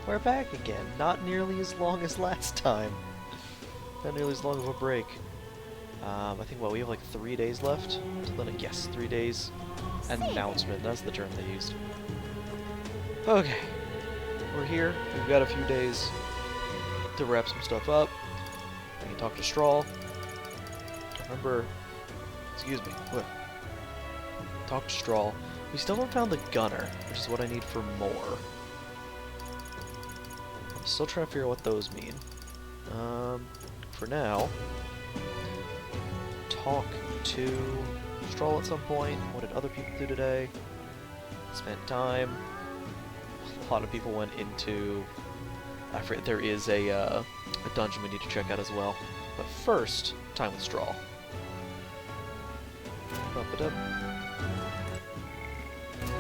We're back again. Not nearly as long as last time. Not nearly as long of a break. I think, what, we have like 3 days left? Until then, yes, 3 days. Announcement, that's the term they used. Okay. We're here. We've got a few days to wrap some stuff up. We can talk to Strahl. Remember... Excuse me. What? Talk to Strahl. We still haven't found the gunner, which is what I need for more. I'm still trying to figure out what those mean. For now, talk to Strahl at some point. What did other people do today? Spent time. A lot of people went into... I forget, there is a dungeon we need to check out as well. But first, time with Strahl.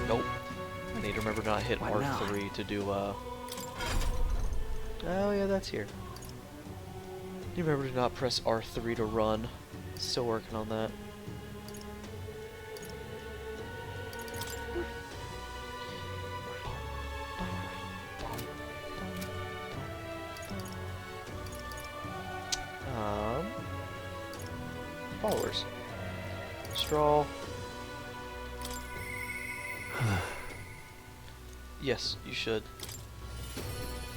Nope. I need to remember to not hit R3 to do, Oh yeah, that's here. You remember to not press R3 to run. Still working on that. Followers. Strahl. Yes, you should.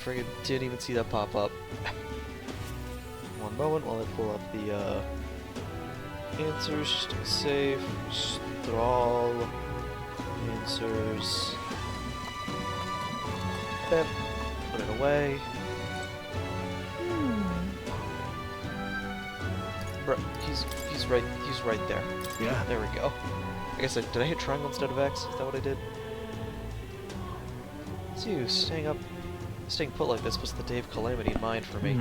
Friggin' didn't even see that pop up. One moment while I pull up the answers. Save. Strahl. Answers. Bep. Put it away. Bro, he's right there. Yeah. There we go. I guess did I hit triangle instead of X? Is that what I did? It's you staying put like this was the day of calamity in mind for me.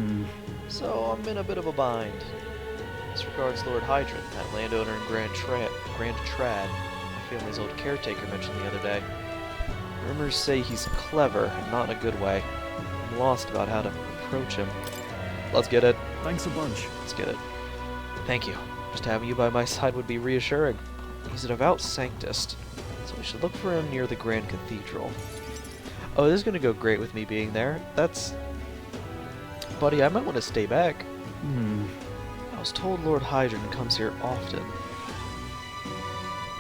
So I'm in a bit of a bind. This regards Lord Hydron, that landowner in Grand Trad, my family's old caretaker mentioned the other day. Rumors say he's clever, and not in a good way. I'm lost about how to approach him. Let's get it. Thanks a bunch. Let's get it. Thank you. Just having you by my side would be reassuring. He's a devout sanctist, so we should look for him near the Grand Cathedral. Oh, this is gonna go great with me being there. That's... Buddy, I might want to stay back. I was told Lord Hydron comes here often.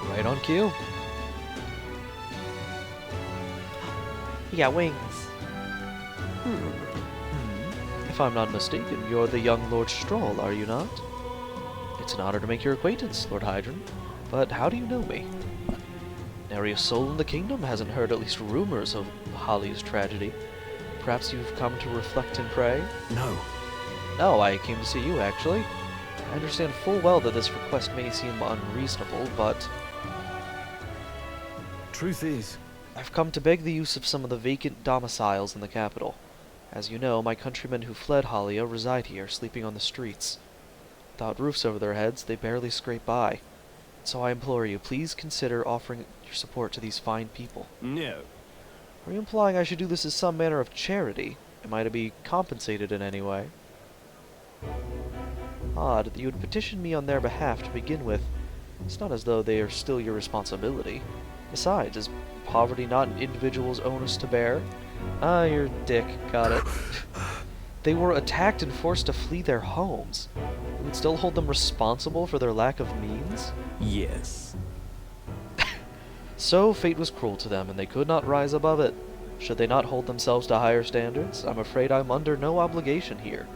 Right on cue. He got wings. If I'm not mistaken, you're the young Lord Strahl, are you not? It's an honor to make your acquaintance, Lord Hydron. But how do you know me? Nary a soul in the kingdom hasn't heard at least rumors of Holly's tragedy. Perhaps you've come to reflect and pray? No. No, I came to see you, actually. I understand full well that this request may seem unreasonable, but... Truth is... I've come to beg the use of some of the vacant domiciles in the capital. As you know, my countrymen who fled Halia reside here, sleeping on the streets. Without roofs over their heads, they barely scrape by. So I implore you, please consider offering your support to these fine people. No. Are you implying I should do this as some manner of charity? Am I to be compensated in any way? Odd that you would petition me on their behalf to begin with. It's not as though they are still your responsibility. Besides, is poverty not an individual's onus to bear? Ah, you're a dick. Got it. They were attacked and forced to flee their homes. You would still hold them responsible for their lack of means? Yes. So fate was cruel to them, and they could not rise above it. Should they not hold themselves to higher standards? I'm afraid I'm under no obligation here.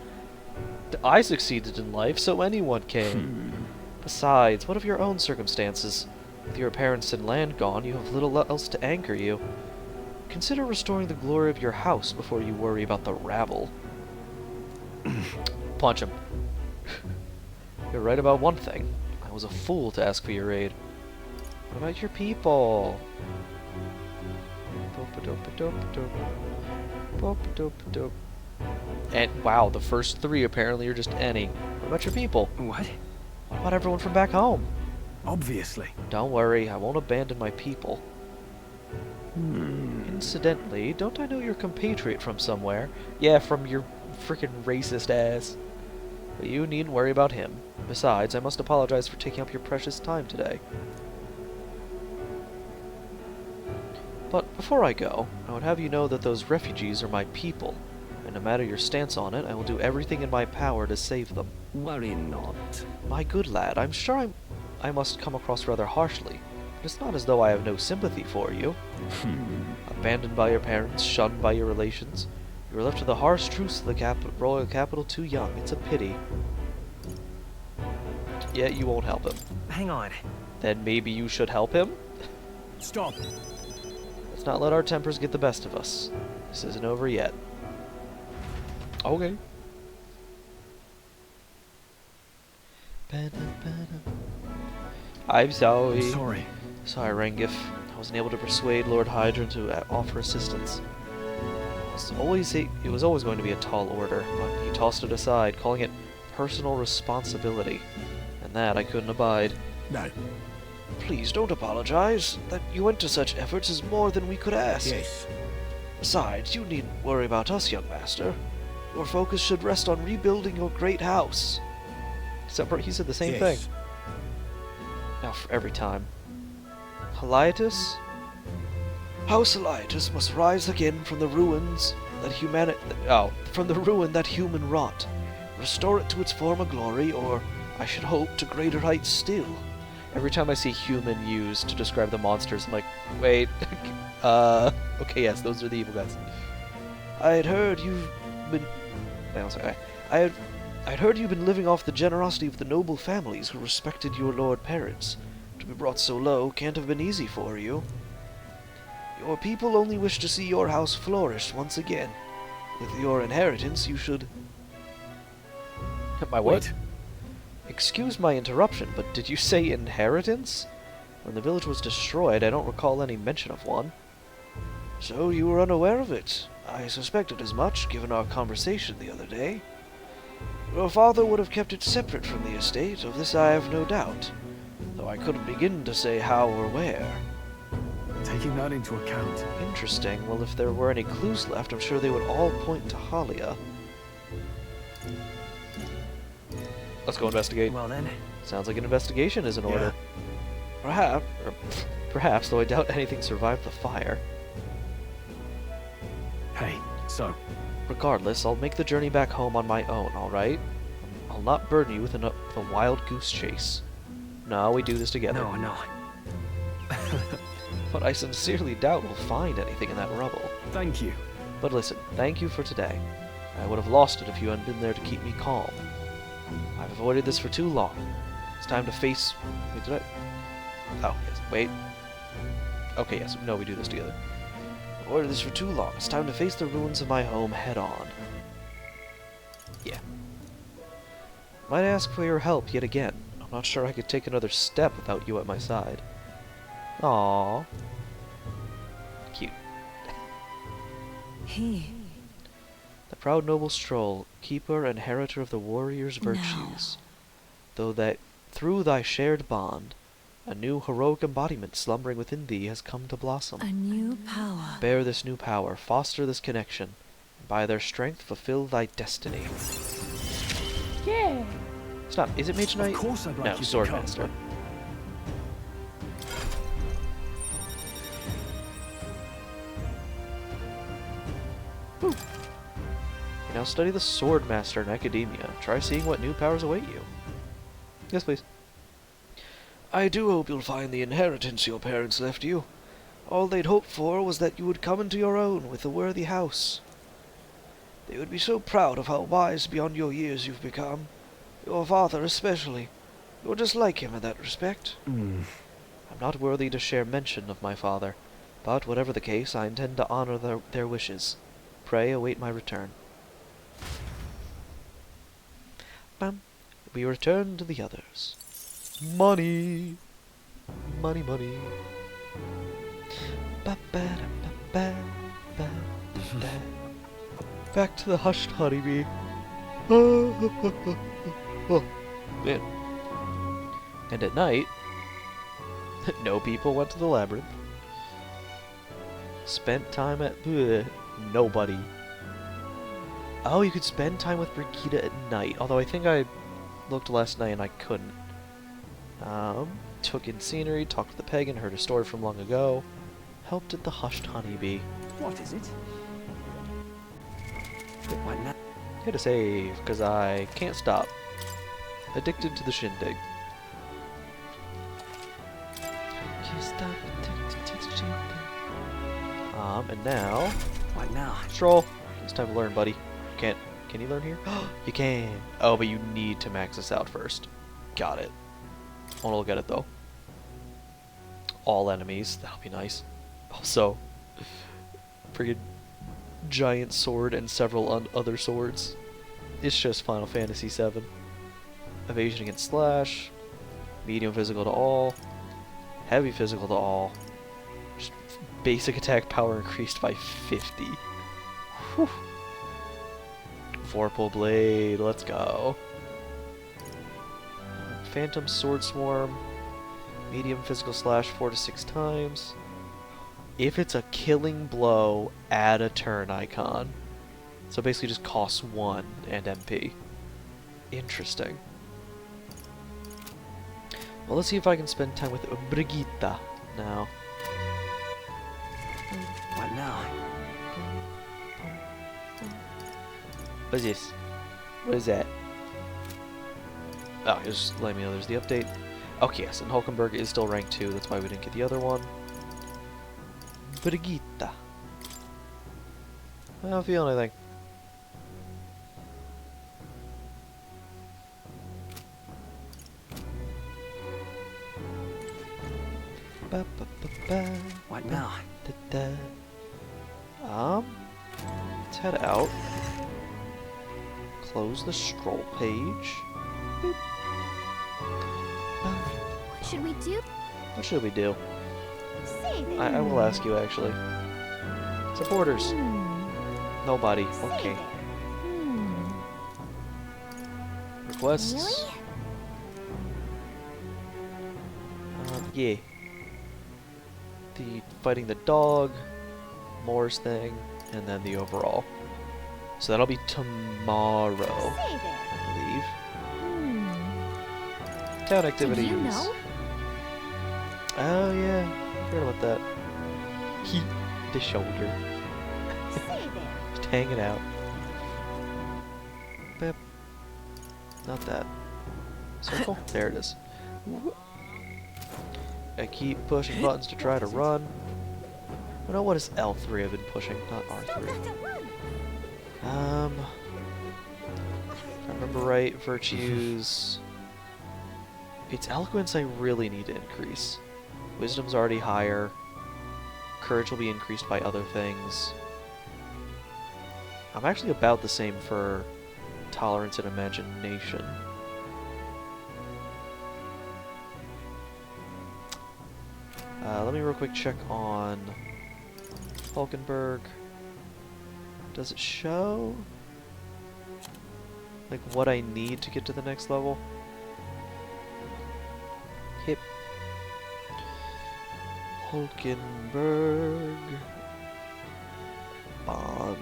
I succeeded in life, so anyone can. Besides, what of your own circumstances? With your parents and land gone, you have little else to anchor you. Consider restoring the glory of your house before you worry about the rabble. Punch him. You're right about one thing. I was a fool to ask for your aid. What about your people? And wow, the first 3 apparently are just any. What about your people? What? What about everyone from back home? Obviously. Don't worry, I won't abandon my people. Incidentally, don't I know your compatriot from somewhere? Yeah, from your frickin' racist ass. But you needn't worry about him. Besides, I must apologize for taking up your precious time today. But before I go, I would have you know that those refugees are my people, and no matter your stance on it, I will do everything in my power to save them. Worry not. My good lad, I'm sure I must come across rather harshly, but it's not as though I have no sympathy for you. Abandoned by your parents, shunned by your relations, you were left to the harsh truths of the royal capital too young. It's a pity. Yet you won't help him. Hang on. Then maybe you should help him? Stop. Let's not let our tempers get the best of us. This isn't over yet. Okay. I'm sorry. Sorry. Sorry, Rangif. I wasn't able to persuade Lord Hydra to offer assistance. It was always going to be a tall order, but he tossed it aside, calling it personal responsibility. And that I couldn't abide. No. Please don't apologize. That you went to such efforts is more than we could ask. Yes. Besides, you needn't worry about us, young master. Your focus should rest on rebuilding your great house. Except for he said the same thing. Now for every time. Heliatus? House Heliatus must rise again from the ruins that from the ruin that human wrought. Restore it to its former glory, or, I should hope, to greater heights still. Every time I see human used to describe the monsters, I'm like, wait, okay, yes, those are the evil guys. I'd heard you've been living off the generosity of the noble families who respected your lord parents. To be brought so low can't have been easy for you. Your people only wish to see your house flourish once again. With your inheritance, you should... My what? Wait. Excuse my interruption, but did you say inheritance? When the village was destroyed, I don't recall any mention of one. So you were unaware of it. I suspected as much, given our conversation the other day. Your father would have kept it separate from the estate, of this I have no doubt, though I couldn't begin to say how or where. Taking that into account. Interesting. Well, if there were any clues left, I'm sure they would all point to Halia. Let's go investigate. Well then. Sounds like an investigation is in order. Perhaps, though I doubt anything survived the fire. Hey, so. Regardless, I'll make the journey back home on my own, alright? I'll not burden you with a wild goose chase. No, we do this together. No. But I sincerely doubt we'll find anything in that rubble. Thank you. But listen, thank you for today. I would have lost it if you hadn't been there to keep me calm. I've avoided this for too long. It's time to face... Wait, did I... Oh, yes, wait. Okay, yes, no, we do this together. I've avoided this for too long. It's time to face the ruins of my home head-on. Yeah. Might I ask for your help yet again? I'm not sure I could take another step without you at my side. Aww. Cute. The proud noble Stroll, keeper and inheritor of the warrior's virtues. Though that through thy shared bond, a new heroic embodiment slumbering within thee has come to blossom. A new power. Bear this new power, foster this connection, and by their strength fulfill thy destiny. Yeah. Stop, is it Mage Knight? Of course I'd like No, you to Swordmaster. come. You now study the Swordmaster in academia. Try seeing what new powers await you. Yes, please. I do hope you'll find the inheritance your parents left you. All they'd hoped for was that you would come into your own with a worthy house. They would be so proud of how wise beyond your years you've become. Your father especially. You're just like him in that respect. I'm not worthy to share mention of my father, but whatever the case, I intend to honor their wishes. Pray await my return. Bam. We return to the others. Money! Money, money. Ba-ba-da-ba-ba-ba-ba. Back to the hushed honeybee. Oh, man. And at night, no people went to the labyrinth. Spent time at... nobody. Oh, you could spend time with Brigida at night. Although I think I looked last night and I couldn't. Took in scenery, talked to the pagan, heard a story from long ago. help did the hushed honeybee? What is it? What now? Hit a save, because I can't stop. Addicted to the shindig. Can't stop addicted to the shindig. And now... What now? Stroll. It's time to learn, buddy. Can you learn here? You can. Oh, but you need to max this out first. Got it. I want to look at it, though. All enemies. That'll be nice. Also, friggin' giant sword and several other swords. It's just Final Fantasy VII. Evasion against slash. Medium physical to all. Heavy physical to all. Just basic attack power increased by 50. Whew. Vorpal Blade, let's go. Phantom Sword Swarm. Medium physical slash 4 to 6 times. If it's a killing blow, add a turn icon. So basically just costs 1 and MP. Interesting. Well, let's see if I can spend time with Brigitte now. What now? What is this? What is that? Oh, just let me know there's the update. Okay, yes, and Hulkenberg is still rank 2, that's why we didn't get the other one. Brigitte. I don't feel anything. Ba, ba, ba, ba, What ba, now? da, da. Let's head out. Close the scroll page. Boop. What should we do? What should we do? Save it. I will ask you, actually. Supporters. Nobody. Save Okay. it. Requests. Really? Yeah. The fighting the dog, Moore's thing, and then the overall. So that'll be tomorrow, Save it. I believe. Town activities. Did you know? Oh yeah, I forgot about that. He, the shoulder, Save it. just hanging out. Bip. Not that. Circle. There it is. I keep pushing buttons to try to run. Oh no, what is L3 I've been pushing, not Still R3. got to run. If I remember right, virtues. It's eloquence I really need to increase. Wisdom's already higher. Courage will be increased by other things. I'm actually about the same for tolerance and imagination. Let me real quick check on Hulkenberg. Does it show like what I need to get to the next level? Hip. Hulkenberg. Bond.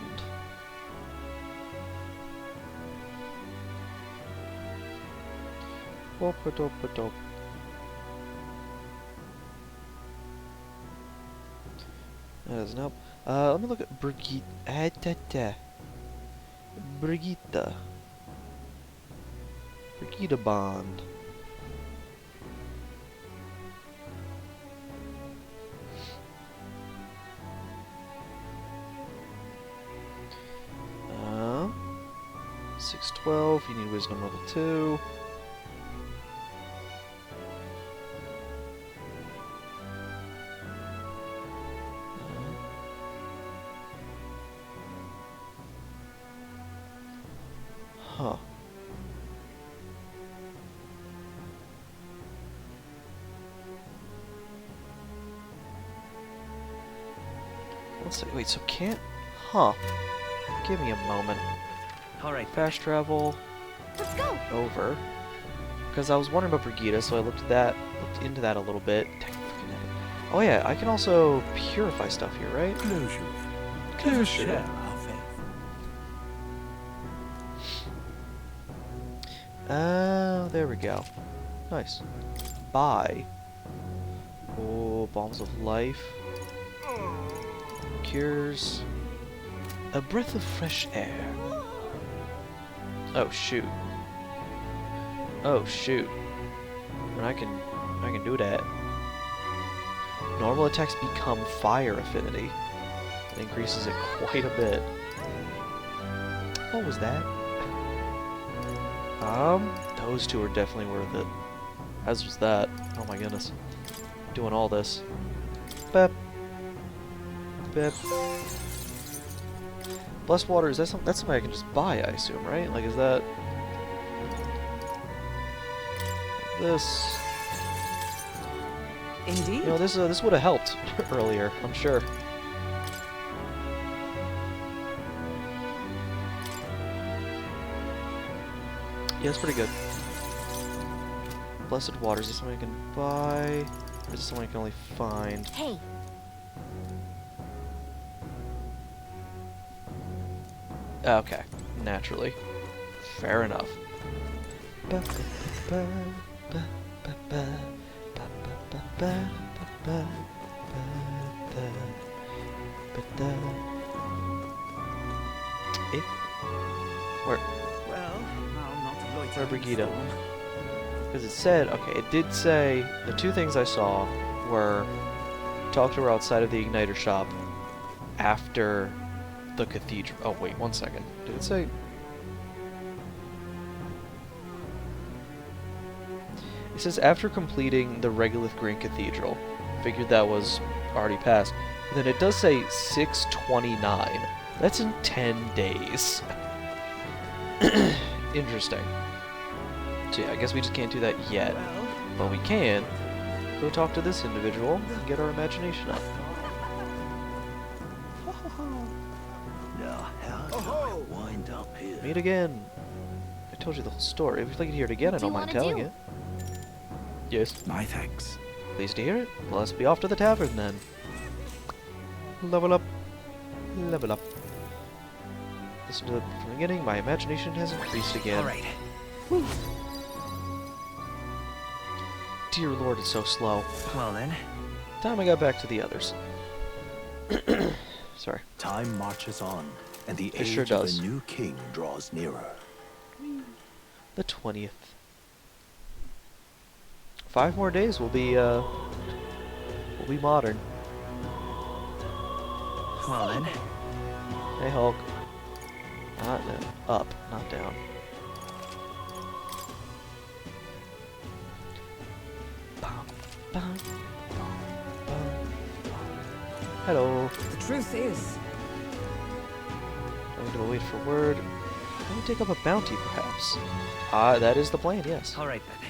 Wop-a-dop-a-dop. That doesn't help. Let me look at Brigitte. Brigitte. Brigitte Bond. Um, 612. You need Wisdom level 2. Huh. Let's see. Wait, so can't. Huh. Give me a moment. Alright. Fast travel Let's go. over. Because I was wondering about Brigitte, so I looked into that a little bit. Dang, freaking heavy. Oh yeah, I can also purify stuff here, right? Closure. Closure. Share our faith. Oh, there we go. Nice. Buy. Oh, bombs of life. Cures. A breath of fresh air. Oh shoot. Oh shoot. And I can do that. Normal attacks become fire affinity. It increases it quite a bit. What was that? Those two are definitely worth it. As was that. Oh my goodness. Doing all this. Bep. Bep. Blessed water, is that something? That's something I can just buy, I assume, right? Like, is that... This... Indeed. You know, this would have helped earlier, I'm sure. Yeah, it's pretty good. Blessed water, is this something I can buy? Or is this something I can only find? Hey, Okay, naturally. Fair enough. Where? Well, I'll not loiter. Where Brigida? Because it said, okay, it did say, the two things I saw were talk to her outside of the Igniter shop after the cathedral. Oh, wait, one second. Did it say? It says after completing the Regolith Green Cathedral. Figured that was already passed. But then it does say 629. That's in 10 days. Interesting. So yeah, I guess we just can't do that yet. Well, But we can go talk to this individual and get our imagination up. now how do I wind up here? Meet again. I told you the whole story. If you'd like to hear it again, I What do don't you mind wanna telling do? it. Yes. My thanks. Pleased to hear it. Well, let's be off to the tavern then. Level up. Level up. Listen to it from the beginning. My imagination has increased again. All right. Dear Lord, it's so slow. Well then, Time I got back to the others. Sorry. Time marches on, and the It age sure of does. the new king draws nearer. The 20th. 5 more days we'll be modern. well then. Hey Hulk. Not up, not down. Bum, bum, bum, bum. Hello. The truth is, Going to wait for word. Let me take up a bounty, perhaps. Ah, that is the plan, yes. All right then.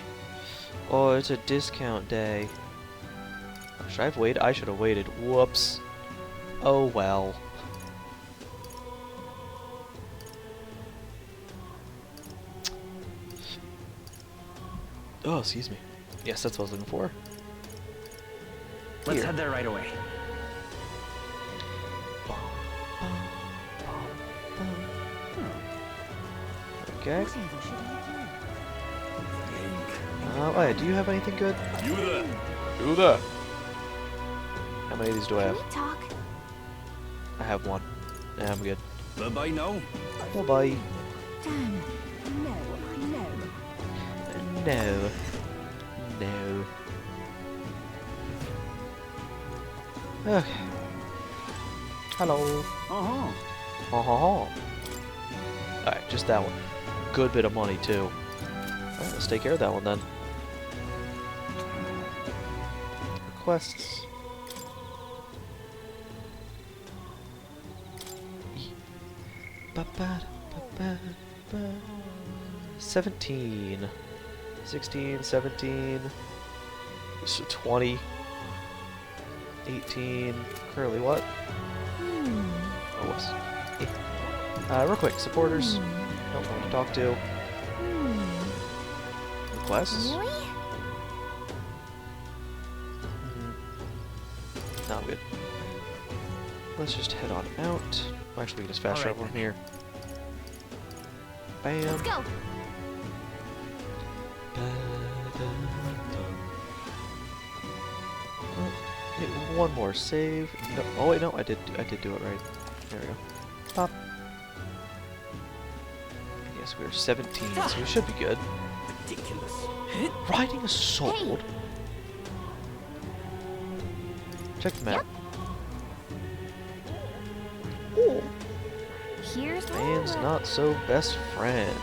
Oh, it's a discount day. Should I have waited? I should have waited. Whoops. Oh well. Oh, excuse me. Yes, that's what I was looking for. Let's Here. head there right away. Okay. whatever should I Oh yeah, do you have anything good? You there? Do that. How many of these do I do? have? Can we talk? I have one. Yeah, I'm good. Bye-bye now. Bye bye. Damn. No, no. No. No. Okay. Hello. Uh-huh. Ha ha ha. Alright, just that one. Good bit of money, too. Alright, let's take care of that one then. Requests. 17. 16, 17. So 20. 18. Currently what? Oh, whoops. Real quick, supporters. Don't want to talk to. Requests? Really? No, I'm good. Let's just head on out. Actually, we can just fast Alright travel from then. here. Bam. Let's go. Hit one more save. No, oh wait, no, I did do it right. There we go. Pop. Yes, we're 17, so we should be good. Ridiculous. Riding a sword. Check the map. Oh, Here's man's over. not so best friend.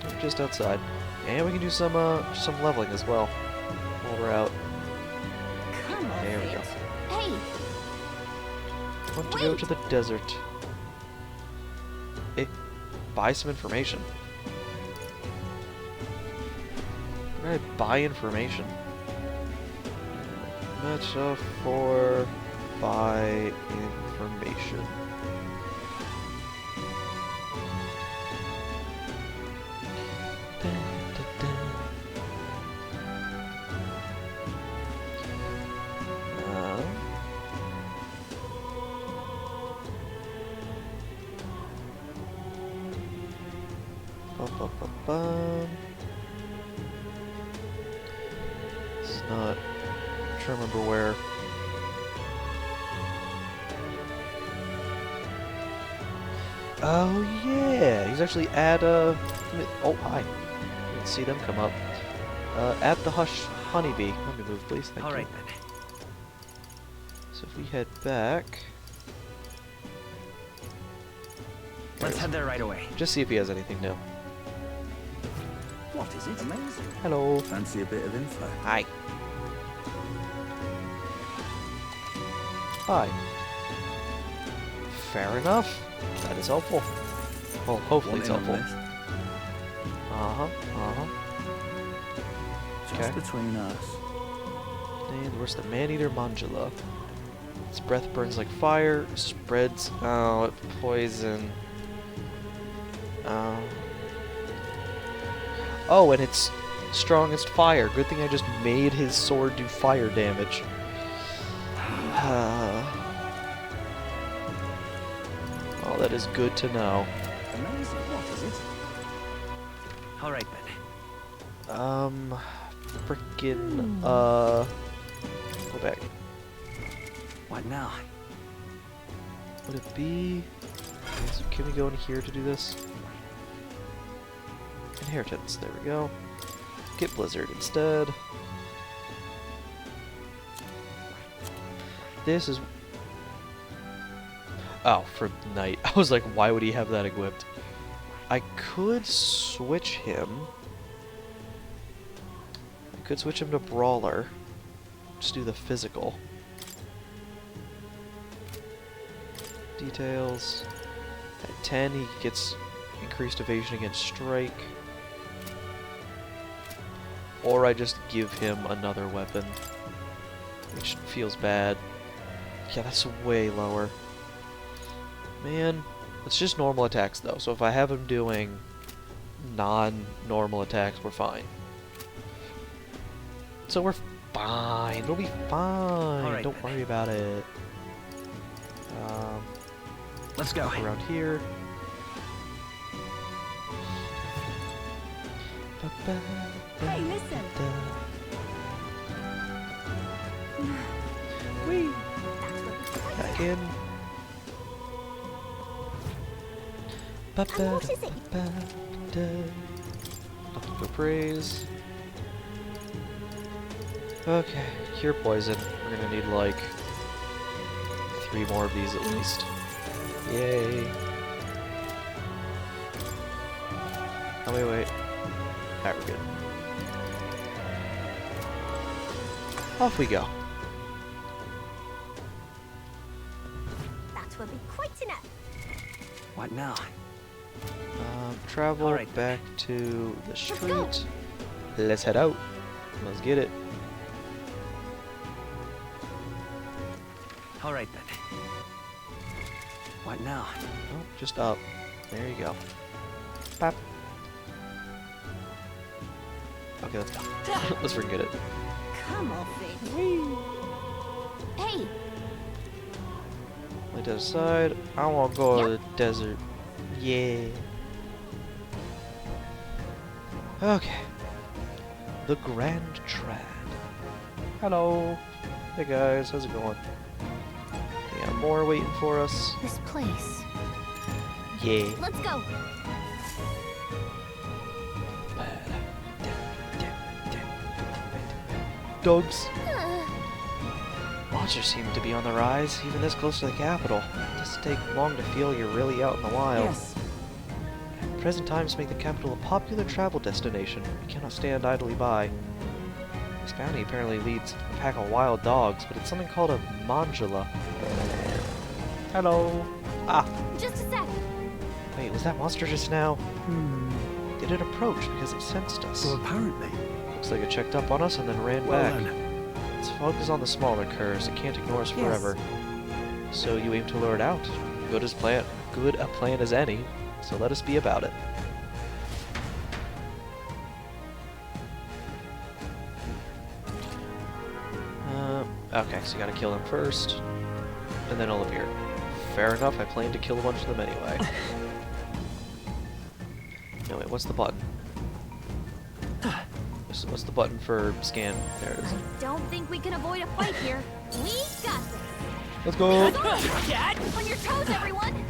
We're just outside, and we can do some leveling as well while we're out. Come on, There we go. Hey, Want to go to the desert. Hey, buy some information. Where did I buy information? Metaphor buy information. Dun, dun, dun. Bum. This is not. I'm trying to remember where. Oh yeah, he's actually at oh hi. Didn't see them come up. At the honeybee. Let me move, please. Thank All you. right then. So if we head back, Let's head there right away. just see if he has anything new. What is it? Amazing. Hello. Fancy a bit of info? Hi. Hi. Fair enough. That is helpful. Well, hopefully it's Want in on helpful. this? Just Okay. between us. And where's the man-eater Manjula? Its breath burns like fire, spreads out poison. Oh, and it's strongest fire. Good thing I just made his sword do fire damage. Oh, that is good to know. Amazing. What is it? All right then. Frickin', go back. What now? Would it be... So can we go in here to do this? Inheritance, there we go. Get Blizzard instead. This is... Oh, for Knight. I was like, why would he have that equipped? I could switch him. I could switch him to Brawler. Just do the physical. Details. At 10, he gets increased evasion against strike. Or I just give him another weapon, which feels bad. Yeah, that's way lower. Man, it's just normal attacks though, so if I have him doing non-normal attacks, we're fine. So we're fine. It'll be fine. Alright Don't then. worry about it. Let's go. Around here. Hey, listen. Whee! That's what we Back in. And what is it? Nothing but praise. Okay, cure poison. We're gonna need like 3 more of these at least. Yay. Oh wait. Alright, we're good. Off we go. That will be quite enough. What now? Travel Alright. back to the go. street. Let's head out. Let's get it. All right then. What now? Oh, just up. There you go. Pop. Okay, let's go. Let's forget it. Come off it. Hey, Lay that aside. I want to go to the desert. Yeah. Okay. The Grand Trad. Hello. Hey guys, how's it going? We got more waiting for us. This place. Yeah. Let's go. Dogs. Uh, Monsters seem to be on the rise, even this close to the capital. It doesn't take long to feel you're really out in the wild. Yes. Present times make the capital a popular travel destination. We cannot stand idly by. This bounty apparently leads a pack of wild dogs, but it's something called a mandula. Hello. Ah, just a sec. wait, was that monster just now? Did it approach because it sensed us? So apparently. Looks like it checked up on us and then ran Well back. then. Its focus on the smaller curs. It can't ignore us forever. So you aim to lure it out. Good a plan as any. So let us be about it. Okay, so you gotta kill him first, and then he'll appear. Fair enough, I plan to kill a bunch of them anyway. No, wait, what's the button? What's the button for scan? There it is. I don't think we can avoid a fight here. We got this. Let's go! Dad, on your toes, everyone.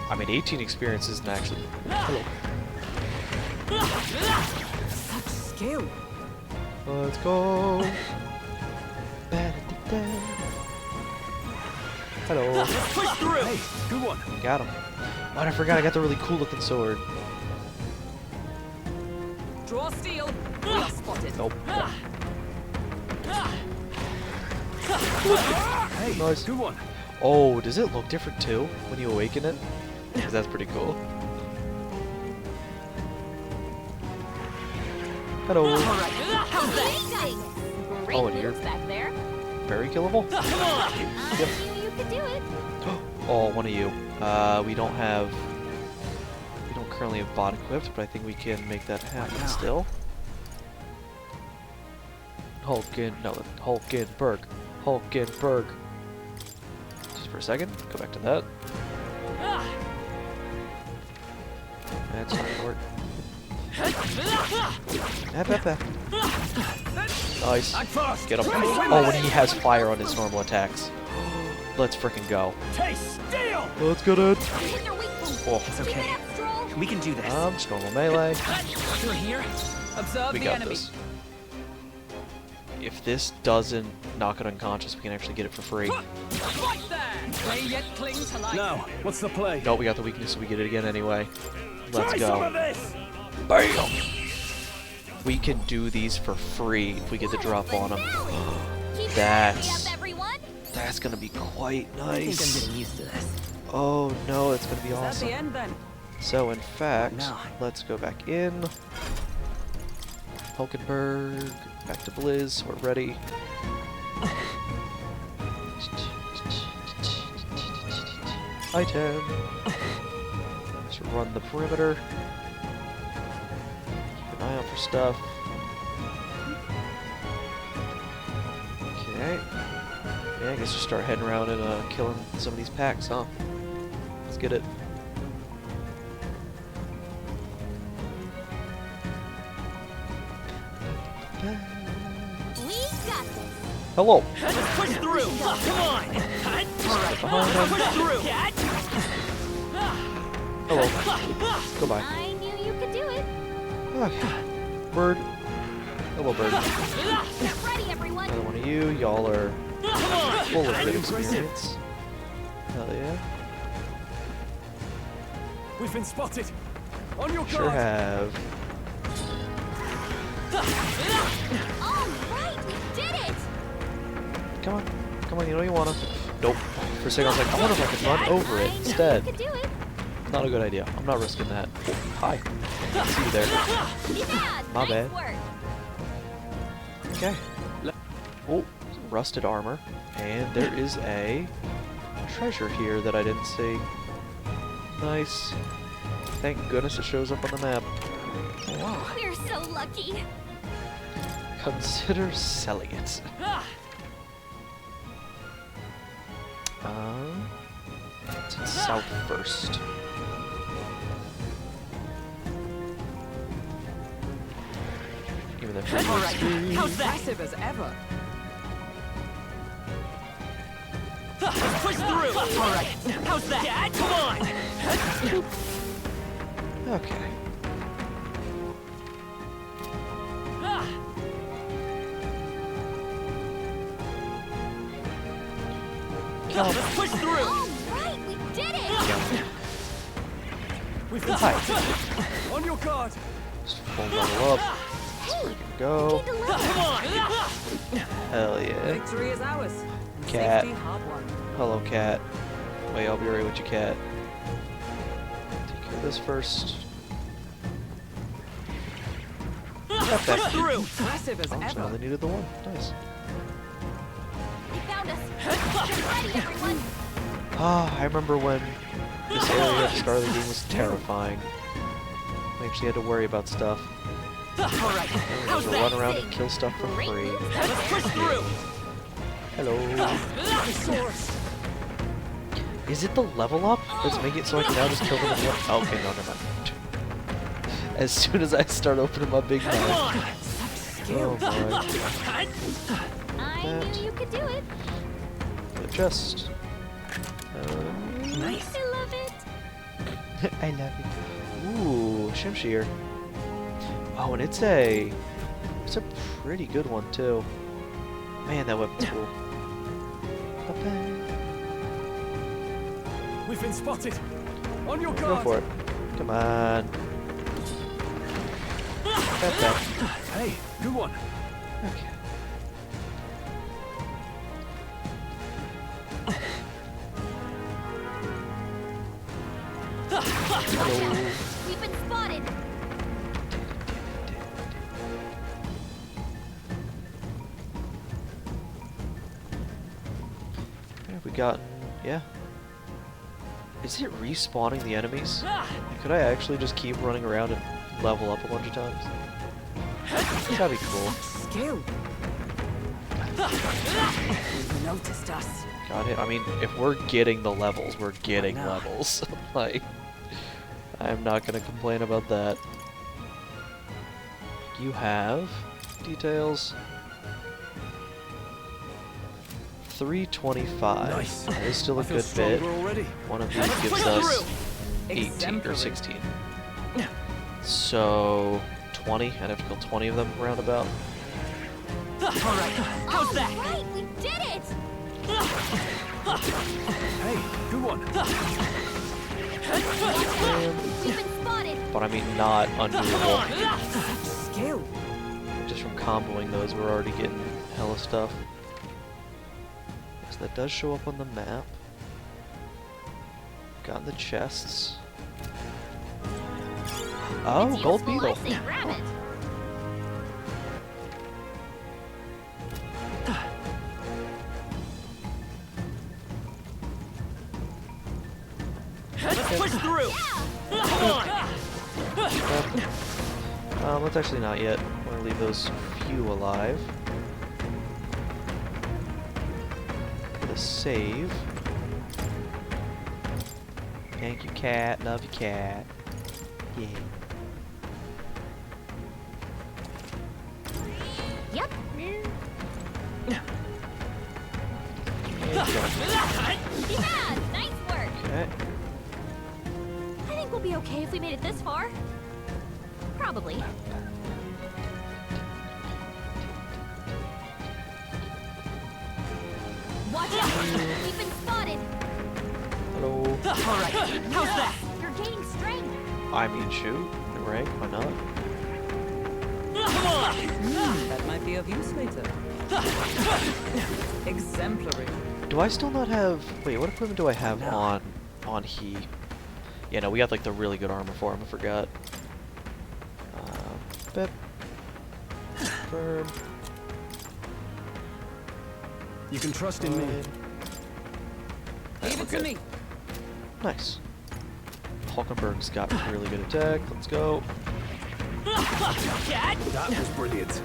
I mean, 18 experience isn't actually... Hello. Such skill. Let's go! Hello. Push through. Hey, good one. Got him. Oh, and I forgot I got the really cool looking sword. Draw steel. We are spotted. Nope. Hey, Nice. good one. Oh, does it look different too when you awaken it? Because that's pretty cool. Hello. Amazing. Great Oh, and you're- moves back there. Very killable. I knew you could do it. Oh, one of you. We don't currently have bot equipped, but I think we can make that happen still. Hulkenberg. Just for a second, go back to that. That's not gonna work. Nice. Get him. Oh, when he has fire on his normal attacks. Let's frickin' go. Taste steel. Let's get it. Hit their weak points. Oh, It's okay. Keep it up, Stroll. We can do this. just normal melee. You're here. Observe We the got enemy. this. If this doesn't knock it unconscious, we can actually get it for free. Right there. They yet cling to life. Now, what's the play? No, we got the weakness, so we get it again anyway. Let's Try some of go. this. Bam! We can do these for free if we get the drop on them. Keep That's- your hands up, everyone. That's gonna be quite I think I'm nice. getting used to this. Oh no, it's gonna be Is that the awesome. end then? So in fact, No. let's go back in. Hulkenberg, back to Blizz, we're ready. Item. Let's run the perimeter. Keep an eye out for stuff. Okay. Yeah, I guess just start heading around and killing some of these packs, huh? Let's get it. We got this. Hello. Let's push through. Come on. Behind them. Push through. Hello. Goodbye. I knew you could do it. Okay. Bird. Hello, bird. Get ready, everyone. Another one of you. Y'all are full of good Impressive. experience. Hell yeah. We've been spotted. On your Sure guard. have. All right, we did it. Come on. Come on, you know you wanna. Nope. For a second I was like, I wonder if I could run over it I instead. knew you could do it. Not a good idea. I'm not risking that. Oh, hi. See you there. Yeah, My nice bad. work. Okay. Oh, rusted armor. And there is a treasure here that I didn't see. Nice. Thank goodness it shows up on the map. We're so lucky. Consider selling it. It's in south first. Alright, how's that? Aggressive as ever. Push through. Alright, how's that? Come on. Okay. Let's push through. All right, we did it! We've been Hi. on your guard. Just full level up. Hey, Go. gained a level. Come on. Hell yeah. Victory is ours. Cat. Safety hard won. Hello, cat. Wait, I'll be right with you, cat. Take care of this first. Got Push that. through. Aggressive as Oh, so I ever. only needed the one. Nice. They found us. Get ready, everyone. Ah, I remember when this area at the start of the game was terrifying. I actually had to worry about stuff. Alright, I how's had to run that? around and kill stuff for Great free. moves. Let's push through. Hello. Source. Is it the level up that's making it so I can now just kill them in one? Oh, okay, no, never mind. As soon as I start opening my big Come mouth. on. Oh boy. I knew you could do it. The chest. Nice. I love it. I love it. Ooh, Shimshir. Oh, and it's a pretty good one too. Man, that weapon's cool. We've been spotted. On your Go guard. for it. Come on. Got that. Hey, good one. Okay. Hello. We've been spotted. What have we gotten? Yeah. Is it respawning the enemies? Could I actually just keep running around and level up a bunch of times? That'd be cool. Skill. You've noticed us. Got it. I mean, if we're getting the levels, we're getting I know. levels. Like, I'm not gonna complain about that. You have details. 325. Nice. That is still a I feel good bit. stronger already. One of these Let's gives push us through. 18 or Exemplary. 16. So 20. I'd have to kill 20 of them roundabout. Alright, how's All that? right, we did it. Hey, good one. We've been spotted. But I mean, not undoable. Skill. Just from comboing those, we're already getting hella stuff. So that does show up on the map. Got the chests. Oh, It's gold useful, beetle. I say grab it. Let's push through. Come on. Let's actually not yet. I want to leave those few alive. Get a save. Thank you, cat. Love you, cat. Yeah. Yep. Yeah, nice work. Okay. I think we'll be okay if we made it this far. Probably. Watch out! We've been spotted. Hello. Alright, how's that? You're gaining strength. I mean, shoot. Right? Why not? Come on. That might be of use later. Exemplary. Do I still not have... Wait, what equipment do I have on he? Yeah, no, we got like the really good armor for him. I forgot. Bip. Confirm. You can trust in me. Leave it to me. Nice. Hulkenberg's got really good attack. Let's go. Cat. That was brilliant.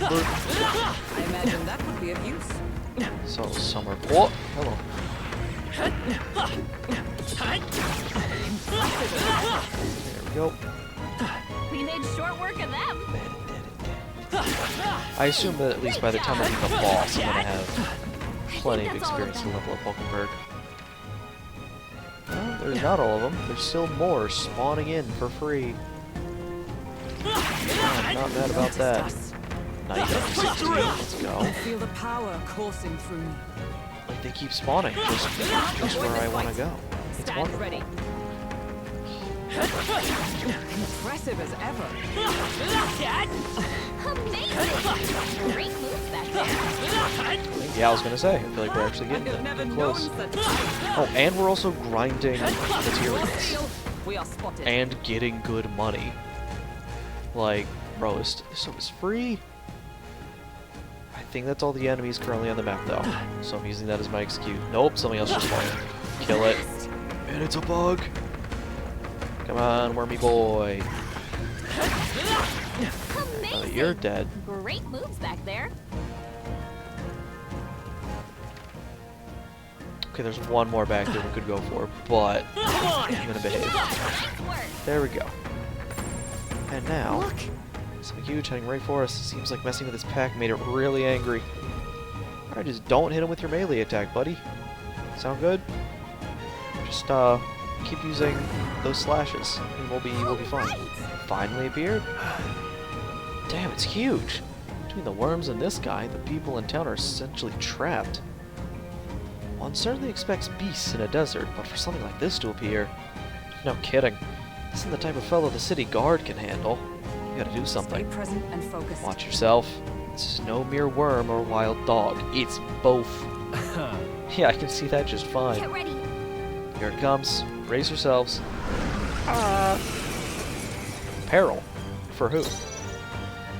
I imagine that would be of use. So, summer. What? Hello. There we go. We made short work of them. I assume that at least by the time I become boss, I'm gonna have plenty of that's all of experience to them. level up Hulkenberg. Well, there's not all of them. There's still more spawning in for free. I'm not mad about that. Night number 16. Let's go. Feel the power coursing through me. Like they keep spawning just where I want to go. It's Stand wonderful. ready. Impressive as ever. Amazing. Great moves back there. Yeah, I was gonna say. I feel like we're actually I getting have never getting known close. such. Oh, and we're also grinding materials We are spotted. and getting good money. Like, bro, this is free. I think that's all the enemies currently on the map, though. So I'm using that as my excuse. Nope, something else just spawned. Kill it. And it's a bug. Come on, wormy boy. Oh, Amazing. you're dead. Great moves back there. Okay, there's one more back there we could go for, but I'm gonna behave. Nice work. There we go. And now, Look. something huge heading right for us. Seems like messing with his pack made it really angry. Alright, just don't hit him with your melee attack, buddy. Sound good? Just keep using those slashes, and we'll be fine. Finally appeared. Damn, it's huge. Between the worms and this guy, the people in town are essentially trapped. One certainly expects beasts in a desert, but for something like this to appear, no kidding. This isn't the type of fellow the city guard can handle. You gotta do Stay something. present and focused. Watch yourself. This is no mere worm or wild dog. It's both. Yeah, I can see that just fine. Get ready. Here it comes. Brace yourselves. Peril. For who?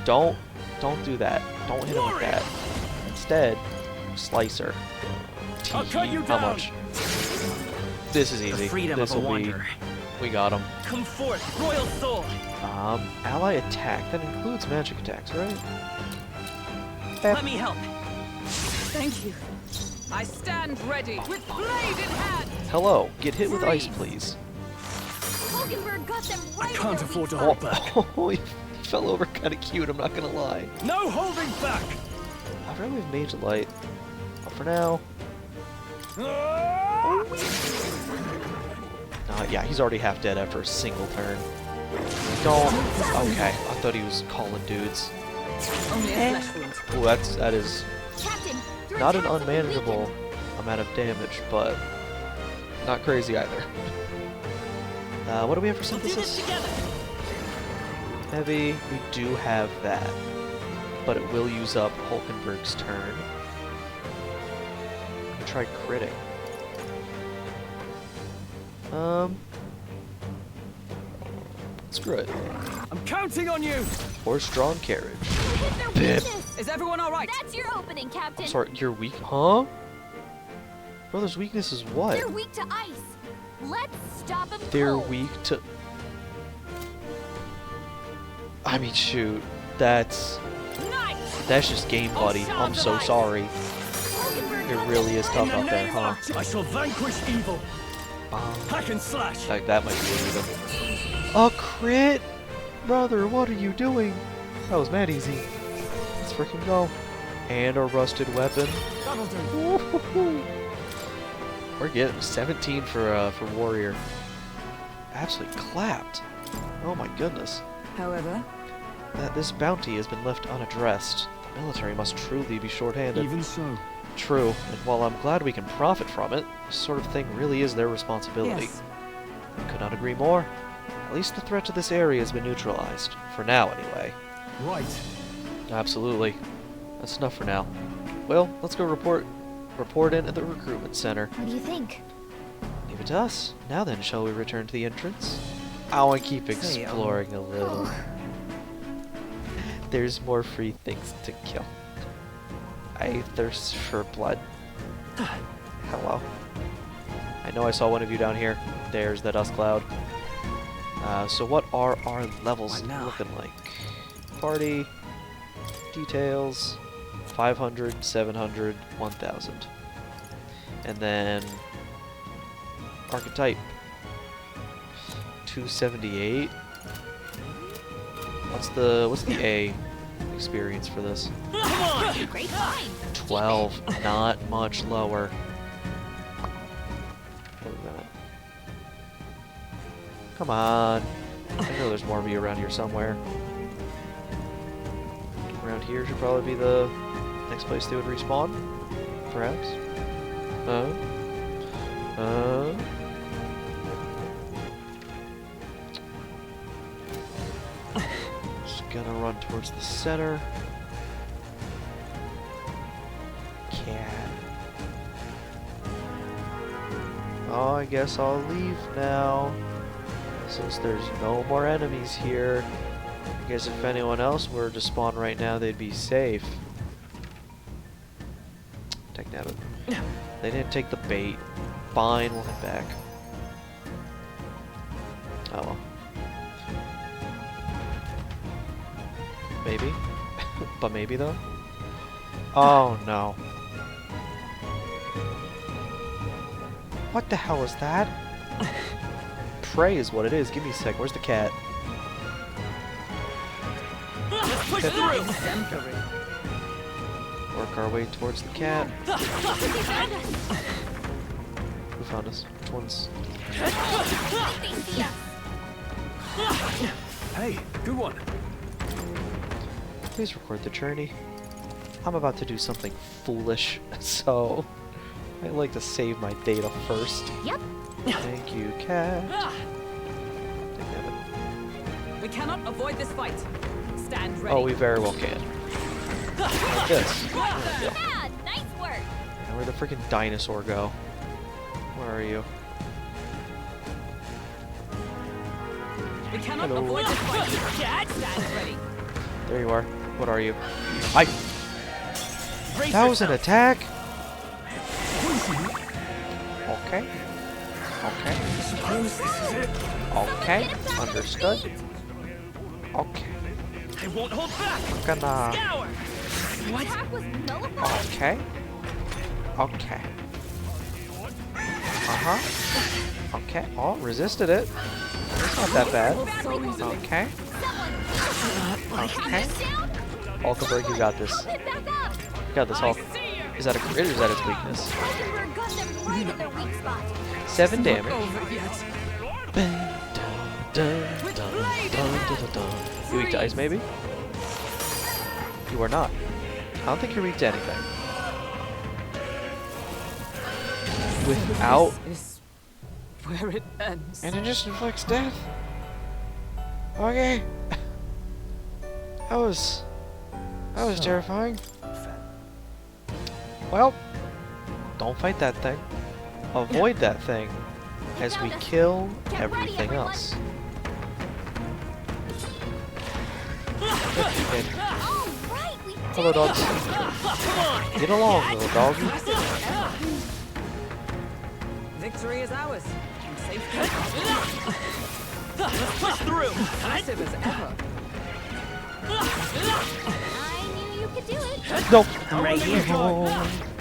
Don't do that. Don't hit him with that. Instead, slicer. I'll cut you How down. much? This is easy. Freedom This of a will be. wanderer. We got him. Come forth, royal soul. Ally attack. That includes magic attacks, right? Let me help. Thank you. I stand ready with blade in hand. Hello. Get hit with ice, Freeze. please. Hulkenberg got them right in can't their afford to weak hold spot. back. Oh, he fell over kind of cute. I'm not gonna lie. No holding back. I'd rather have Mage Light. But for now, yeah, he's already half dead after a single turn. Don't. Okay, I thought he was calling dudes. Only a flesh wound. Ooh, that is Captain, your not an attacks have been unmanageable weakened. amount of damage, but not crazy either. What do we have for synthesis? Heavy. We do have that, but it will use up Hulkenberg's turn. I'm gonna try critting. Screw it. I'm counting on you. Horse-drawn carriage. You hit their Pip. weakness. Is everyone all right? That's your opening, Captain. I'm sorry, you're weak, huh? Brother's weakness is what? They're weak to ice. Let's stop them They're cold. weak to... I mean, shoot. That's just game, buddy. I'm so sorry. Hulkenberg It got really them is right tough in out their there, weak huh? spot. I shall vanquish evil. Hack and slash. Like, that might be it even. A crit? Brother, what are you doing? That was mad easy. Let's freaking go. And a rusted weapon. That'll do. Woo-hoo-hoo. We're getting 17 for warrior. Absolutely clapped. Oh my goodness. However, That this bounty has been left unaddressed. The military must truly be short-handed. Even so. True, and while I'm glad we can profit from it, this sort of thing really is their responsibility. yes. I could not agree more. At least the threat to this area has been neutralized. For now, anyway. Right. Absolutely. That's enough for now. Well, let's go report in at the recruitment center. What do you think? Leave it to us. Now then, shall we return to the entrance? I want to keep Say, exploring a little. Oh. There's more free things to kill. I thirst for blood. Hello. I know I saw one of you down here. There's the dust cloud. So what are our levels What now? looking like? Party, details, 500, 700, 1000. And then archetype, 278. What's the A experience for this? Great find. 12, not much lower. Wait a minute. Come on. I know there's more of you around here somewhere. Around here should probably be the next place they would respawn, perhaps. Just gonna run towards the center. Cat. Oh, I guess I'll leave now. Since there's no more enemies here. I guess if anyone else were to spawn right now, they'd be safe. Take that. They didn't take the bait. Fine, we'll head back. Oh well. Maybe. But maybe though. Oh no. What the hell is that? Prey is what it is. Give me a sec. Where's the cat? Let's push through! Exemplary. Work our way towards the cat. Who found us? Which ones? Hey, good one. Please record the journey. I'm about to do something foolish, so I like to save my data first. Yep. Thank you, cat. Damn it. We cannot avoid this fight. Stand ready. Oh, we very well can. Like this. There we go. Yeah, nice work. Now where'd the freaking dinosaur go? Where are you? We cannot Hello. avoid this fight. Stand ready. There you are. What are you? That was an attack? Okay. Okay. Suppose this is it. Okay. Understood. Okay. I won't hold back. Gonna. Scour. Attack was nullified. Okay. Okay. Uh-huh. Okay. Oh, resisted it. It's not that bad. Okay. Okay. Hulkenberg, you got this. Help it back up. You got this, Hulk. Is that a crit or is that its weakness? Hulkenberg got them right in their weak spot. 7 damage. Over yet. You weak to ice, maybe? You are not. I don't think you're weak to anything. Without... This is where it ends. And it just inflicts death. Okay. That was terrifying. Well, don't fight that thing. Avoid that thing as we kill everything else. Okay. All right, we did Hello, it. dogs. Get along, little doggy. Victory is ours. And safety. Let's push through. Impressive as ever. I knew you could do it. No. I'm right here.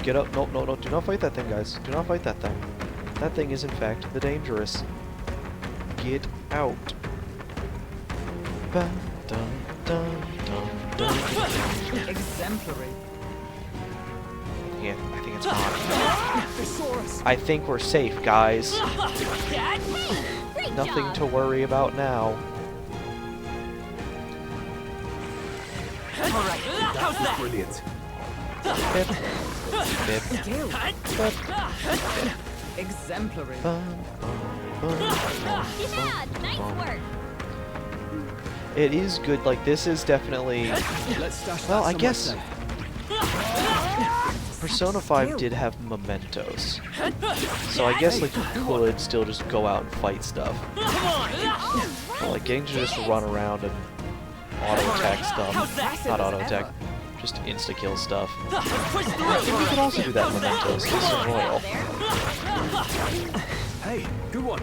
Get up. No, no, no. Do not fight that thing, guys. Do not fight that thing. That thing is, in fact, the dangerous. Get out. Ba, dun, dun, dun, dun, dun. Exemplary. Yeah, I think it's fine. I think we're safe, guys. Hey, great Nothing job. to worry about now. Alright. How's that? Brilliant. Bip. Bip. Skill. Bip. Exemplary. Bum, bum, bum, Yeah, nice bum. work. It is good. Like, this is definitely... Let's stash Well, that I somewhere guess safe. Persona 5 did have mementos. So I guess, like, you could still just go out and fight stuff. But, like, getting to just run around and auto-attack stuff. Not auto-attack. Just insta-kill stuff. You could also do that in mementos. This is royal. Hey, good one.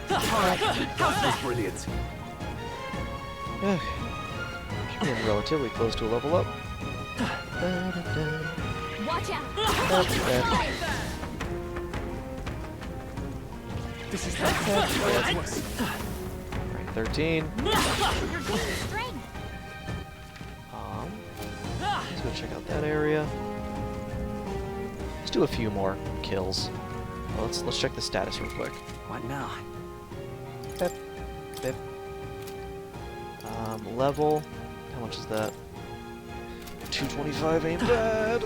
That was brilliant. Okay. Should be getting relatively close to a level up. Watch out. This is not fair. Right 13. You're gaining strength. Let's go check out that area. Let's do a few more kills. Well, let's check the status real quick. What now? Bip, bip. Level. How much is that? 225 ain't bad.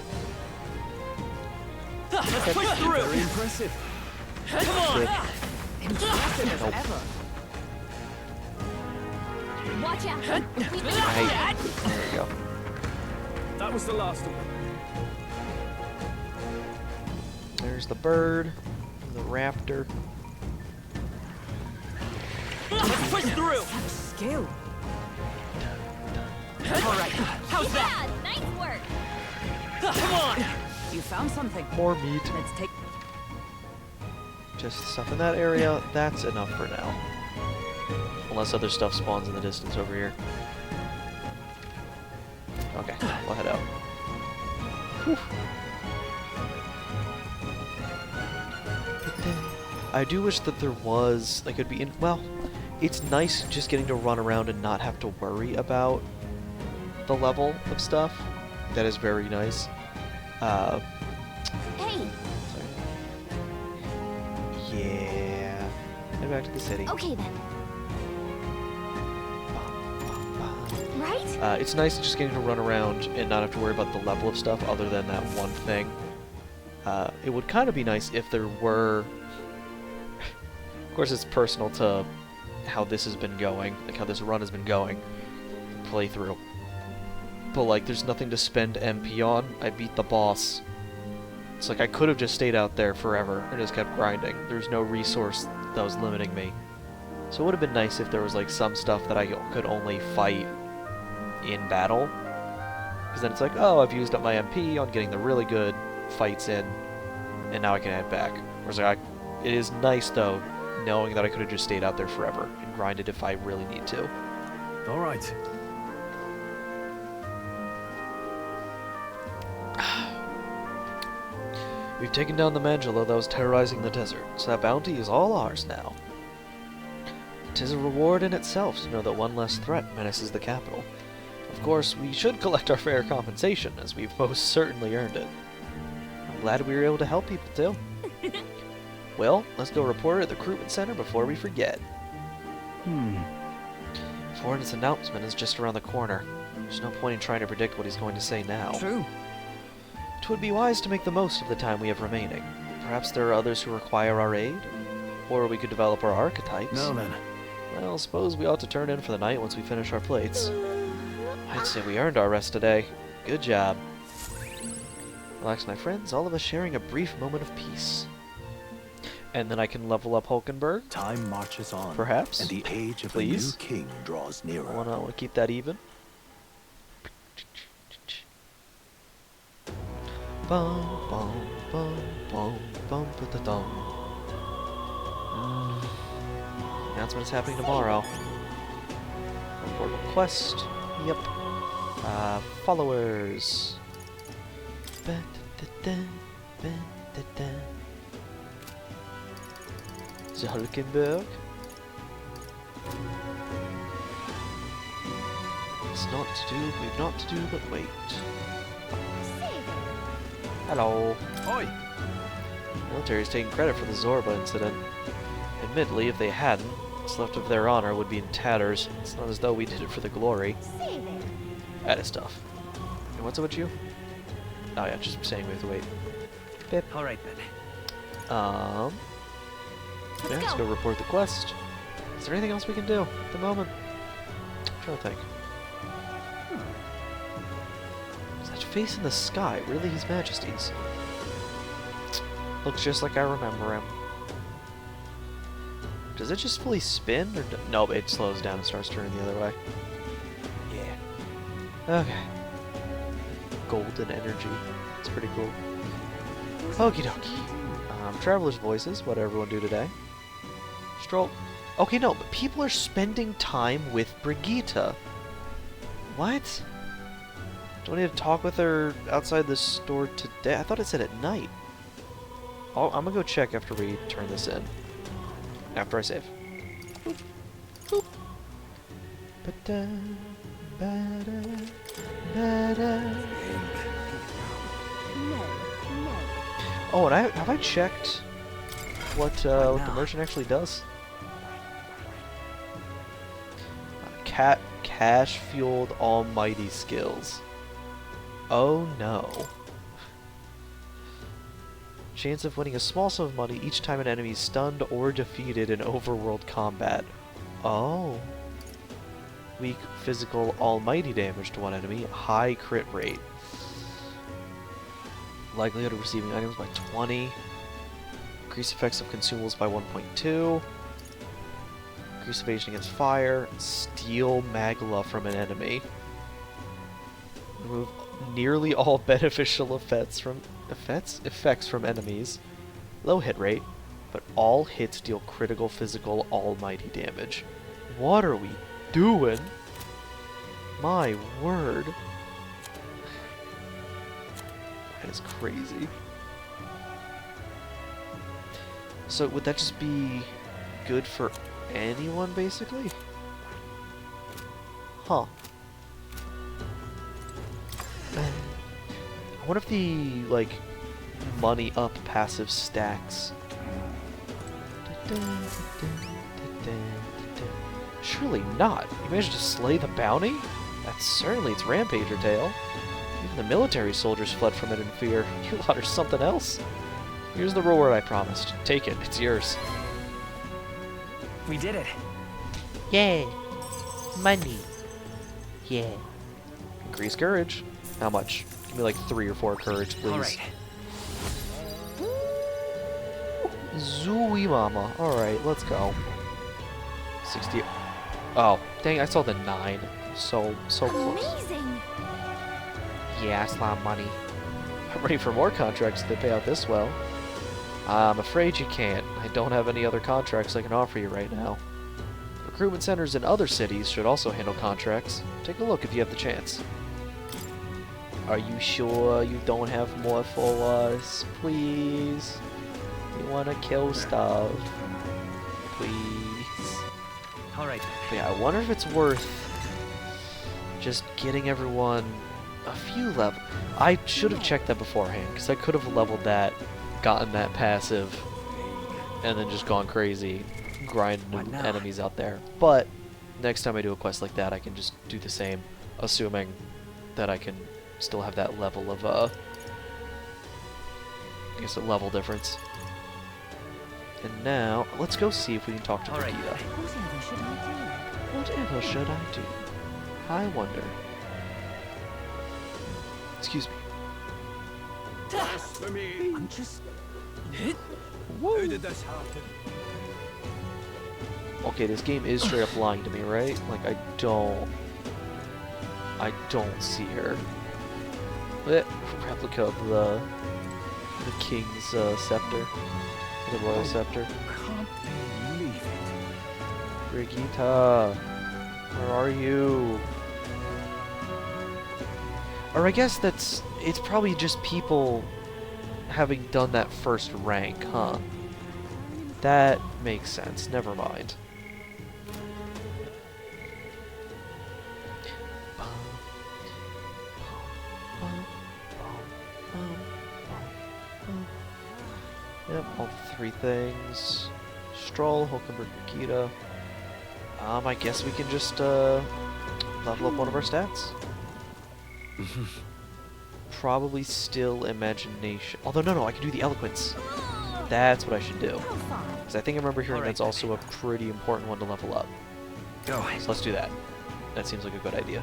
Push through! Very impressive. Come on! Impressive as Nope. ever. Watch out. We've been Right. There we go. That was the last one. There's the bird, the raptor. Let's push through! Skill. Alright, how's that? Yeah, nice work. Come on! You found something. More meat. Let's take. Just stuff in that area. That's enough for now. Unless other stuff spawns in the distance over here. Okay, we'll head out. Whew. I do wish that there was, like, it'd be in, well, it's nice just getting to run around and not have to worry about the level of stuff. That is very nice. Hey, Sorry. Yeah. Head back to the city. okay then. Right? It's nice just getting to run around and not have to worry about the level of stuff other than that one thing. It would kind of be nice if there were... Of course, it's personal to how this has been going, like how this run has been going, playthrough. But, like, there's nothing to spend MP on. I beat the boss. It's like I could have just stayed out there forever and just kept grinding. There's no resource that was limiting me. So it would have been nice if there was, like, some stuff that I could only fight in battle. Because then it's like, oh, I've used up my MP on getting the really good fights in, and now I can head back. Whereas, like, it is nice, though, knowing that I could have just stayed out there forever and grinded if I really need to. All right. We've taken down the Mandala that was terrorizing the desert, so that bounty is all ours now. 'Tis a reward in itself to know that one less threat menaces the capital. Of course, we should collect our fair compensation, as we've most certainly earned it. I'm glad we were able to help people, too. Well, let's go report at the recruitment center before we forget. Foreign's announcement is just around the corner. There's no point in trying to predict what he's going to say now. True. It would be wise to make the most of the time we have remaining. Perhaps there are others who require our aid? Or we could develop our archetypes. Now then. Well, suppose we ought to turn in for the night once we finish our plates. I'd say we earned our rest today. Good job. Relax, my friends, all of us sharing a brief moment of peace. And then I can level up Hulkenberg, Time marches on. perhaps. And the age of Please? the new king draws I nearer. wanna keep that even. Bum bum bum bum bum ba da dum. Announcement is happening tomorrow. Report request. Yep. Followers. Hulkenberg. It's not to do, we've not to do, but wait. Hello. Oi. The military is taking credit for the Zorba incident. Admittedly, if they hadn't, what's left of their honor would be in tatters. It's not as though we did it for the glory. That is tough. And what's up with you? Oh yeah, just saying we have to wait. Pip. All right then. Yeah, let's go report the quest. Is there anything else we can do at the moment? I'm trying to think. Is that face in the sky really His Majesty's? Looks just like I remember him. Does it just fully spin? Or no, it slows down and starts turning the other way. Yeah. Okay. Golden energy. It's pretty cool. Okie dokie. Traveler's Voices, what did everyone do today? Stroll. Okay, no, but people are spending time with Brigitte. What? Do I need to talk with her outside the store today? I thought it said at night. Oh, I'm gonna go check after we turn this in. After I save. Boop. Boop. Ba-da, ba-da, ba-da. No, no. Oh, and have I checked what the merchant actually does? Cash-fueled almighty skills. Oh no. Chance of winning a small sum of money each time an enemy is stunned or defeated in overworld combat. Oh. Weak physical almighty damage to one enemy. High crit rate. Likelihood of receiving items by 20. Increase effects of consumables by 1.2. Increase evasion against fire. Steal magla from an enemy. Remove nearly all beneficial effects from enemies. Low hit rate, but all hits deal critical physical almighty damage. What are we doing? My word. That is crazy. So would that just be good for anyone, basically? Huh. I wonder if the, like, money up passive stacks. Surely not. You managed to slay the bounty? That's certainly its rampager tale. Even the military soldiers fled from it in fear. You lot are something else. Here's the reward I promised. Take it. It's yours. We did it. Yay! Money. Yeah. Increase courage. How much? Give me like 3 or 4 courage, please. All right. Zooey mama. Alright, let's go. 60. Oh, dang, I saw the 9. So close. Amazing. Yeah, that's a lot of money. I'm ready for more contracts if they pay out this well. I'm afraid you can't. I don't have any other contracts I can offer you right now. Recruitment centers in other cities should also handle contracts. Take a look if you have the chance. Are you sure you don't have more for us? Please. We want to kill stuff. Please. All right. But yeah, I wonder if it's worth just getting everyone a few levels. I should have checked that beforehand, because I could have leveled that, gotten that passive, and then just gone crazy, grinding enemies out there. But next time I do a quest like that, I can just do the same, assuming that I can still have that level of, I guess, a level difference. And now, let's go see if we can talk to All right. Vegeta. Whatever should I do? Whatever should I do? I wonder. Excuse me. Blasphemy! I'm just. How did this happen? Okay, this game is straight up lying to me, right? Like, I don't see her. Replica of the king's scepter. The royal scepter. Can't believe it. Brigitte, where are you? Or I guess it's probably just people having done that first rank, huh? That makes sense. Never mind. Yep, all 3 things. Stroll, Hulkenberg, Nikita. I guess we can just level up one of our stats. Probably still imagination. Although no, I can do the eloquence. That's what I should do. How far? Because I think I remember hearing Alright, that's also a pretty important one to level up. Go. So let's do that. That seems like a good idea.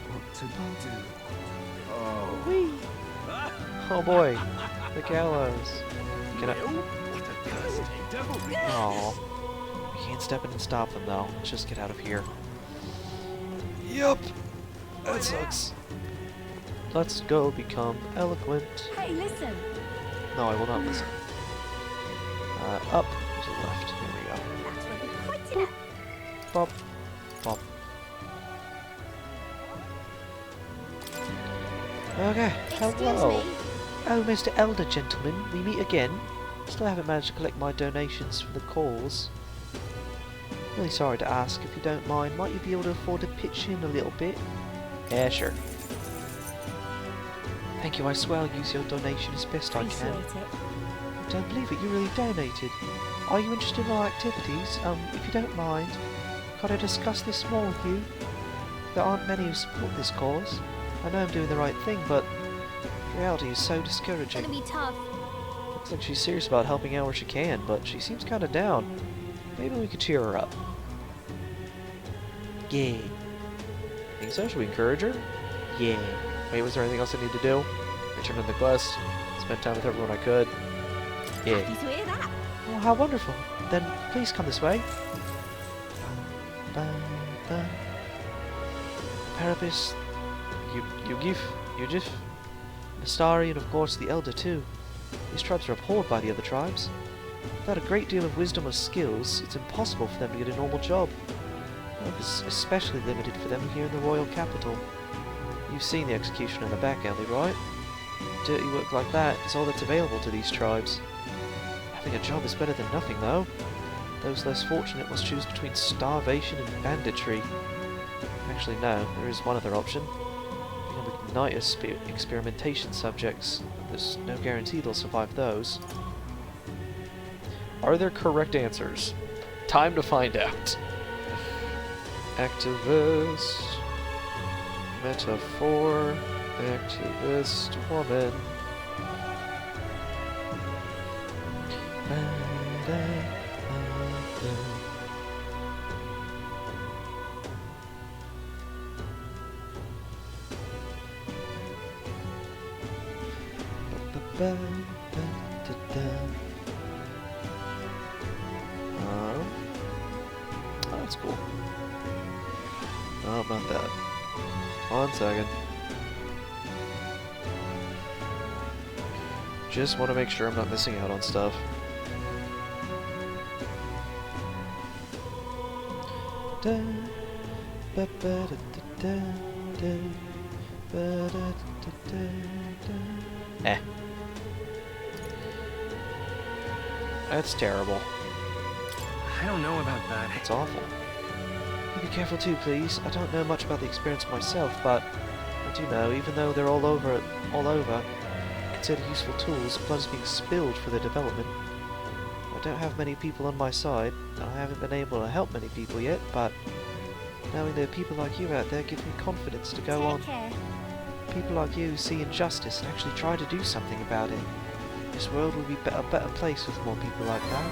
What to do? Oh. Whee! Oh boy, the gallows. Can I? What a cursed devil! Oh, we can't step in and stop them though. Let's just get out of here. Yup, that sucks. Let's go become eloquent. Hey, listen. No, I will not listen. Up to the left. Here we go. That's where we pointed at. Bop, bop. Okay, hello. Excuse me. Oh, Mr. Elder Gentleman, we meet again. Still haven't managed to collect my donations for the cause. Really sorry to ask, if you don't mind, might you be able to afford to pitch in a little bit? Yeah, sure. Thank you, I swear I'll use your donation as best I can. Appreciate it. I don't believe it, you really donated. Are you interested in our activities? If you don't mind, could I discuss this more with you? There aren't many who support this cause. I know I'm doing the right thing, but reality is so It's discouraging. gonna be tough. Looks like she's serious about helping out where she can, but she seems kind of down. Maybe we could cheer her up. Yeah. Think so? Should we encourage her? Yeah. Wait, was there anything else I need to do? Return in the quest. Spend time with everyone I could. Yeah. Happy to hear that. Oh, how wonderful. Then please come this way. Parapis, Yujif, Nastari, and of course the Elder too. These tribes are abhorred by the other tribes. Without a great deal of wisdom or skills, it's impossible for them to get a normal job. Work is especially limited for them here in the royal capital. You've seen the execution in the back alley, right? Dirty work like that is all that's available to these tribes. Having a job is better than nothing, though. Those less fortunate must choose between starvation and banditry. Actually, no, there is one other option. Become Ignitus experimentation subjects. There's no guarantee they'll survive those. Are there correct answers? Time to find out. Activist. Metaphor. Activist woman. Oh, that's cool. Oh, not that. 1 second. Just want to make sure I'm not missing out on stuff. Eh. That's terrible. I don't know about that. It's awful. You be careful too, please. I don't know much about the experience myself, but I do know, even though they're all over, considered useful tools, blood is being spilled for their development. I don't have many people on my side, and I haven't been able to help many people yet, but knowing there are people like you out there gives me confidence to go on. Take care. People like you who see injustice and actually try to do something about it. This world will be a better place with more people like that.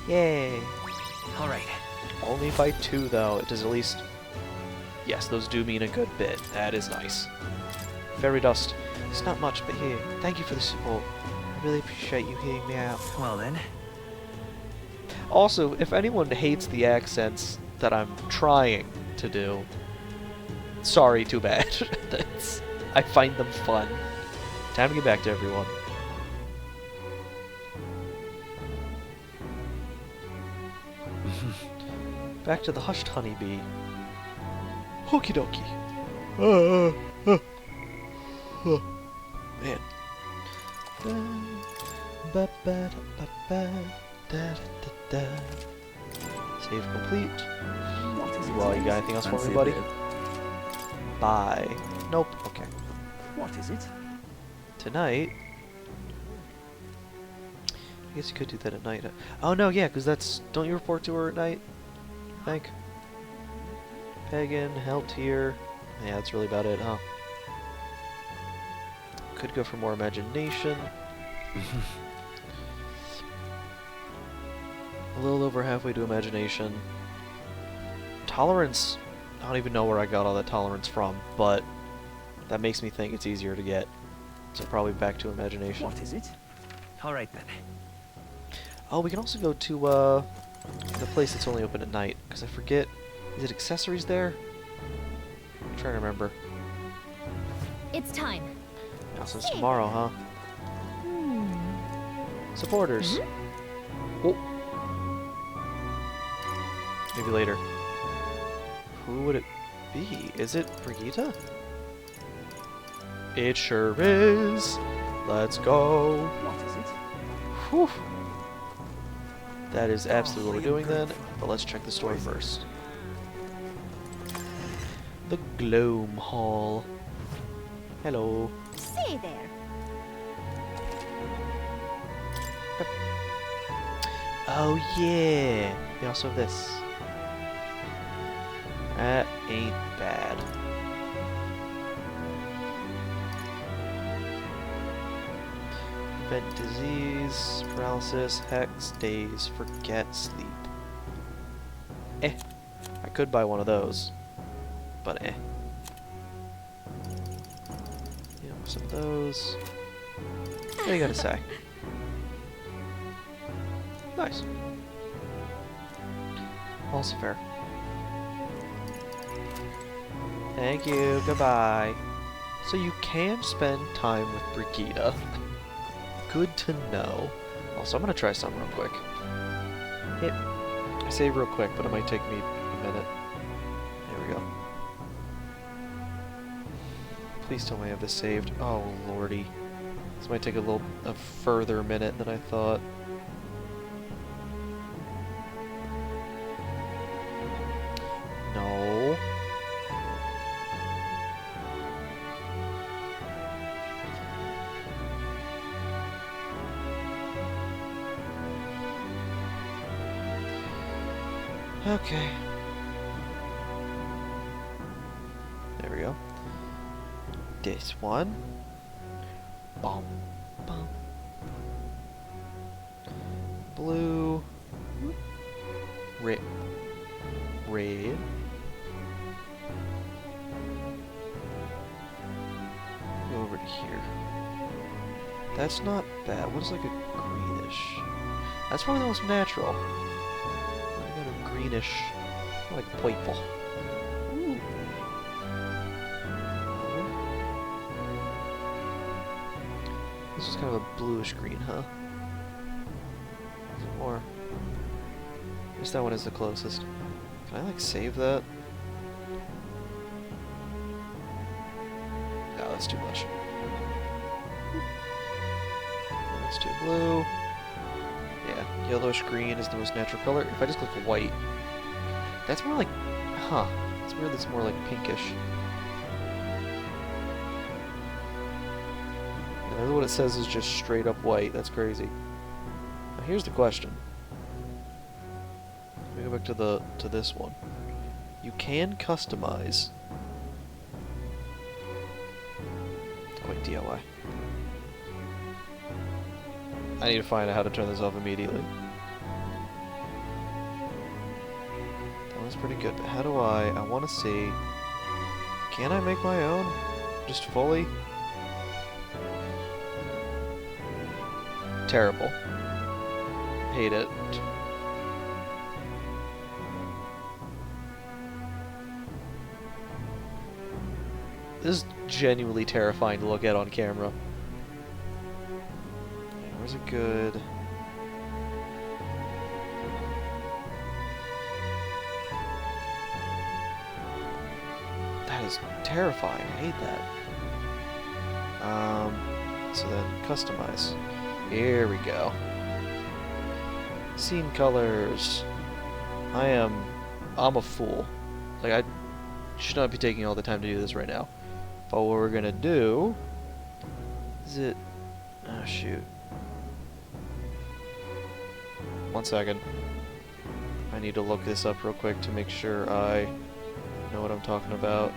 Yay! Alright. Only by 2 though, it does at least... Yes, those do mean a good bit. That is nice. Fairy dust. It's not much, but here, thank you for the support. I really appreciate you hearing me out. Well then. Also, if anyone hates the accents that I'm trying to do, sorry, too bad. I find them fun. Time to get back to everyone. Back to the hushed honeybee. Okie dokie. Man. Save complete. What is it? Well, you got anything else for me, Fancy a buddy? bit? Bye. Nope. Okay. What is it? Tonight. I guess you could do that at night. Oh no, yeah, because that's... Don't you report to her at night? I think. Pagan, helped here. Yeah, that's really about it, huh? Could go for more imagination. A little over halfway to imagination. Tolerance. I don't even know where I got all that tolerance from, but that makes me think it's easier to get. So probably back to imagination. What is it? Alright then. Oh, we can also go to the place that's only open at night, because I forget. Is it accessories there? I'm trying to remember. It's time. Now since tomorrow, huh? Supporters. Oh. Maybe later. Who would it be? Is it Brigitte? It sure is. Let's go. What is it? Whew. That is absolutely what we're doing then, Powerfully but let's check the store poison. first. The Gloam Hall. Hello. Say there. Oh yeah! We also have this. That ain't bad. Prevent disease, paralysis, hex, daze, forget, sleep. Eh. I could buy one of those. But eh. Yeah, some of those. What do you gotta say? Nice. Also fair. Thank you. Goodbye. So you can spend time with Brigida. Good to know. Also, I'm gonna try something real quick. I say real quick, but it might take me a minute. There we go. Please tell me I have this saved. Oh lordy. This might take a further minute than I thought. No. Okay. There we go. This one. Bum, bum. Blue. Red. Red. Go over to here. That's not bad. What is like a greenish? That's probably the most natural. I got a greenish, like purple. Ooh. This is kind of a bluish green, huh? Is it more? I guess that one is the closest. Can I like save that? No, that's too much. That's too blue. Yeah, yellowish green is the most natural color. If I just click white, that's more like, huh? It's weird. That's more like pinkish. And what it says is just straight up white. That's crazy. Now here's the question. Let me go back to this one. You can customize. Oh wait, DIY. I need to find out how to turn this off immediately. That was pretty good, but how do I want to see... Can I make my own? Just fully? Terrible. Hate it. This is genuinely terrifying to look at on camera. Where's a good... That is terrifying. I hate that. So then customize. Here we go. Scene colors. I'm a fool. Like, I should not be taking all the time to do this right now. But what we're gonna do is it... Oh, shoot. 1 second. I need to look this up real quick to make sure I know what I'm talking about.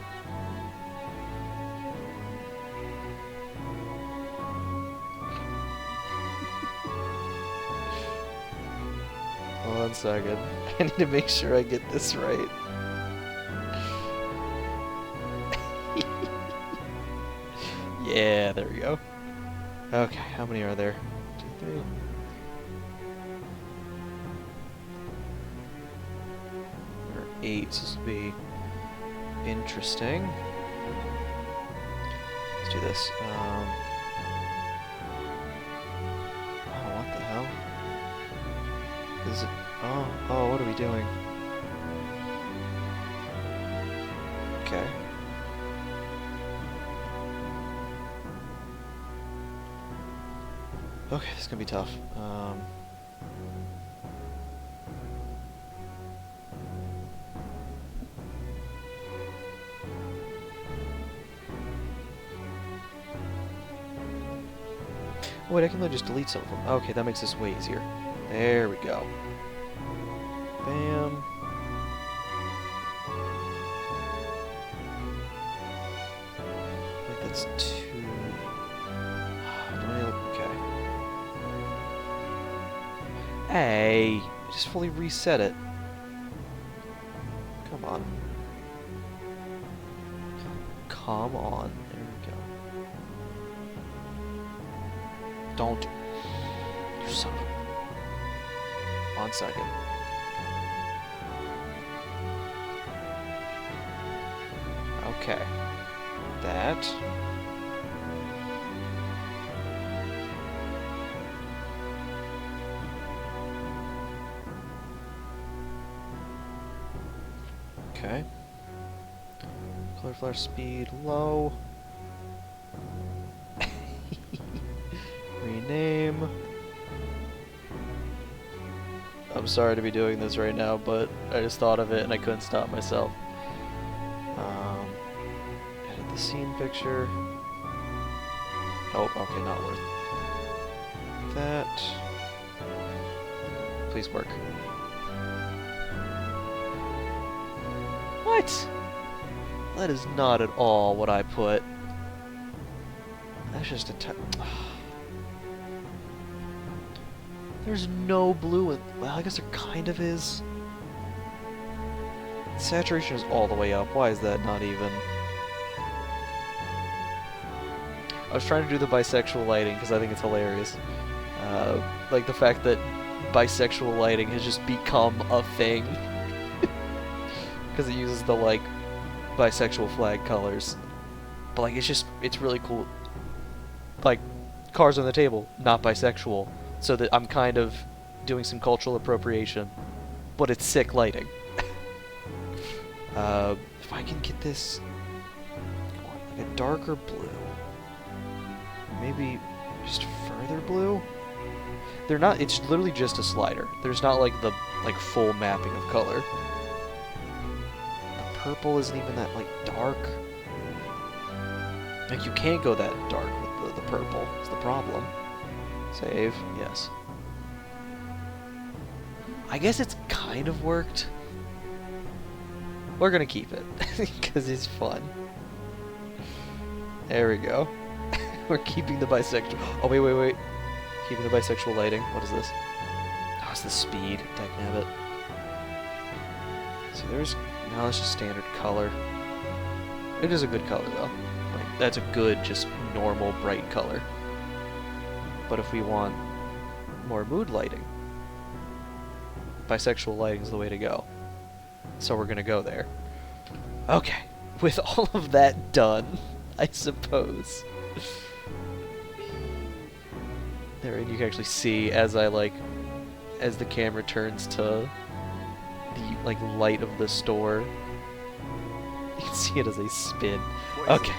One second. I need to make sure I get this right. Yeah, there we go. Okay, how many are there? 2, 3. There are 8, so this will be interesting. Let's do this. Oh, what the hell? Is it? Oh, what are we doing? Okay. Okay, this is gonna be tough. Wait, I can just delete some of them. Okay, that makes this way easier. There we go. Bam. I think that's 2. Okay. Hey! I just fully reset it. Come on. Come on. There we go. Don't. You son of a... 1 second. Okay. That. Okay. Color flare speed low. Rename. I'm sorry to be doing this right now, but I just thought of it and I couldn't stop myself. Edit the scene picture. Oh, okay, not worth that. Please work. What? That is not at all what I put. That's just a There's no blue in... Well, I guess there kind of is. Saturation is all the way up. Why is that not even... I was trying to do the bisexual lighting because I think it's hilarious. Like the fact that bisexual lighting has just become a thing. Because it uses the, like, bisexual flag colors. But, like, it's really cool. Like, cars on the table, not bisexual. So that I'm kind of doing some cultural appropriation. But it's sick lighting. If I can get this... like a darker blue. Maybe just further blue? They're not... It's literally just a slider. There's not, like, the, like, full mapping of color. Purple isn't even that, like, dark. Like, you can't go that dark with the purple. It's the problem. Save. Yes. I guess it's kind of worked. We're gonna keep it. Because it's fun. There we go. We're keeping the bisexual... Oh, wait. Keeping the bisexual lighting. What is this? Oh, it's the speed. Dagnabbit. So there's... No, that's just standard color. It is a good color, though. Like, that's a good, just normal, bright color. But if we want more mood lighting, bisexual lighting is the way to go. So we're gonna go there. Okay. With all of that done, I suppose. There, and you can actually see as I, like, as the camera turns to the, like, light of the store. You can see it as they spin. Okay.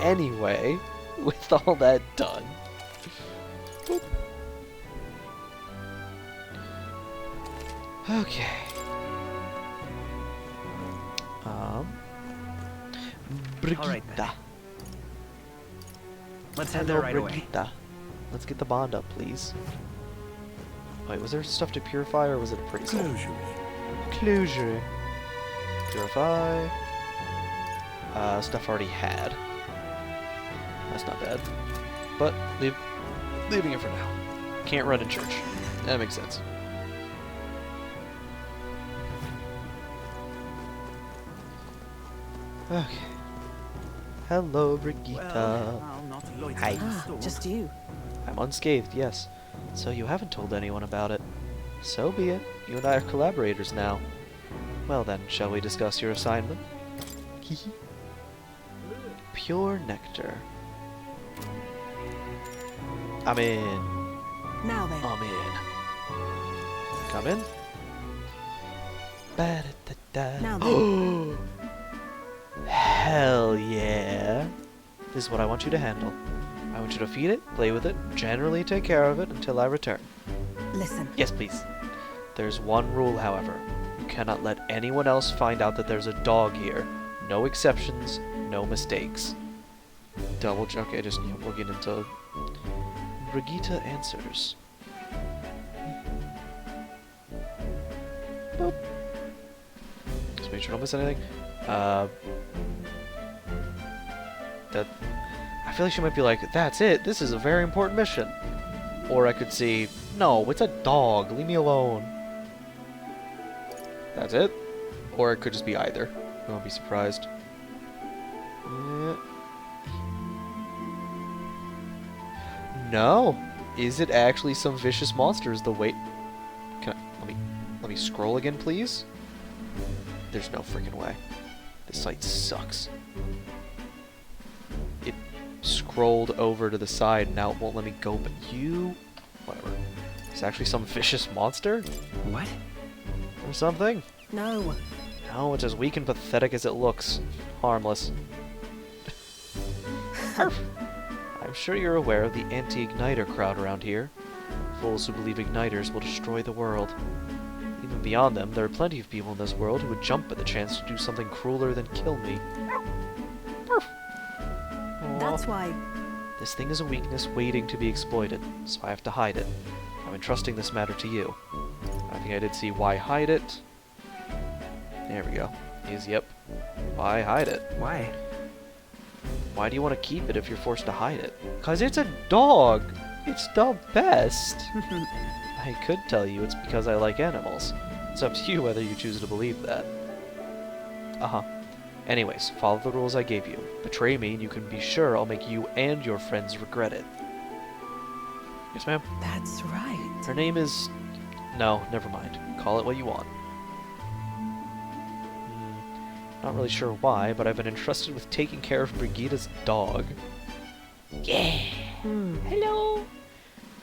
Anyway, with all that done. Okay. Brigitte. All right, then. Let's head Hello, there right away. Brigitte. Let's get the bond up, please. Wait, was there stuff to purify, or was it appraisal? Closure. Purify. Stuff already had. That's not bad. But, leaving it for now. Can't run in church. That makes sense. Okay. Hello, Brigitte. Hi. Just you. I'm unscathed, yes. So you haven't told anyone about it. So be it. You and I are collaborators now. Well then, shall we discuss your assignment? Pure nectar. I'm in. Now then. I'm in. Come in. Ba-da-da-da. Now then. Hell yeah. This is what I want you to handle. I want you to feed it, play with it, generally take care of it until I return. Listen. Yes, please. There's one rule, however. You cannot let anyone else find out that there's a dog here. No exceptions, no mistakes. Double check. Okay, just, we'll get into Brigitte answers. Boop. Just make sure I don't miss anything. That I feel like she might be like, that's it, this is a very important mission. Or I could see, no, it's a dog, leave me alone. That's it. Or it could just be either. I won't be surprised. No. Is it actually some vicious monsters? The wait. Can I, let me scroll again, please? There's no freaking way. This site sucks. It scrolled over to the side and now it won't let me go, but you... Whatever. It's actually some vicious monster? What? Or something? No. No, it's as weak and pathetic as it looks. Harmless. I'm sure you're aware of the anti-igniter crowd around here. Fools who believe igniters will destroy the world. Even beyond them, there are plenty of people in this world who would jump at the chance to do something crueler than kill me. That's why. This thing is a weakness waiting to be exploited, so I have to hide it. I'm entrusting this matter to you. I think I did see why hide it. There we go. Yep. Why hide it? Why? Why do you want to keep it if you're forced to hide it? 'Cause it's a dog! It's the best! I could tell you it's because I like animals. It's up to you whether you choose to believe that. Uh-huh. Anyways, follow the rules I gave you. Betray me and you can be sure I'll make you and your friends regret it. Yes, ma'am? That's right. Her name is... No, never mind. Call it what you want. Not really sure why, but I've been entrusted with taking care of Brigitte's dog. Yeah! Hello!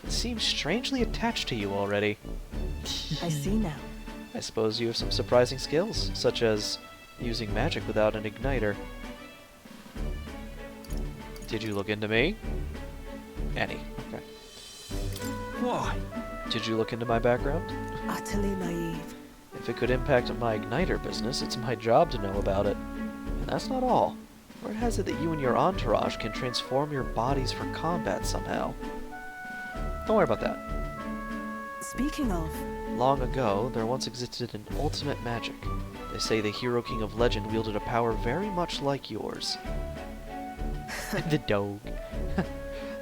It seems strangely attached to you already. I see now. I suppose you have some surprising skills, such as using magic without an igniter. Did you look into me? Annie. Okay. Why? Did you look into my background? Utterly naive. If it could impact my igniter business, it's my job to know about it. And that's not all. Word has it that you and your entourage can transform your bodies for combat somehow. Don't worry about that. Speaking of, Long ago, there once existed an ultimate magic. They say the hero king of legend wielded a power very much like yours. The dog.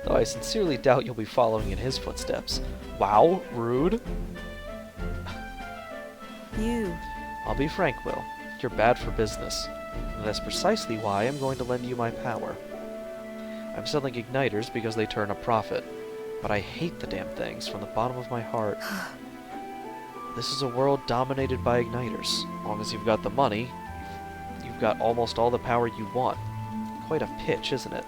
Though I sincerely doubt you'll be following in his footsteps. Wow, rude. you. I'll be frank, Will. You're bad for business. And that's precisely why I'm going to lend you my power. I'm selling igniters because they turn a profit. But I hate the damn things from the bottom of my heart. This is a world dominated by igniters. As long as you've got the money, you've got almost all the power you want. Quite a pitch, isn't it?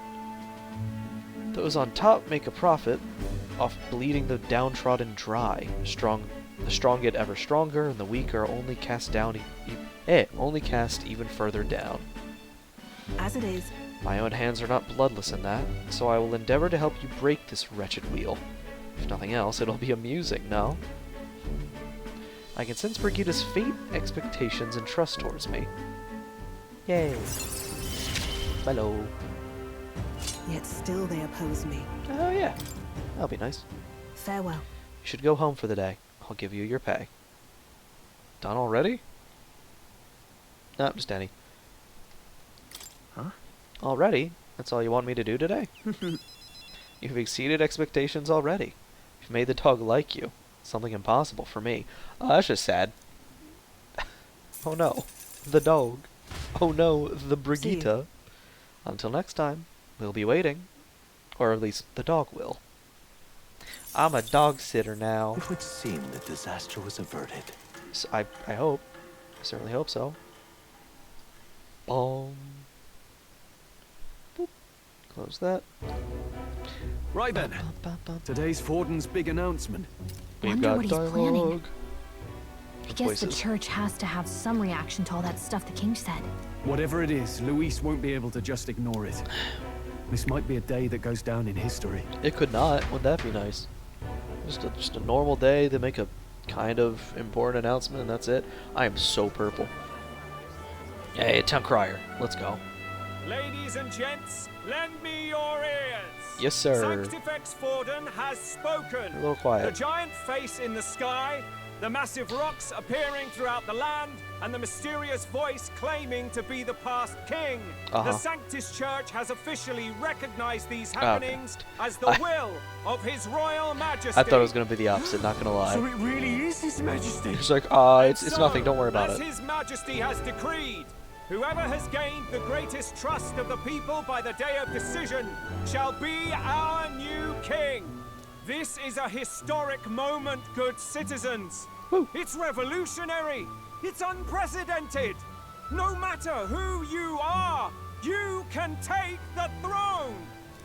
Those on top make a profit off bleeding the downtrodden dry. The strong get ever stronger, and the weak are only cast down only cast even further down. As it is. My own hands are not bloodless in that, so I will endeavor to help you break this wretched wheel. If nothing else, it'll be amusing, no? I can sense Brigitte's fate, expectations, and trust towards me. Yay. Hello. Yet still they oppose me. Oh yeah, that'll be nice. Farewell. You should go home for the day. I'll give you your pay. Done already? No, just Danny. Huh? Already? That's all you want me to do today? You've exceeded expectations already. You've made the dog like you. Something impossible for me. Oh, that's just sad. Oh no, the dog. Oh no, the Brigitte. Until next time, we'll be waiting. Or at least the dog will. I'm a dog sitter now. It would seem the disaster was averted. So I hope. I certainly hope so. Boom. Boop. Close that. Right then, today's Forden's big announcement. We've Wonder got what he's planning. dialogue. I guess the Voices. church has to have some reaction to all that stuff the king said. Whatever it is, Luis won't be able to just ignore it. This might be a day that goes down in history. It could not. Wouldn't that be nice? Just a normal day. They make a kind of important announcement and that's it. I am so purple. Hey, town crier. Let's go. Ladies and gents, lend me your ears. Yes, sir. Sanctifex Forden has spoken. A little quiet. The giant face in the sky, the massive rocks appearing throughout the land, and the mysterious voice claiming to be the past king. The Sanctus Church has officially recognized these happenings as the will of His Royal Majesty. I thought it was going to be the opposite, not going to lie. So it really is His Majesty. He's like, it's So, nothing, don't worry about as it. His Majesty has decreed, whoever has gained the greatest trust of the people by the day of decision shall be our new king. This is a historic moment, good citizens. Woo. It's revolutionary. It's unprecedented. No matter who you are, you can take the throne.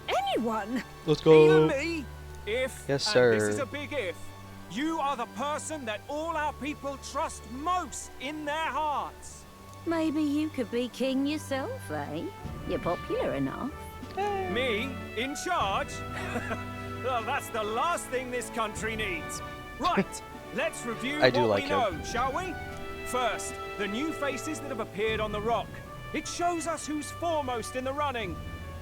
Anyone? Let's Even go. me. If, Yes, and sir. this is a big if, you are the person that all our people trust most in their hearts. Maybe you could be king yourself, eh? You're popular enough. Me? In charge? Well, that's the last thing this country needs. Right, let's review I do what like we him. know, shall we? First, the new faces that have appeared on the rock. It shows us who's foremost in the running.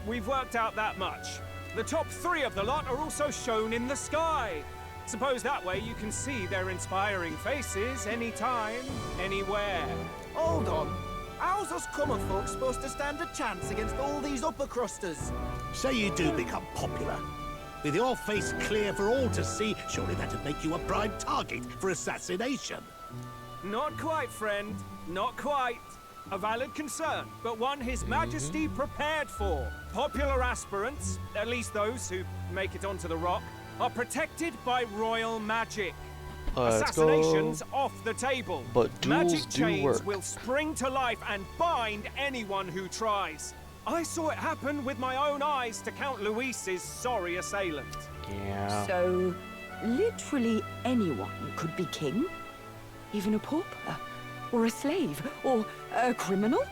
We've worked out that much. The top 3 of the lot are also shown in the sky. Suppose that way you can see their inspiring faces anytime, anywhere. Hold on. How's us common folk supposed to stand a chance against all these upper crusters? Say you do become popular. With your face clear for all to see, surely that'd make you a prime target for assassination. Not quite, friend. Not quite. A valid concern, but one His Majesty prepared for. Popular aspirants, at least those who make it onto the rock, are protected by royal magic. Let's Assassinations go. off the table. But duels magic do chains work. will spring to life and bind anyone who tries. I saw it happen with my own eyes to Count Luis's sorry assailant. Yeah. So, literally anyone could be king? Even a pauper? Or a slave? Or a criminal?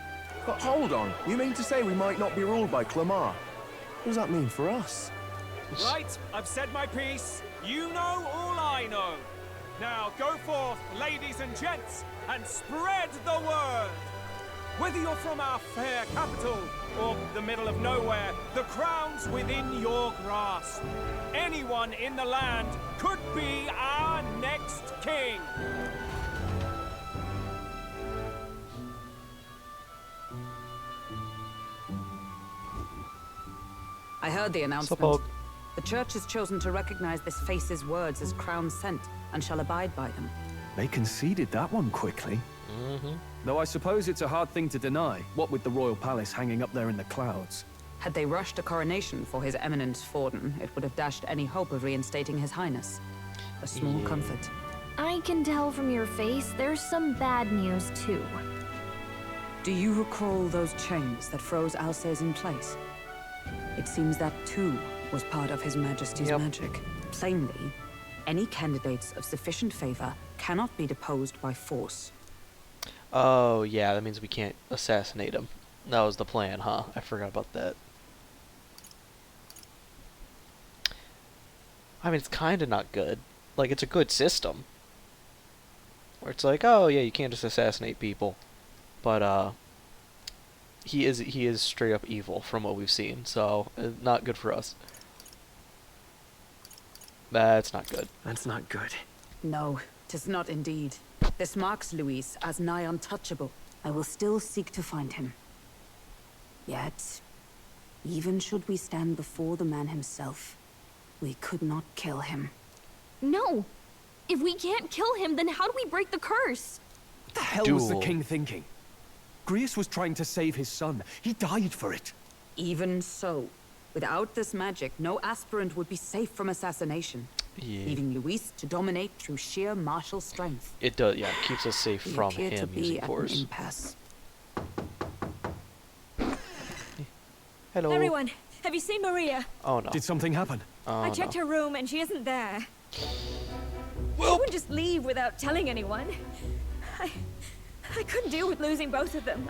But hold on. You mean to say we might not be ruled by Clamar? What does that mean for us? Right, I've said my piece. You know all I know. Now go forth, ladies and gents, and spread the word. Whether you're from our fair capital or the middle of nowhere, the crown's within your grasp. Anyone in the land could be our next king. I heard the announcement. Support. The church has chosen to recognize this face's words as crown sent and shall abide by them. They conceded that one quickly. Though I suppose it's a hard thing to deny, what with the royal palace hanging up there in the clouds. Had they rushed a coronation for His Eminence Forden, it would have dashed any hope of reinstating His Highness. A small comfort. I can tell from your face there's some bad news, too. Do you recall those chains that froze Alsace in place? It seems that, too, was part of His Majesty's magic. Plainly, any candidates of sufficient favor cannot be deposed by force. Oh, yeah, that means we can't assassinate him. That was the plan, huh? I forgot about that. I mean, it's kind of not good. Like, it's a good system. Where it's like, oh, yeah, you can't just assassinate people. But, he is straight up evil from what we've seen, so not good for us. That's not good. That's not good. No, 'tis not indeed. This marks Luis as nigh untouchable. I will still seek to find him. Yet, even should we stand before the man himself, we could not kill him. No! If we can't kill him, then how do we break the curse? What the hell was the Duel. king thinking? Grius was trying to save his son. He died for it. Even so, without this magic, no aspirant would be safe from assassination. Yeah. Leaving Luis to dominate through sheer martial strength. It does, yeah, it keeps us safe We from appear to him be using at an force. impasse. Hello. Everyone, have you seen Maria? Oh, no. Did something happen? Oh, I checked no. her room and she isn't there. Well- She wouldn't just leave without telling anyone. I couldn't deal with losing both of them.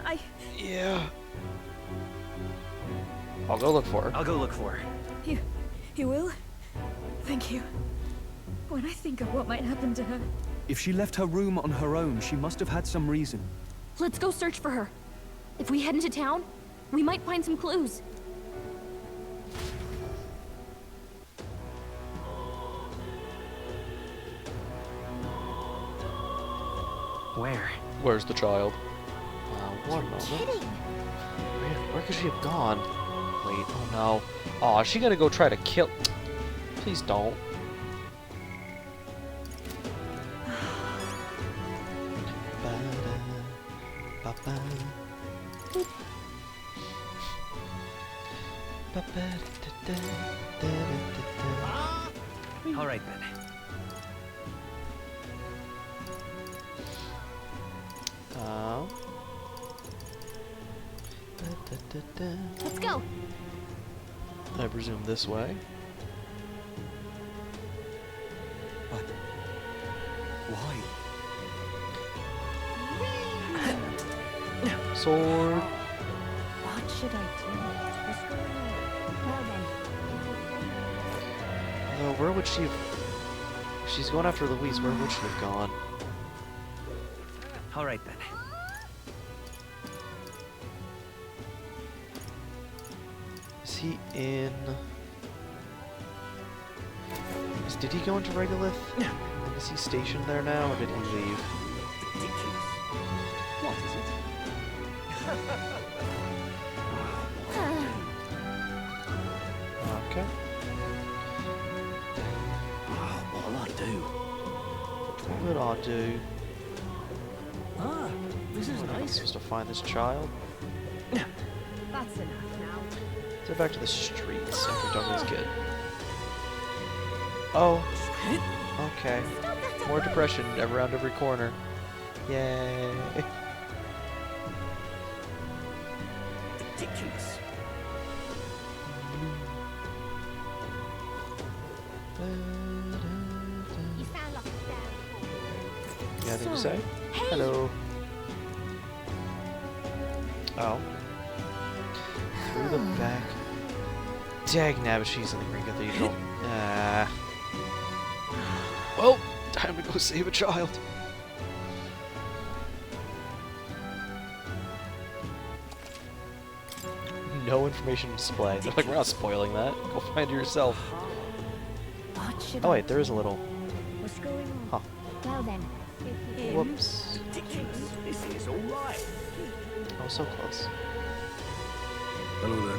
Yeah. I'll go look for her. I'll go look for her. You will? Thank you. When I think of what might happen to her. If she left her room on her own, she must have had some reason. Let's go search for her. If we head into town, we might find some clues. Where? Where's the child? One moment. Kidding. Where could she have gone? Wait, oh no. Aw, is she gonna go try to kill... Please don't. All right then. Let's go. I presume this way. But why? Sword. What should I do? Well then. No, where would she have... If she's going after Louise, where would she have gone? All right then. Is he in... Did he go into Regolith? And is he stationed there now, or did he leave? Ridiculous. What is it? Okay. What'll I do? What would I do? Ah, this is Am I nice. supposed to find this child? That's enough now. Let's head back to the streets after talking to this kid. Oh. Okay. More depression around every corner. Yay. Ridiculous. You sound like a damn fool. You got anything to say? Hey. Hello. Oh. Through the back. Dagnabbit, she's in the Green Cathedral. Well, time to go save a child. No information display. They're like, we're not spoiling that. Go find it yourself. What should Oh I wait, there is a little... What's going on? Huh. Well then. Whoops. Ridiculous. This is all right. Oh, so close. Hello there.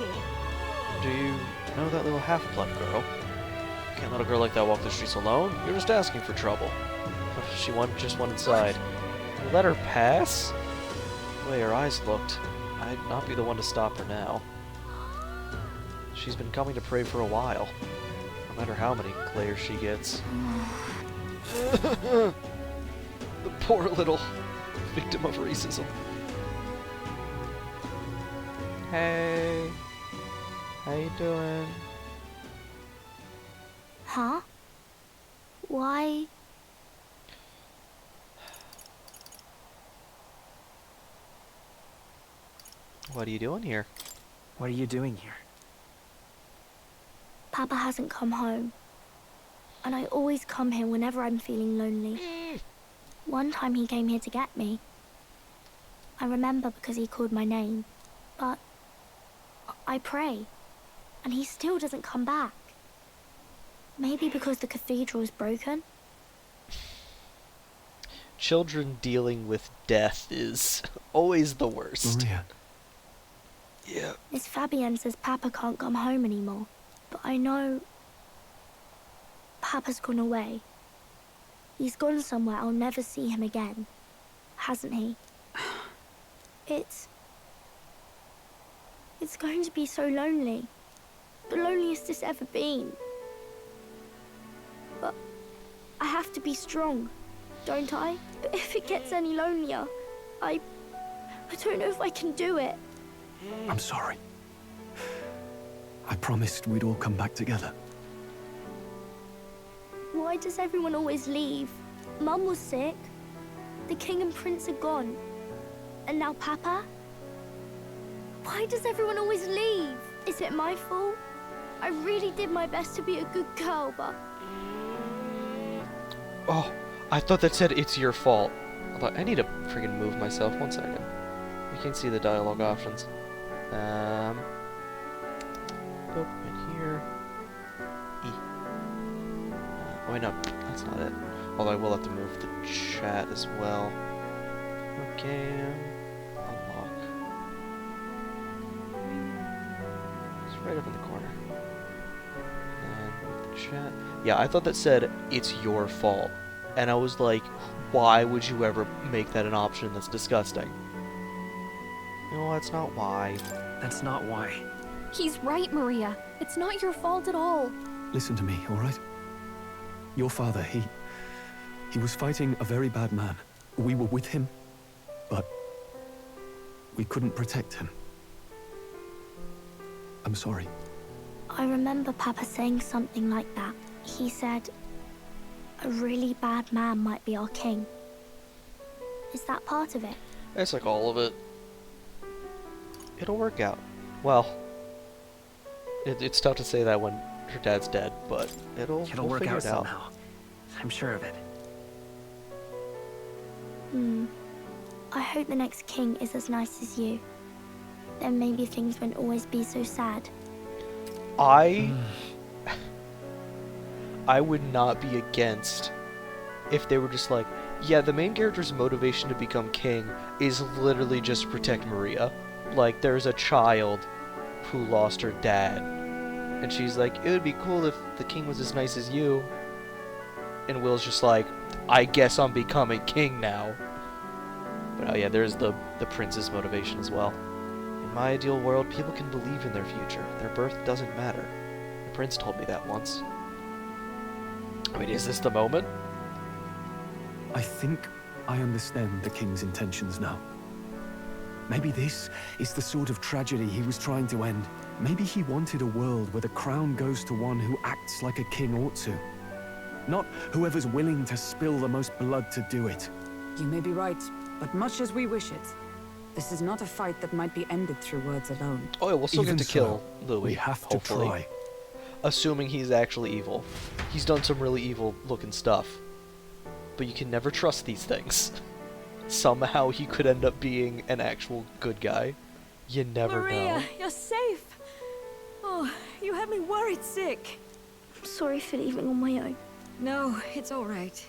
Do you know that little half-blood girl? Can't let a girl like that walk the streets alone. You're just asking for trouble. She just went inside. You let her pass? The way her eyes looked, I'd not be the one to stop her now. She's been coming to pray for a while. No matter how many glares she gets. The poor little victim of racism. Hey. How you doing? Huh? Why? What are you doing here? What are you doing here? Papa hasn't come home. And I always come here whenever I'm feeling lonely. One time he came here to get me. I remember because he called my name. But I pray. And he still doesn't come back. Maybe because the cathedral is broken? Children dealing with death is always the worst. Maria. Yeah. Miss Fabienne says Papa can't come home anymore. But I know... Papa's gone away. He's gone somewhere I'll never see him again. Hasn't he? It's going to be so lonely. The loneliest it's ever been. But I have to be strong, don't I? But if it gets any lonelier, I don't know if I can do it. I'm sorry. I promised we'd all come back together. Why does everyone always leave? Mum was sick. The king and prince are gone. And now Papa? Why does everyone always leave? Is it my fault? I really did my best to be a good girl, but... Oh, I thought that said it's your fault. I thought I need to freaking move myself. 1 second. You can't see the dialogue options. Oh, right here. E. Oh wait, no, that's not it. Although I will have to move the chat as well. Okay, unlock. It's right up in the corner. And chat. Yeah, I thought that said, it's your fault. And I was like, why would you ever make that an option? That's disgusting. No, that's not why. That's not why. He's right, Maria. It's not your fault at all. Listen to me, all right? Your father, he was fighting a very bad man. We were with him, but we couldn't protect him. I'm sorry. I remember Papa saying something like that. He said, a really bad man might be our king. Is that part of it? It's like all of it. It'll work out. Well, it's tough to say that when her dad's dead, but It'll we'll work figure out it out. somehow. I'm sure of it. I hope the next king is as nice as you. Then maybe things won't always be so sad. I would not be against if they were just like, yeah, the main character's motivation to become king is literally just to protect Maria. Like, there's a child who lost her dad, and she's like, it would be cool if the king was as nice as you. And Will's just like, I guess I'm becoming king now. But oh yeah, there's the prince's motivation as well. In my ideal world, people can believe in their future. Their birth doesn't matter. The prince told me that once. I mean, is this the moment? I think I understand the king's intentions now. Maybe this is the sort of tragedy he was trying to end. Maybe he wanted a world where the crown goes to one who acts like a king ought to. Not whoever's willing to spill the most blood to do it. You may be right, but much as we wish it, this is not a fight that might be ended through words alone. Oh, yeah, we'll still Even get to so, kill Louis, we have to hopefully. try. Assuming he's actually evil. He's done some really evil-looking stuff. But you can never trust these things. Somehow he could end up being an actual good guy. You never Maria, know. you're safe. Oh, you had me worried sick. I'm sorry for leaving on my own. No, it's all right.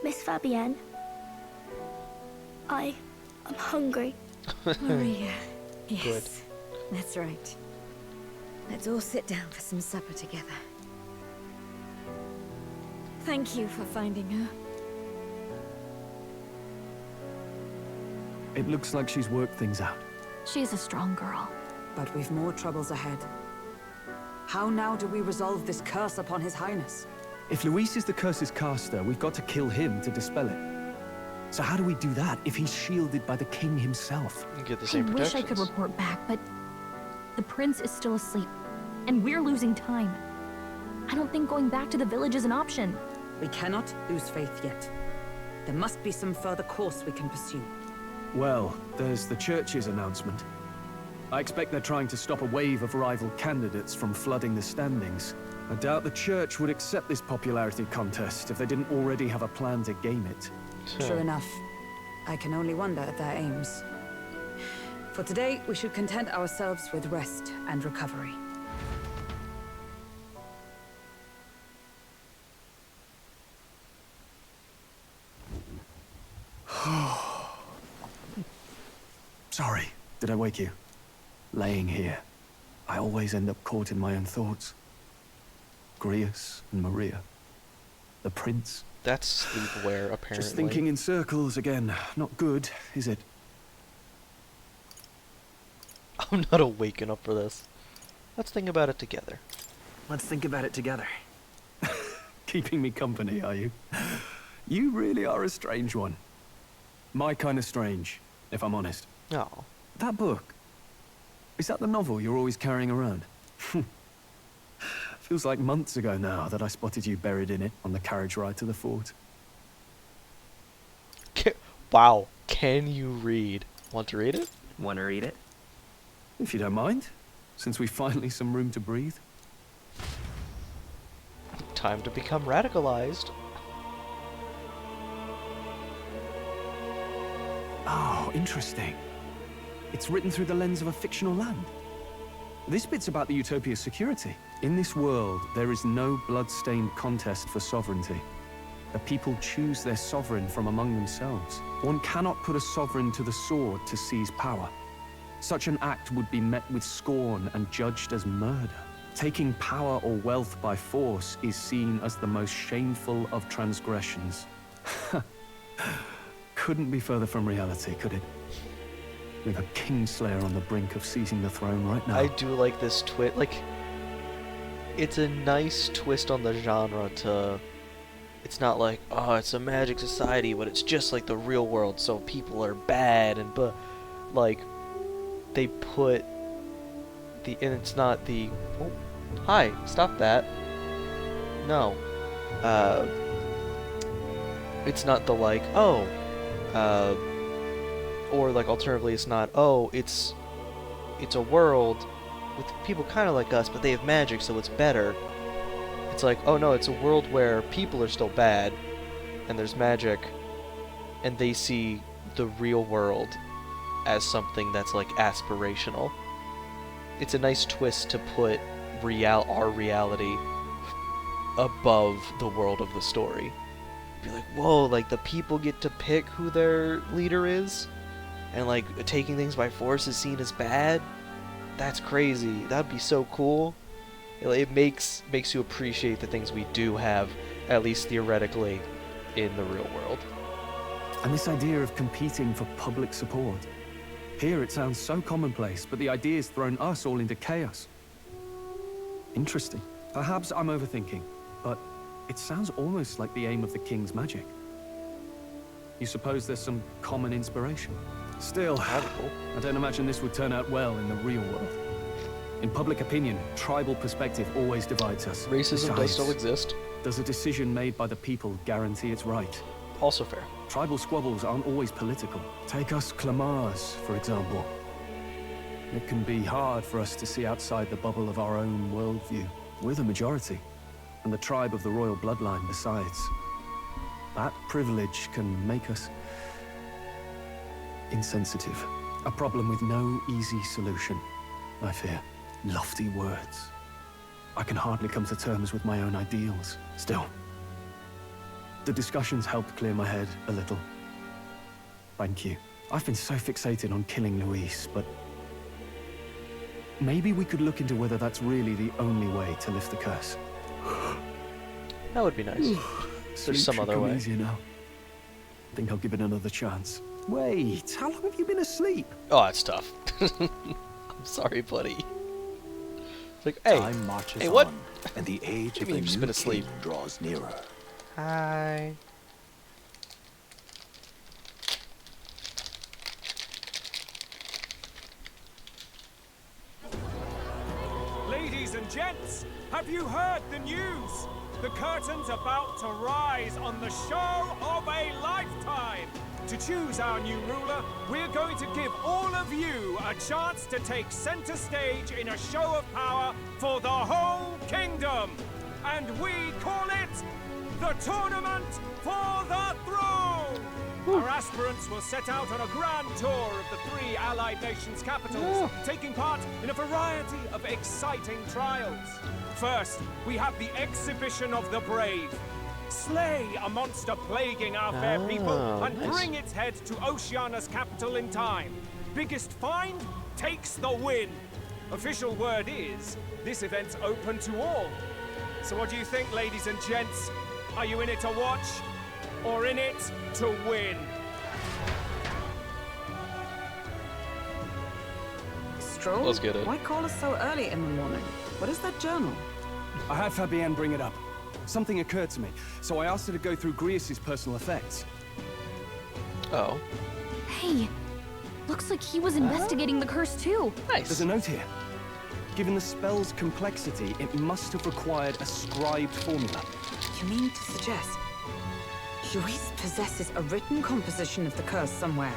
Miss Fabienne, I'm hungry. Maria. Yes, Good. that's right. Let's all sit down for some supper together. Thank you for finding her. It looks like she's worked things out. She's a strong girl. But we've more troubles ahead. How now do we resolve this curse upon His Highness? If Luis is the curse's caster, we've got to kill him to dispel it. So how do we do that if he's shielded by the king himself? You get the I same wish I could protections. report back, but the prince is still asleep, and we're losing time. I don't think going back to the village is an option. We cannot lose faith yet. There must be some further course we can pursue. Well, there's the church's announcement. I expect they're trying to stop a wave of rival candidates from flooding the standings. I doubt the church would accept this popularity contest if they didn't already have a plan to game it. True enough. I can only wonder at their aims. For today, we should content ourselves with rest and recovery. Sorry, did I wake you? Laying here, I always end up caught in my own thoughts. Grius and Maria. The prince. That's sleepwear, apparently. Just thinking in circles again. Not good, is it? I'm not waking up for this. Let's think about it together. Let's think about it together. Keeping me company, are you? You really are a strange one. My kind of strange, if I'm honest. Oh. That book. Is that the novel you're always carrying around? Feels like months ago now that I spotted you buried in it on the carriage ride to the fort. Wow. Can you read? Want to read it? Want to read it? If you don't mind, since we've finally some room to breathe. Time to become radicalized. Oh, interesting. It's written through the lens of a fictional land. This bit's about the Utopia's security. In this world, there is no blood-stained contest for sovereignty. The people choose their sovereign from among themselves. One cannot put a sovereign to the sword to seize power. Such an act would be met with scorn and judged as murder. Taking power or wealth by force is seen as the most shameful of transgressions. Couldn't be further from reality, could it? With a Kingslayer on the brink of seizing the throne right now. I do like this twist. Like, it's a nice twist on the genre to... It's not like, oh, it's a magic society, but it's just like the real world, so people are bad, and but like, they put the... And it's not the... Oh, hi, stop that. No. It's not the like, oh, or like alternatively it's not, oh, it's a world with people kind of like us, but they have magic, so it's better. It's like, oh no, it's a world where people are still bad, and there's magic, and they see the real world as something that's like aspirational. It's a nice twist to put our reality above the world of the story. Be like, whoa, like the people get to pick who their leader is, and like taking things by force is seen as bad. That's crazy. That'd be so cool. It makes you appreciate the things we do have, at least theoretically, in the real world. And this idea of competing for public support. Here it sounds so commonplace, but the idea has thrown us all into chaos. Interesting. Perhaps I'm overthinking, but it sounds almost like the aim of the king's magic. You suppose there's some common inspiration? Still, I don't imagine this would turn out well in the real world. In public opinion, tribal perspective always divides us. Racism does still exist. Does a decision made by the people guarantee it's right? Also fair. Tribal squabbles aren't always political. Take us Clamars, for example. It can be hard for us to see outside the bubble of our own worldview. We're the majority, and the tribe of the royal bloodline besides. That privilege can make us insensitive. A problem with no easy solution, I fear. Lofty words. I can hardly come to terms with my own ideals. Still, the discussions helped clear my head a little. Thank you. I've been so fixated on killing Luis, but maybe we could look into whether that's really the only way to lift the curse. That would be nice. There's some other way. Easier now. Think I'll give it another chance. Wait, how long have you been asleep? Oh, that's tough. I'm sorry, buddy. It's like, hey, Time marches hey, what? on, and the age What of do you mean the you've just new been asleep? king draws nearer. Hi. Ladies and gents, have you heard the news? The curtain's about to rise on the show of a lifetime. To choose our new ruler, we're going to give all of you a chance to take center stage in a show of power for the whole kingdom. And we call it the Tournament for the Throne. Our aspirants will set out on a grand tour of the 3 allied nations' capitals, taking part in a variety of exciting trials. First, we have the Exhibition of the Brave. Slay a monster plaguing our fair people and nice. bring its head to Oceania's capital in time. Biggest find takes the win. Official word is, this event's open to all. So what do you think, ladies and gents? Are you in it to watch, or in it to win? Stroll? Let's get it. Why call us so early in the morning? What is that journal? I had Fabienne bring it up. Something occurred to me, so I asked her to go through Grius' personal effects. Oh. Hey, looks like he was investigating the curse too. Nice. There's a note here. Given the spell's complexity, it must have required a scribed formula. You mean to suggest Luis possesses a written composition of the curse somewhere?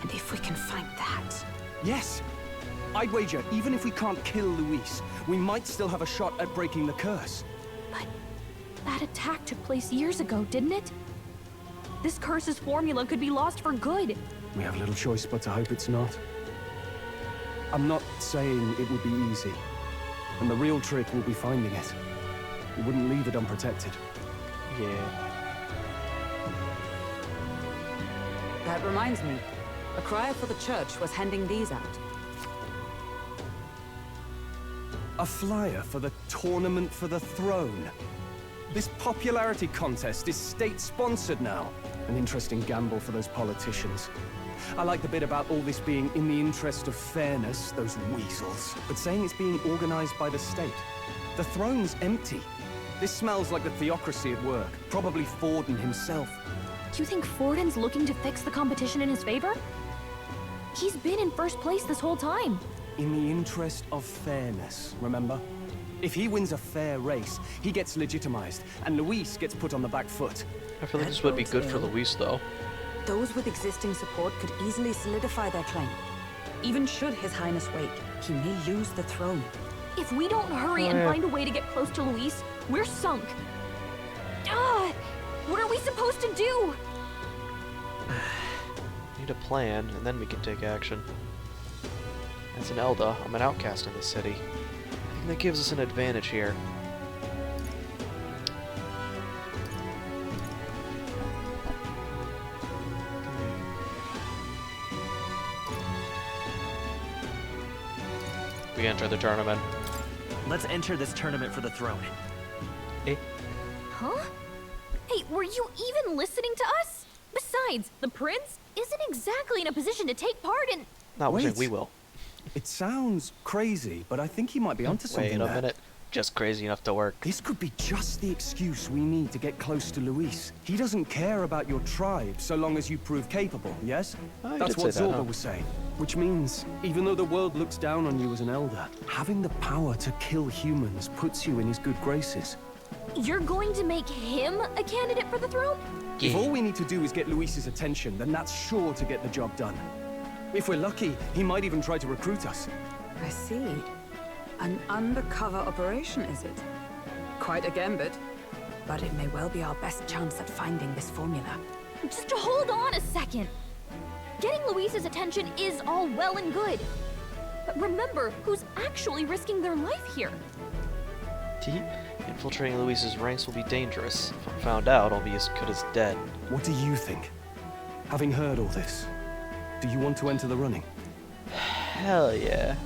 And if we can find that... Yes! I'd wager, even if we can't kill Luis, we might still have a shot at breaking the curse. But that attack took place years ago, didn't it? This curse's formula could be lost for good. We have little choice but to hope it's not. I'm not saying it would be easy. And the real trick will be finding it. We wouldn't leave it unprotected. Yeah. That reminds me. A crier for the church was handing these out. A flyer for the Tournament for the Throne. This popularity contest is state-sponsored now. An interesting gamble for those politicians. I like the bit about all this being in the interest of fairness, those weasels. But saying it's being organized by the state. The throne's empty. This smells like the theocracy at work. Probably Forden himself. Do you think Forden's looking to fix the competition in his favor? He's been in first place this whole time. In the interest of fairness, remember? If he wins a fair race, he gets legitimized, and Luis gets put on the back foot. I feel like this would be good for Luis, though. Those with existing support could easily solidify their claim. Even should His Highness wait, he may lose the throne. If we don't hurry and find a way to get close to Luis, we're sunk. What are we supposed to do? Need a plan, and then we can take action. As an Elda, I'm an outcast in the city. I think that gives us an advantage here. We enter the tournament. Let's enter this tournament for the throne. Eh? Huh? Hey, were you even listening to us? Besides, the prince isn't exactly in a position to take part in... No, we're saying Wait. we will. It sounds crazy, but I think he might be onto something Wait a there. minute. Just crazy enough to work. This could be just the excuse we need to get close to Luis. He doesn't care about your tribe so long as you prove capable, yes? Oh, he That's did what say that, Zorba huh? was saying. Which means, even though the world looks down on you as an elder, having the power to kill humans puts you in his good graces. You're going to make him a candidate for the throne? If all we need to do is get Luis's attention, then that's sure to get the job done. If we're lucky, he might even try to recruit us. I see. An undercover operation, is it? Quite a gambit. But it may well be our best chance at finding this formula. Just hold on a second. Getting Luis's attention is all well and good. But remember who's actually risking their life here. Infiltrating Luis's ranks will be dangerous. If I'm found out, I'll be as good as dead. What do you think? Having heard all this, do you want to enter the running? Hell yeah.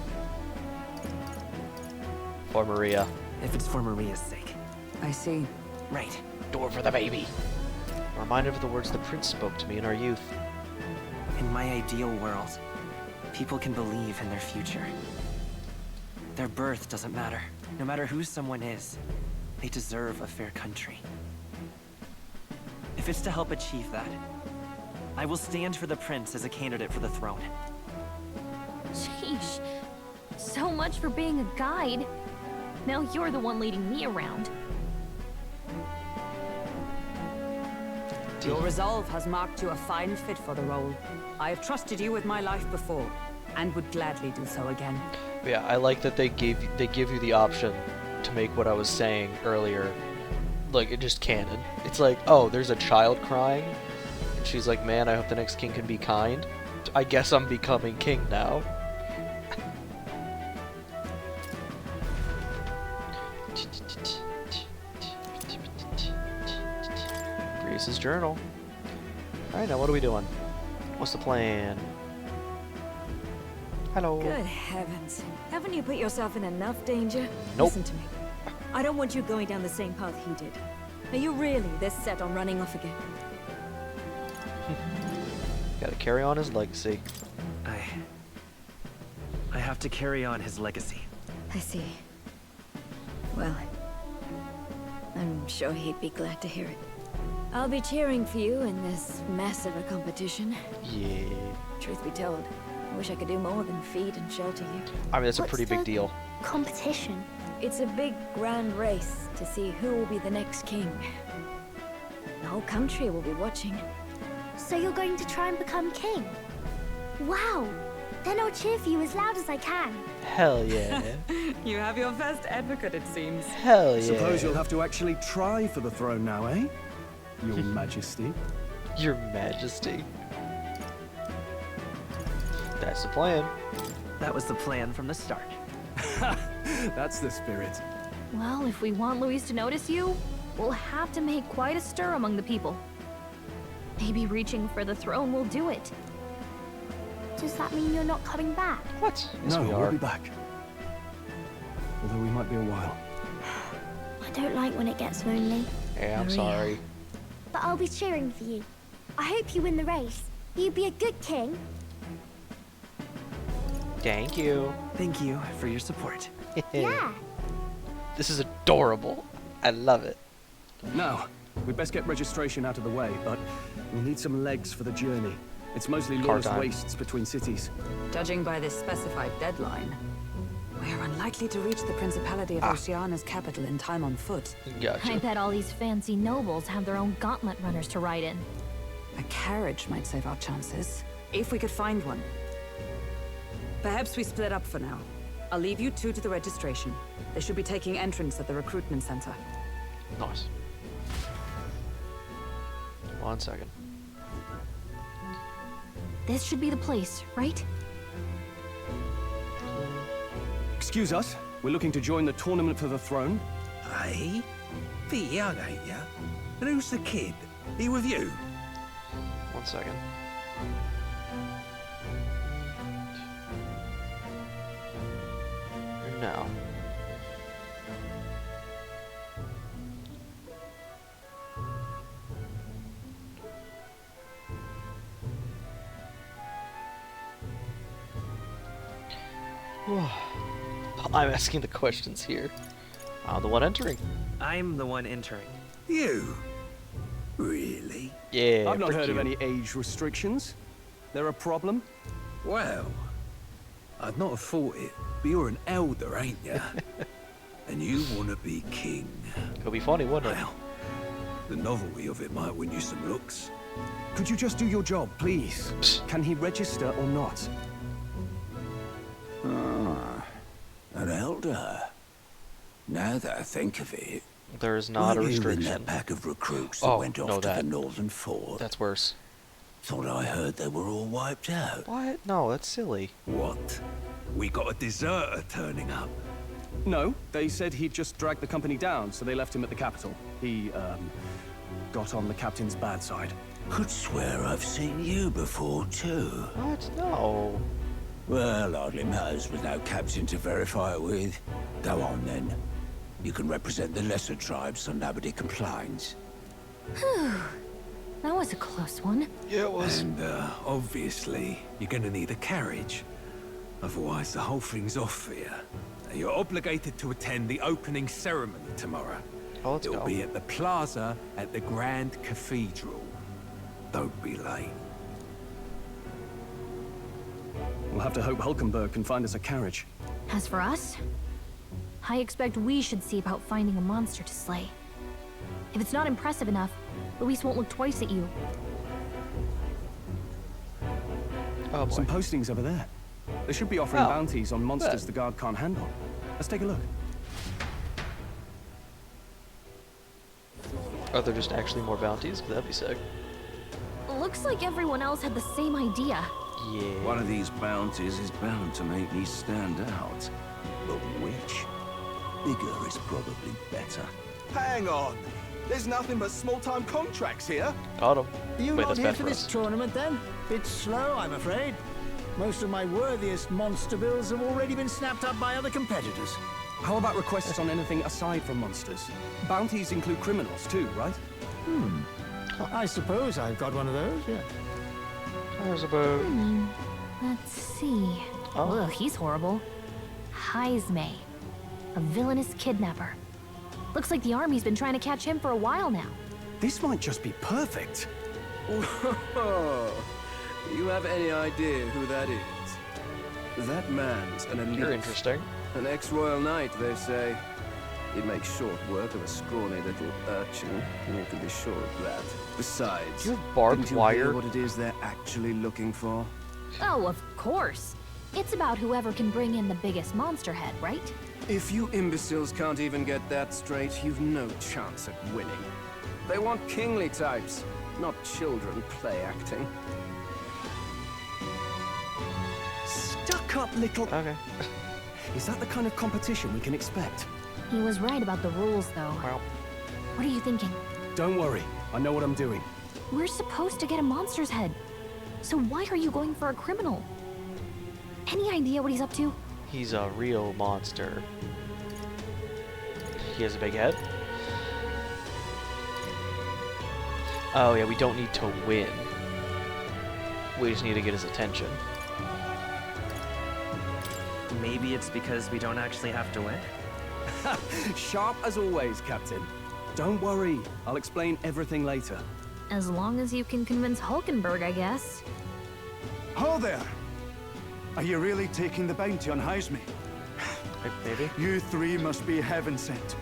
For Maria. If it's for Maria's sake. I see. Right. Do it for the baby. A reminder of the words the prince spoke to me in our youth. In my ideal world, people can believe in their future. Their birth doesn't matter. No matter who someone is, they deserve a fair country. If it's to help achieve that, I will stand for the prince as a candidate for the throne. Sheesh. So much for being a guide. Now you're the one leading me around. Your resolve has marked you a fine fit for the role. I have trusted you with my life before, and would gladly do so again. But yeah, I like that they give you the option to make what I was saying earlier, like, it just canon. It's like, oh, there's a child crying, and she's like, man, I hope the next king can be kind. I guess I'm becoming king now. Grease's journal. Alright, now what are we doing? What's the plan? Hello. Good heavens. Haven't you put yourself in enough danger? Nope. Listen to me. I don't want you going down the same path he did. Are you really this set on running off again? Gotta carry on his legacy. I have to carry on his legacy. I see. Well, I'm sure he'd be glad to hear it. I'll be cheering for you in this mess of a competition. Yeah. Truth be told, I wish I could do more than feed and shelter you. I mean, that's a What's pretty big the deal. Competition. It's a big, grand race to see who will be the next king. The whole country will be watching. So you're going to try and become king? Wow! Then I'll cheer for you as loud as I can. Hell yeah. You have your first advocate, it seems. Hell yeah. Suppose you'll have to actually try for the throne now, eh? Your Majesty. Your Majesty. That's the plan. That was the plan from the start. That's the spirit. Well, if we want Luis to notice you, we'll have to make quite a stir among the people. Maybe reaching for the throne will do it. Does that mean you're not coming back? What? Yes, No, we we'll are. be back. Although we might be a while. I don't like when it gets lonely. Yeah, I'm Maria. sorry. But I'll be cheering for you. I hope you win the race. You'd be a good king. Thank you. Thank you for your support. Yeah. This is adorable. I love it. Now, we'd best get registration out of the way, but we'll need some legs for the journey. It's mostly Car lawless time. wastes between cities. Judging by this specified deadline, we're unlikely to reach the Principality of Oceana's capital in time on foot. Gotcha. I bet all these fancy nobles have their own gauntlet runners to ride in. A carriage might save our chances, if we could find one. Perhaps we split up for now. I'll leave you two to the registration. They should be taking entrance at the recruitment center. Nice. 1 second. This should be the place, right? Excuse us, we're looking to join the tournament for the throne. Hey? Pretty young, ain't ya? And who's the kid? He with you? 1 second. No. I'm asking the questions here. The one entering. I'm the one entering. You? Really? Yeah. I've not frick heard of you. any age restrictions. There a problem? Well, I'd not have thought it, but you're an elder, ain't ya? And you want to be king. It'll be funny, wouldn't it? Well, the novelty of it might win you some looks. Could you just do your job, please? Can he register or not? An elder? Now that I think of it, There is not a weren't you in restriction. that pack of recruits that Oh, went off no, to that. the northern fort? That's worse. Thought I heard they were all wiped out. What? No, that's silly. What? We got a deserter turning up. No, they said he'd just dragged the company down, so they left him at the capital. He, got on the captain's bad side. Could swear I've seen you before, too. What? No. Well, hardly matters with no captain to verify it with. Go on, then. You can represent the lesser tribes so nobody complains. That was a close one. Yeah, it was. And, obviously, you're gonna need a carriage. Otherwise, the whole thing's off for you. You're obligated to attend the opening ceremony tomorrow. Oh, let's It'll go. be at the plaza at the Grand Cathedral. Don't be late. We'll have to hope Hulkenberg can find us a carriage. As for us, I expect we should see about finding a monster to slay. If it's not impressive enough, Luis won't look twice at you. Oh boy. Some postings over there. They should be offering Oh, bounties on monsters good. the guard can't handle. Let's take a look. Are there just actually more bounties? That'd be sick. Looks like everyone else had the same idea. Yeah. One of these bounties is bound to make me stand out. But which? Bigger is probably better. Hang on. There's nothing but small-time contracts here. Got him. You Wait, not that's here bad for for this us. tournament, then? Bit slow, I'm afraid. Most of my worthiest monster bills have already been snapped up by other competitors. How about requests on anything aside from monsters? Bounties include criminals too, right? I suppose I've got one of those, yeah. There's a boat. Let's see. Oh. Ugh, he's horrible. Heisme, a villainous kidnapper. Looks like the army's been trying to catch him for a while now. This might just be perfect. Whoa! You have any idea who that is? That man's an elite. You're interesting. An ex-royal knight, they say. He'd make short work of a scrawny little urchin, you can be sure of that. Besides, Do you have barbed didn't you wire? hear what it is they're actually looking for? Oh, of course. It's about whoever can bring in the biggest monster head, right? If you imbeciles can't even get that straight, you've no chance at winning. They want kingly types, not children play acting. Stuck-up little... Okay. Is that the kind of competition we can expect? He was right about the rules, though. Well, What are you thinking? Don't worry, I know what I'm doing. We're supposed to get a monster's head. So why are you going for a criminal? Any idea what he's up to? He's a real monster. He has a big head. Oh yeah, we don't need to win. We just need to get his attention. Maybe it's because we don't actually have to win? Sharp as always, Captain. Don't worry, I'll explain everything later. As long as you can convince Hulkenberg, I guess. Ho there! Are you really taking the bounty on Heisme? Maybe. You three must be heaven sent.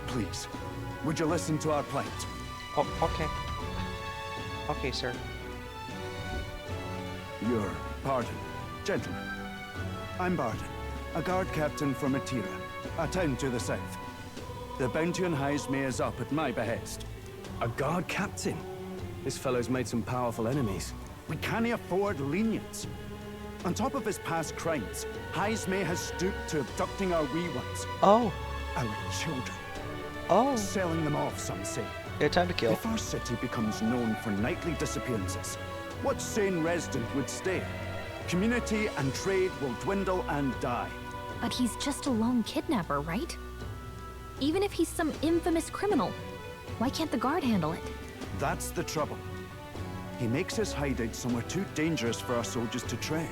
Please, would you listen to our plight? Oh, okay. Okay, sir. Your pardon, gentlemen. I'm Barden, a guard captain from Atira, a town to the south. The bounty on Heisme is up at my behest. A guard captain? This fellow's made some powerful enemies. We can't afford lenience. On top of his past crimes, Heisme has stooped to abducting our wee ones. Oh. Our children. Oh. Selling them off, some say. Yeah, time to kill. If our city becomes known for nightly disappearances, what sane resident would stay? Community and trade will dwindle and die. But he's just a lone kidnapper, right? Even if he's some infamous criminal, why can't the guard handle it? That's the trouble. He makes his hideout somewhere too dangerous for our soldiers to tread.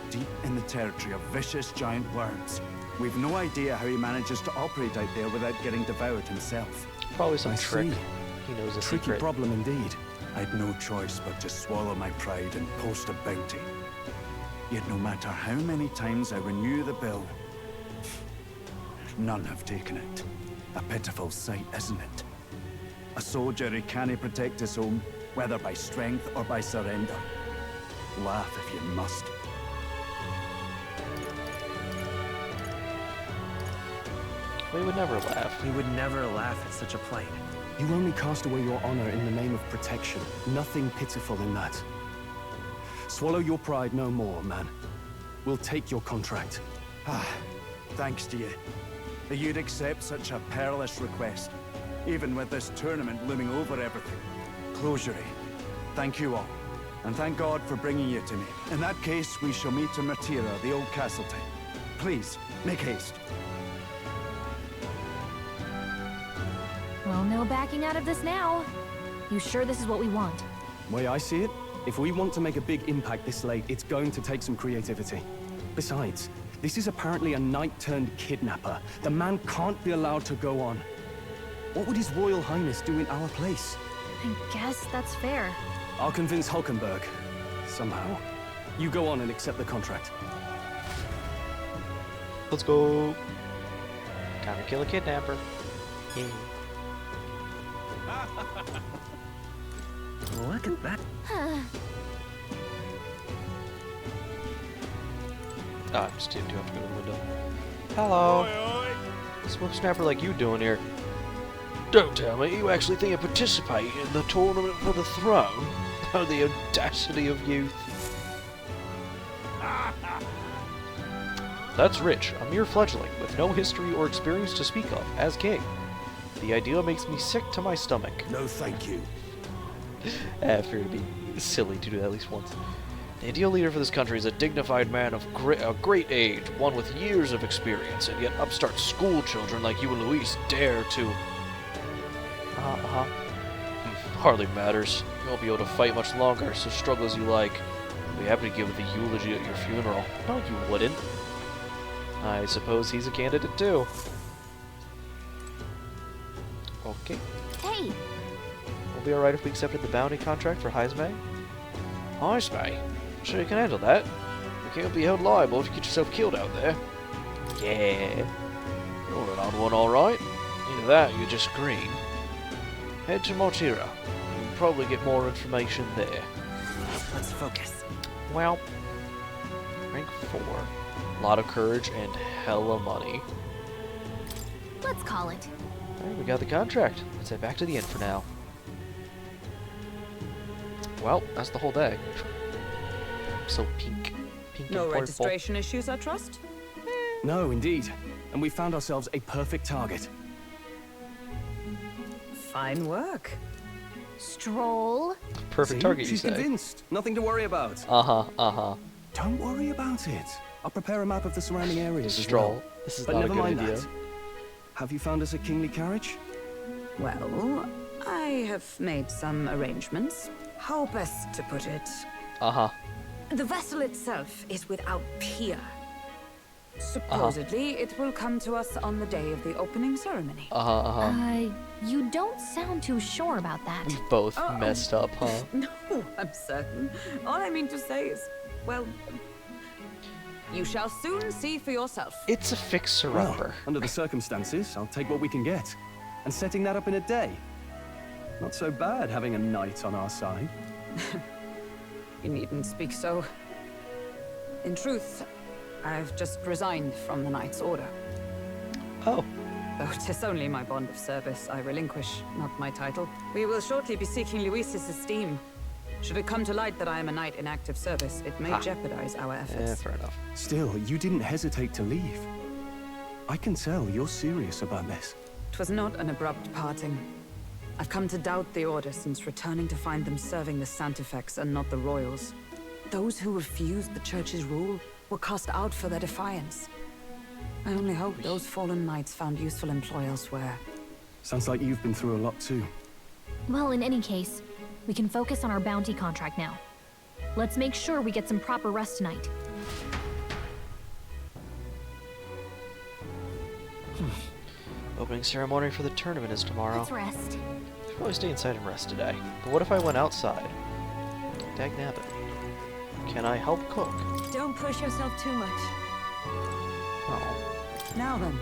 Deep in the territory of vicious giant worms. We've no idea how he manages to operate out there without getting devoured himself. Probably some I trick. see. He knows a Tricky secret. problem indeed. I'd no choice but to swallow my pride and post a bounty. Yet no matter how many times I renew the bill, none have taken it. A pitiful sight, isn't it? A soldier who can't protect his home, whether by strength or by surrender. Laugh if you must. We would never laugh. We would never laugh at such a plight. You only cast away your honor in the name of protection. Nothing pitiful in that. Swallow your pride no more, man. We'll take your contract. Ah, thanks to you. That you'd accept such a perilous request, even with this tournament looming over everything. Closure, thank you all. And thank God for bringing you to me. In that case, we shall meet in Matira, the old castle town. Please, make haste. Well, no backing out of this now. You sure this is what we want? Way I see it, if we want to make a big impact this late, it's going to take some creativity. Besides, this is apparently a knight-turned-kidnapper. The man can't be allowed to go on. What would His Royal Highness do in our place? I guess that's fair. I'll convince Hulkenberg. Somehow. You go on and accept the contract. Let's go. Time to kill a kidnapper. Yeah. Look at that. Ah, I'm just too have to go to the window. Hello. What's a whipsnapper like you doing here? Don't tell me you actually think of participating in the tournament for the throne? Oh, the audacity of youth. That's Rich, a mere fledgling with no history or experience to speak of as king. The idea makes me sick to my stomach. No, thank you. I figured it'd be silly to do that at least once. The ideal leader for this country is a dignified man of great age, one with years of experience, and yet upstart school children like you and Luis dare to... Hardly matters. You won't be able to fight much longer, so struggle as you like. I'll be happy to give the eulogy at your funeral. No, you wouldn't. I suppose he's a candidate too. Okay. Hey! Will be alright if we accepted the bounty contract for Heisme? Heisme? Sure you can handle that. You can't be held liable if you get yourself killed out there. Yeah. You're an odd one, alright. Either that or you're just green. Head to Mortira. You'll probably get more information there. Let's focus. Well, rank 4. A lot of courage and hella money. Let's call it. Alright, we got the contract. Let's head back to the inn for now. Well, that's the whole day. So pink. Pink No and purple. registration issues, I trust? No, indeed. And we found ourselves a perfect target. Fine work. Stroll. Perfect See? target, you She's say. convinced. Nothing to worry about. Uh-huh. Don't worry about it. I'll prepare a map of the surrounding areas Stroll. as well. This is But not a never good mind idea. that. Have you found us a kingly carriage? Well, I have made some arrangements. How best to put it? Uh-huh. The vessel itself is without peer. Supposedly, it will come to us on the day of the opening ceremony. You don't sound too sure about that. We both messed up, huh? No, I'm certain. All I mean to say is, well, you shall soon see for yourself. It's a fixer-upper. Well, under the circumstances, I'll take what we can get. And setting that up in a day. Not so bad having a knight on our side. You needn't speak so. In truth, I've just resigned from the Knight's Order. Oh. Though 'tis only my bond of service I relinquish, not my title. We will shortly be seeking Luis's esteem. Should it come to light that I am a knight in active service, it may jeopardize our efforts. Yeah, fair enough. Still, you didn't hesitate to leave. I can tell you're serious about this. It was not an abrupt parting. I've come to doubt the Order since returning to find them serving the Santifex and not the Royals. Those who refused the Church's rule were cast out for their defiance. I only hope those fallen knights found useful employ elsewhere. Sounds like you've been through a lot too. Well, in any case, we can focus on our bounty contract now. Let's make sure we get some proper rest tonight. Opening ceremony for the tournament is tomorrow. Let's rest. I should probably stay inside and rest today. But what if I went outside? Dagnabbit. Can I help cook? Don't push yourself too much. Oh. Now then.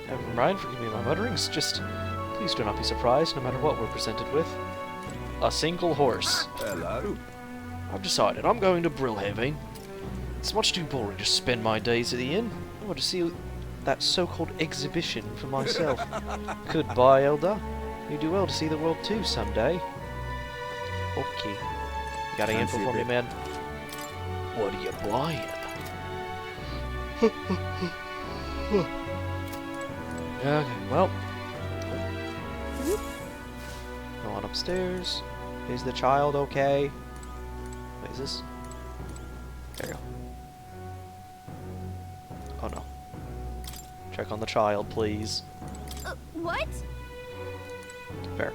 Never mind, forgive me my mutterings. Just, please do not be surprised, no matter what we're presented with. A single horse. Hello. I've decided I'm going to Brillhaven. It's much too boring to spend my days at the inn. I want to see that so-called exhibition for myself. Goodbye, Elder. You do well to see the world too someday. Okay. You got any info for me, man? What are you buying? Okay, well. Go on upstairs. Is the child okay? Wait, is this? There you go. Oh no. Check on the child, please. What? Fair.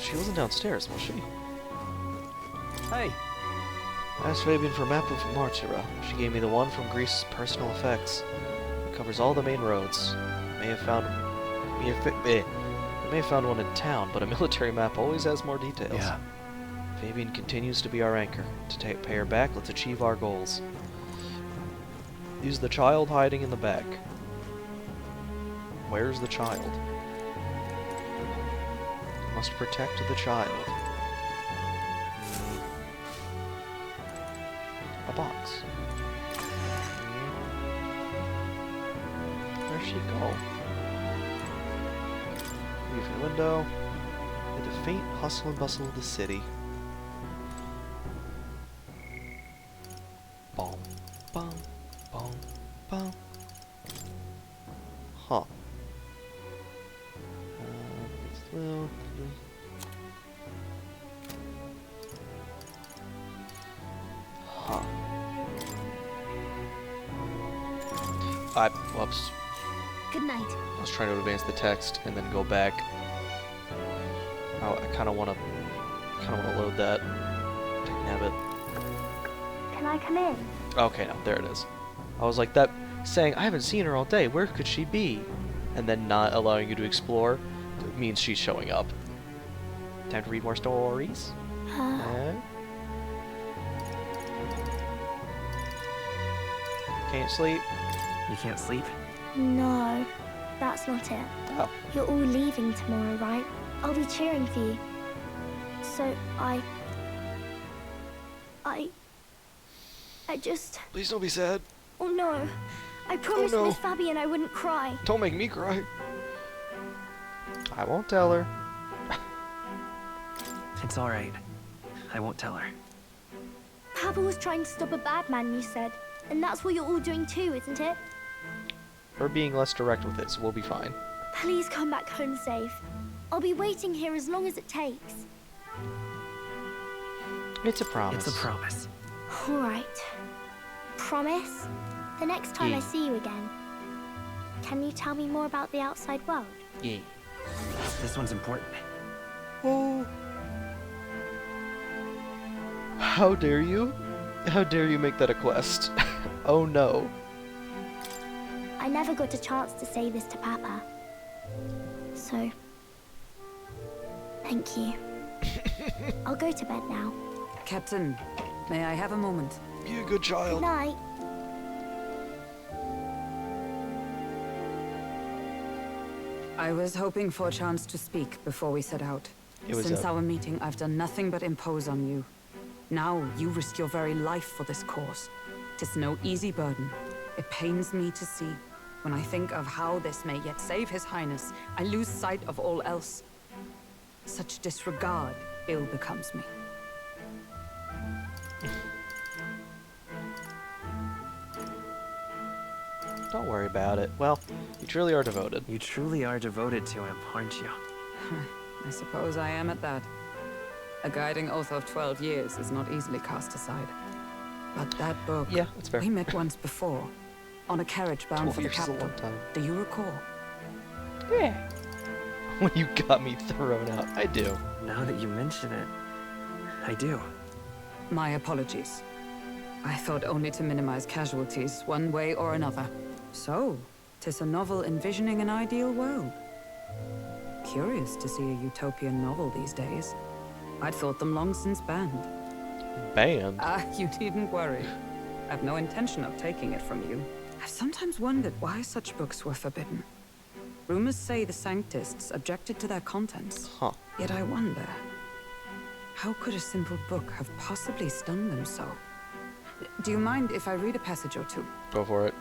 She wasn't downstairs, was she? Hey. I asked Fabian for a map of Martyra. She gave me the one from Greece's personal effects. It covers all the main roads. May have found one in town, but a military map always has more details. Yeah. Fabian continues to be our anchor. To pay her back, let's achieve our goals. Use the child hiding in the back. Where's the child? Must protect the child. A box. Where'd she go? Leave the window. In the faint hustle and bustle of the city. Boom, boom, boom, boom. Huh. Huh. Whoops. Good night. I was trying to advance the text and then go back. Oh, I kind of want to load that. Dagnabbit. Can I come in? Okay, no, there it is. I was like that, saying I haven't seen her all day. Where could she be? And then not allowing you to explore means she's showing up. Time to read more stories. Can't sleep. You can't sleep? No, that's not it. Oh. You're all leaving tomorrow, right? I'll be cheering for you. So I just... Please don't be sad. Oh no. I promised no. Miss Fabian I wouldn't cry. Don't make me cry. I won't tell her. It's alright. I won't tell her. Papa was trying to stop a bad man, you said. And that's what you're all doing too, isn't it? We're being less direct with it, so we'll be fine. Please come back home safe. I'll be waiting here as long as it takes. It's a promise. It's a promise. All right. Promise? The next time I see you again, can you tell me more about the outside world? Yeah. This one's important. Oh. How dare you? How dare you make that a quest? Oh no. I never got a chance to say this to Papa. So, thank you. I'll go to bed now. Captain, may I have a moment? You good child. Good night. I was hoping for a chance to speak before we set out. It Since our meeting, I've done nothing but impose on you. Now, you risk your very life for this cause. 'Tis no easy burden. It pains me to see. When I think of how this may yet save His Highness, I lose sight of all else. Such disregard ill becomes me. Don't worry about it. Well, you truly are devoted. You truly are devoted to him, aren't you? I suppose I am at that. A guiding oath of 12 years is not easily cast aside. But that book... Yeah, that's fair. We met once before, on a carriage bound for the 12 years is a capital. long time. Do you recall? Yeah. When you got me thrown out, I do. Now that you mention it, I do. My apologies. I thought only to minimize casualties, one way or another. So, 'tis a novel envisioning an ideal world. Curious to see a utopian novel these days. I'd thought them long since banned. Banned? Ah, you needn't worry. I've no intention of taking it from you. I've sometimes wondered why such books were forbidden. Rumors say the Sanctists objected to their contents. Huh. Yet I wonder, how could a simple book have possibly stung them so? Do you mind if I read a passage or two? Go for it.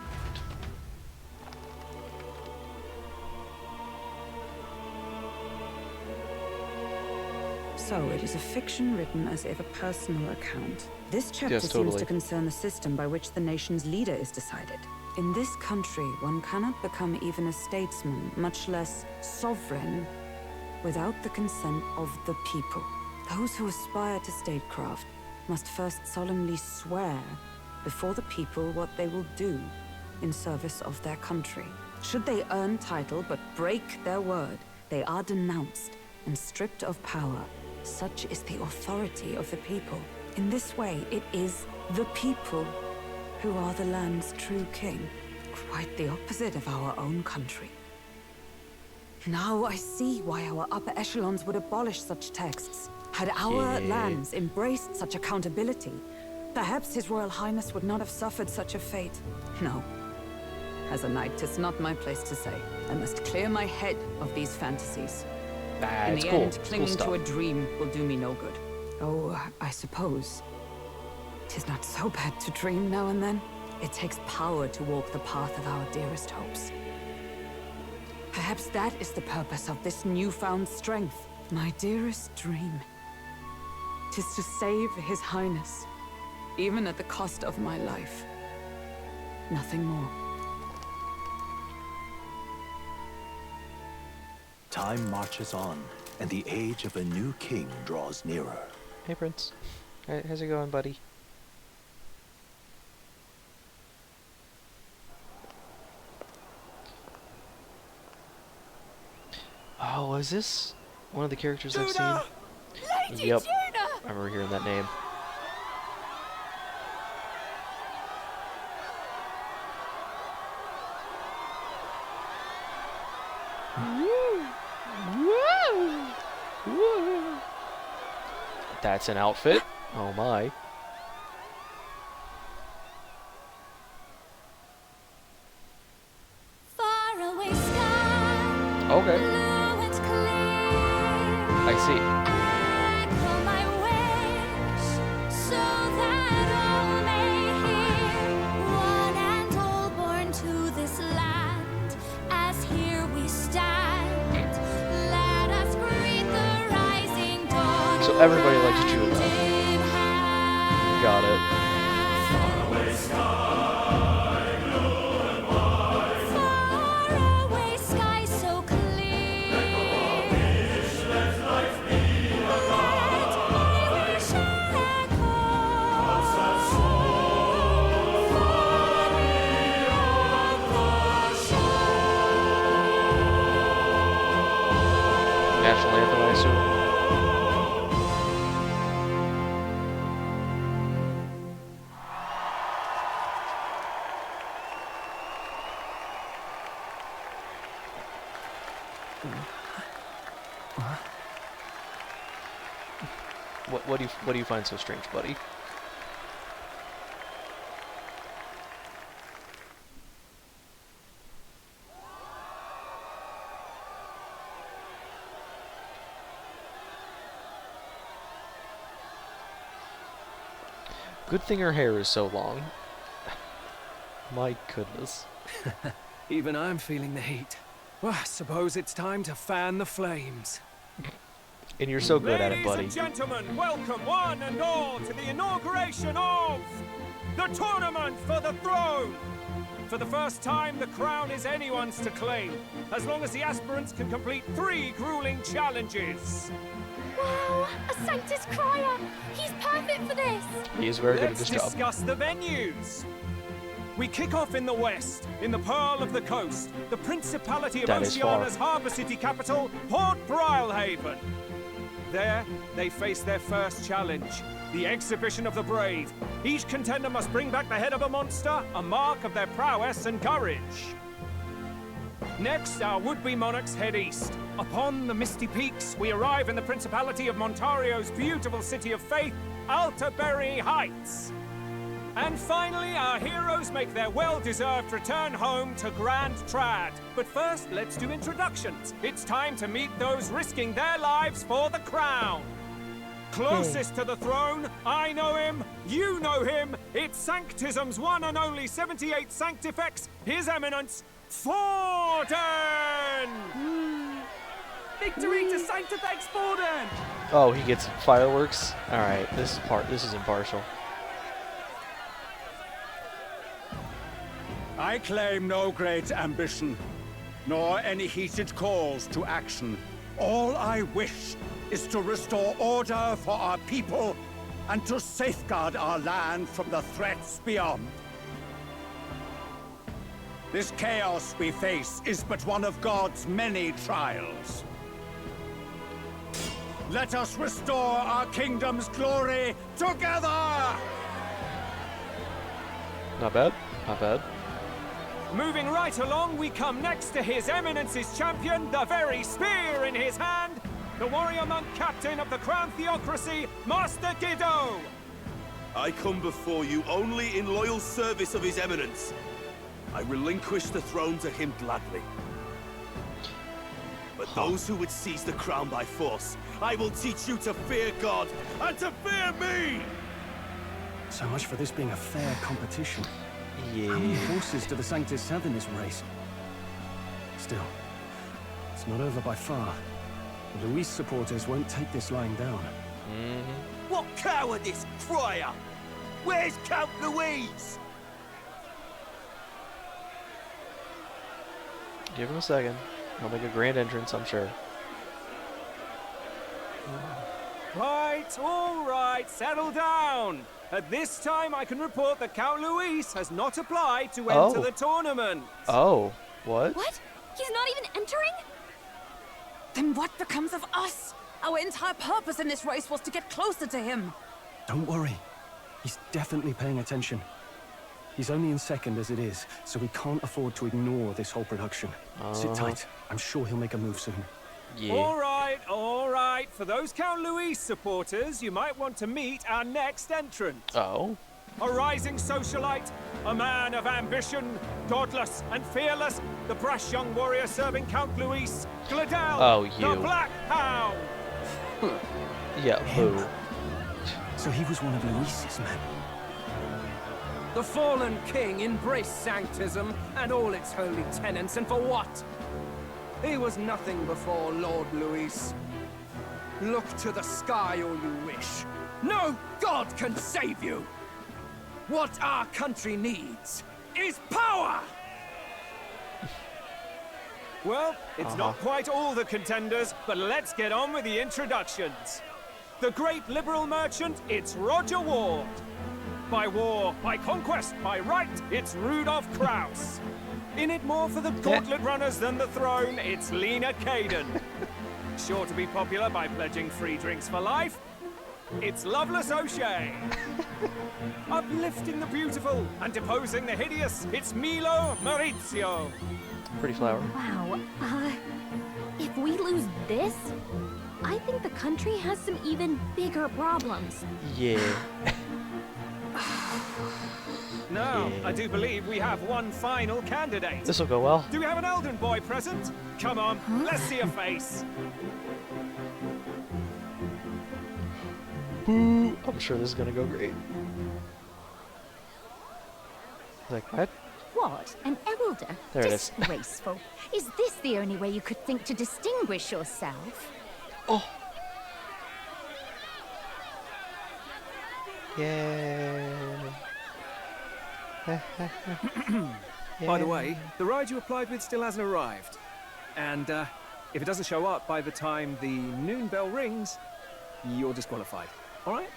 So, it is a fiction written as if a personal account. This chapter Yes, seems totally. to concern the system by which the nation's leader is decided. In this country, one cannot become even a statesman, much less sovereign, without the consent of the people. Those who aspire to statecraft must first solemnly swear before the people what they will do in service of their country. Should they earn title but break their word, they are denounced and stripped of power. Such is the authority of the people. In this way, it is the people who are the land's true king. Quite the opposite of our own country. Now I see why our upper echelons would abolish such texts. Had our lands embraced such accountability, perhaps His Royal Highness would not have suffered such a fate. No. As a knight, 'tis not my place to say. I must clear my head of these fantasies. In It's the cool. end, It's cool clinging stuff. to a dream will do me no good. Oh, I suppose 'tis not so bad to dream now and then. It takes power to walk the path of our dearest hopes. Perhaps that is the purpose of this newfound strength. My dearest dream. 'Tis to save His Highness, even at the cost of my life. Nothing more. Time marches on, and the age of a new king draws nearer. Hey, Prince. How's it going, buddy? Oh, is this one of the characters I've seen? Lady Yep. Juna! I remember hearing that name. That's an outfit. Oh my. Faraway sky, Okay. blue and clear. I see. Echo my wish, so that all may hear. One and all born to this land, as here we stand. Let us greet the rising dawn. So everybody likes Juna. Got it. it. Faraway sky so clear. Let my wish echo. Far beyond the shore. National anthem, I assume. What do you find so strange, buddy? Good thing her hair is so long. My goodness. Even I'm feeling the heat. Well, I suppose it's time to fan the flames. And you're so good at it, buddy. Ladies and gentlemen, welcome one and all to the inauguration of the Tournament for the Throne. For the first time, the crown is anyone's to claim, as long as the aspirants can complete 3 grueling challenges. Wow, a Sanctus Crier! He's perfect for this! He is very good at Let's his job. discuss the venues. We kick off in the west, in the Pearl of the Coast, the Principality of That is far. Oceania's harbour city capital, Port Brilehaven. There, they face their first challenge, the Exhibition of the Brave. Each contender must bring back the head of a monster, a mark of their prowess and courage. Next, our would-be monarchs head east. Upon the misty peaks, we arrive in the Principality of Montario's beautiful city of faith, Altaberry Heights. And finally, our heroes make their well-deserved return home to Grand Trad. But first, let's do introductions. It's time to meet those risking their lives for the crown. Closest to the throne, I know him, you know him. It's Sanctism's one and only 78 Sanctifex, His Eminence, Forden! Victory to Sanctifex Forden! Oh, he gets fireworks? Alright, this is impartial. I claim no great ambition, nor any heated calls to action. All I wish is to restore order for our people and to safeguard our land from the threats beyond. This chaos we face is but one of God's many trials. Let us restore our kingdom's glory together! Not bad, not bad. Moving right along, we come next to His Eminence's champion, the very spear in his hand, the warrior monk captain of the Crown Theocracy, Master Giddo! I come before you only in loyal service of His Eminence. I relinquish the throne to him gladly. But those who would seize the crown by force, I will teach you to fear God and to fear me! So much for this being a fair competition. Yeah. How many horses do the Sanctus have in this race? Still, it's not over by far. The Luis supporters won't take this lying down. What cowardice, Crier! Where's Count Louise? Give him a second. He'll make a grand entrance, I'm sure. Right, all right, settle down. At this time, I can report that Count Luis has not applied to enter the tournament. Oh, what? What? He's not even entering? Then what becomes of us? Our entire purpose in this race was to get closer to him. Don't worry. He's definitely paying attention. He's only in second as it is, so we can't afford to ignore this whole production. Sit tight. I'm sure he'll make a move soon. Yeah. All right, all right. For those Count Luis supporters, you might want to meet our next entrant. Oh? A rising socialite, a man of ambition, godless and fearless, the brash young warrior serving Count Luis, Gladel, Oh, the you. Black Hound. Yeah, who? So he was one of Luis's men. The fallen king embraced Sanctism and all its holy tenets, and for what? He was nothing before Lord Luis. Look to the sky all you wish. No god can save you! What our country needs is power! Well, it's not quite all the contenders, but let's get on with the introductions. The great liberal merchant, it's Roger Ward. By war, by conquest, by right, it's Rudolph Kraus. In it more for the gauntlet runners than the throne, it's Lena Caden. Sure to be popular by pledging free drinks for life, it's Loveless O'Shea. Uplifting the beautiful and deposing the hideous, it's Milo Maurizio. Pretty flower. Wow, if we lose this, I think the country has some even bigger problems. Yeah. Now, I do believe we have one final candidate. This'll go well. Do we have an Elden boy present? Come on, let's see a face. Boo! I'm sure this is gonna go great. Like what? What? An elder? There it is. Disgraceful. Is this the only way you could think to distinguish yourself? Oh. Yay. By the way, the ride you applied with still hasn't arrived. And if it doesn't show up by the time the noon bell rings, you're disqualified. All right?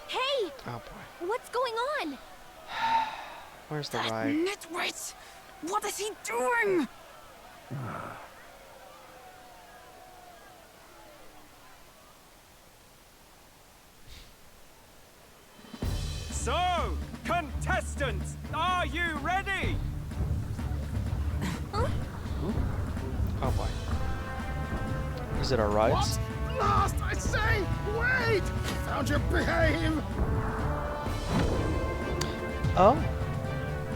Hey! Oh boy. What's going on? Where's the ride? Nitwit! What is he doing? So, contestants, are you ready? Huh? Oh boy. Is it our rides? What? Last, I say! Wait! Found your behave! Oh.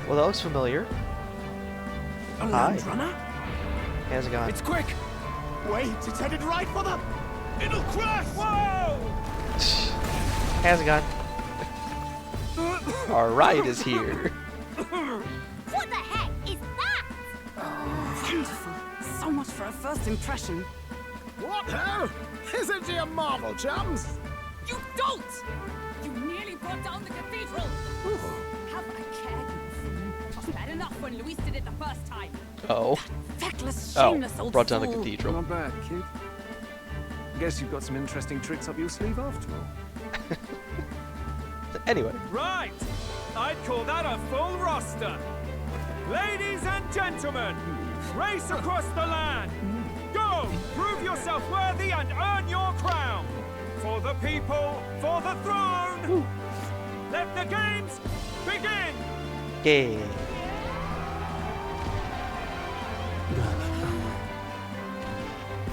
Well, that looks familiar. A Hi. land runner? How's it going? It's quick! Wait, it's headed right for them! It'll crash! Whoa! How's it going? Our ride is here. What the heck is that? Wonderful. So much for a first impression. What hell? Isn't he a marvel, chums? You don't! You nearly brought down the cathedral! Have I cared, you fool? It was bad enough when Luis did it the first time. Oh. Feckless, Oh, shameless old brought down the fool. cathedral. Not bad, kid. Guess you've got some interesting tricks up your sleeve after all. Anyway. Right! I'd call that a full roster. Ladies and gentlemen, race across the land. Go! Prove yourself worthy and earn your crown. For the people, for the throne. Let the games begin! Yeah.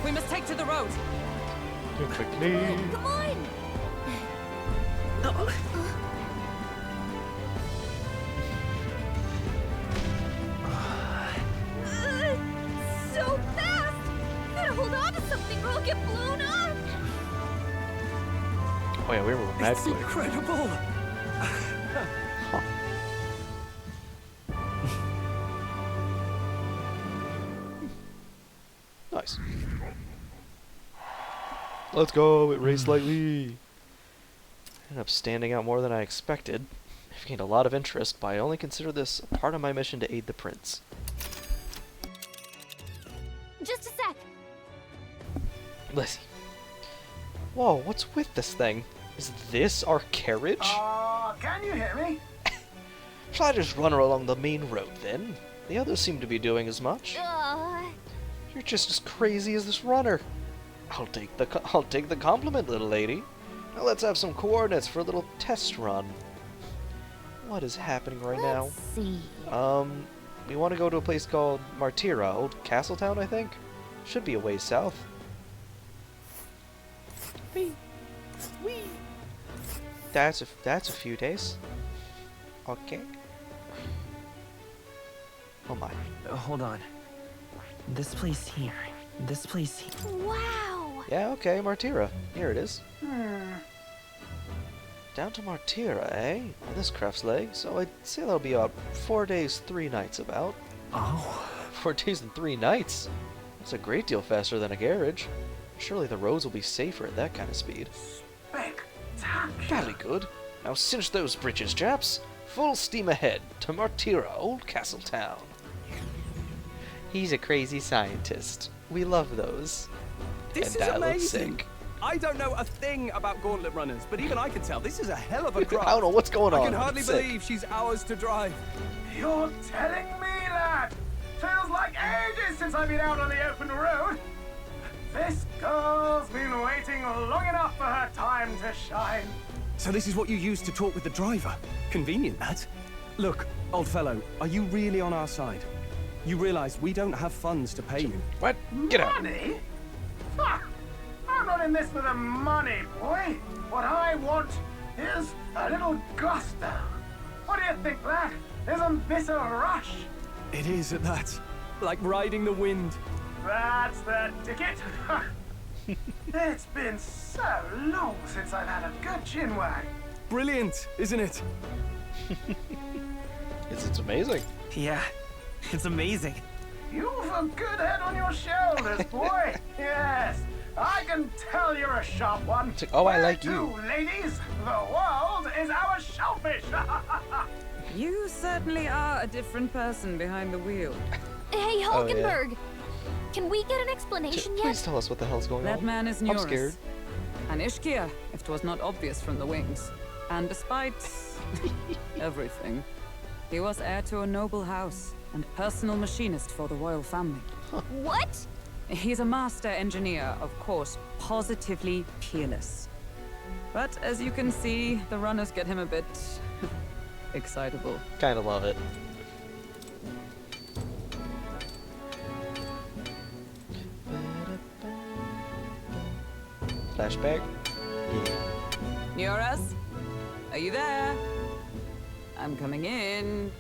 We must take to the road. Quickly. Come on! So fast! Gotta hold on to something or I'll get blown up! Oh yeah, we were mad It's quick. incredible! Nice. Let's go. It raced slightly. Ended up standing out more than I expected. I've gained a lot of interest, but I only consider this a part of my mission to aid the prince. Just a sec. Lizzie. Whoa, what's with this thing? Is this our carriage? Can you hear me? Shall I just run her along the main road then? The others seem to be doing as much. You're just as crazy as this runner. I'll take the compliment, little lady. Now let's have some coordinates for a little test run. What is happening right now? Let's see. We want to go to a place called Martira, Old Castletown, I think. Should be a ways south. Whee. Whee. That's a few days. Okay. Oh my. Hold on. This place here. This place here. Wow! Yeah, okay, Martira. Here it is. Down to Martira, eh? On this craft's leg, so I'd say that'll be about 4 days, 3 nights about. Oh. 4 days and 3 nights? That's a great deal faster than a carriage. Surely the roads will be safer at that kind of speed. Fairly good. Now cinch those bridges, chaps. Full steam ahead to Martira, Old Castle Town. He's a crazy scientist. We love those. This And is that looks amazing. sick. I don't know a thing about gauntlet runners, but even I can tell this is a hell of a craft. I don't know what's going on. I can hardly It's sick. believe she's ours to drive. You're telling me, lad? Feels like ages since I've been out on the open road. This girl's been waiting long enough for her time to shine. So this is what you use to talk with the driver. Convenient, that. Look, old fellow, are you really on our side? You realize we don't have funds to pay you. What? Get out. Money? Ha! I'm not in this for the money, boy. What I want is a little gusto. What do you think, lad? Isn't this a rush? It is at that. Like riding the wind. That's the ticket. It's been so long since I've had a good chin wag. Brilliant, isn't it? It's amazing. Yeah, it's amazing. You've a good head on your shoulders, boy. Yes, I can tell you're a sharp one. Oh, I Where like to, you. ladies? The world is our shellfish. You certainly are a different person behind the wheel. Hey, Oh, yeah. Hulkenberg! Can we get an explanation yet? Please tell us what the hell's going That on. man is I'm Norris. scared. An Ishkia, if 'twas not obvious from the wings. And despite everything, he was heir to a noble house and personal machinist for the royal family. What? He's a master engineer, of course, positively peerless. But as you can see, the runners get him a bit excitable. Kinda love it. Flashback? Yeah. Norris? Are you there? I'm coming in.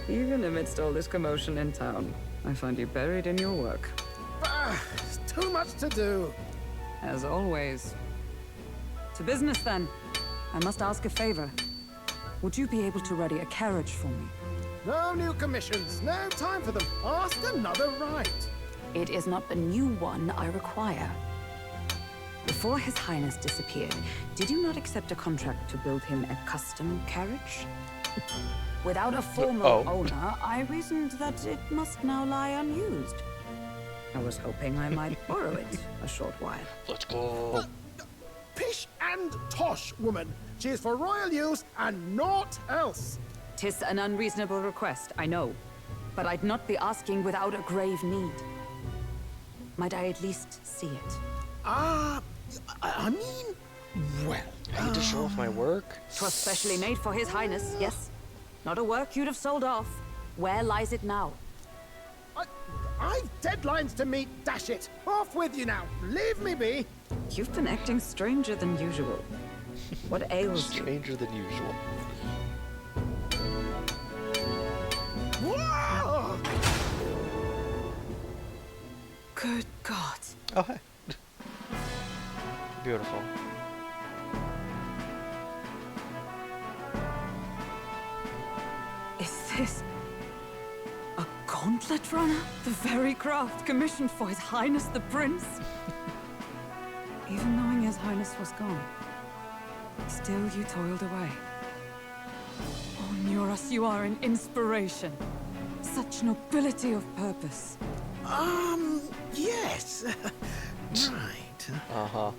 Even amidst all this commotion in town, I find you buried in your work. Too much to do. As always. To business, then. I must ask a favor. Would you be able to ready a carriage for me? No new commissions. No time for them. Ask another right. It is not the new one I require. Before His Highness disappeared, did you not accept a contract to build him a custom carriage? Without a formal owner, I reasoned that it must now lie unused. I was hoping I might borrow it a short while. Let's go. Pish and tosh, woman. She is for royal use and naught else. 'Tis an unreasonable request, I know. But I'd not be asking without a grave need. Might I at least see it? I mean, well... I need to show off my work. 'Twas specially made for His Highness, yes. Not a work you'd have sold off. Where lies it now? I've deadlines to meet, dash it. Off with you now. Leave me be. You've been acting stranger than usual. What ails you? Stranger than usual. Whoa! Good God. Oh, hey. Beautiful. Is this a gauntlet runner? The very craft commissioned for His Highness the Prince? Even knowing His Highness was gone, still you toiled away. Oh, Norris, you are an inspiration. Such nobility of purpose. Yes. Right. Uh-huh.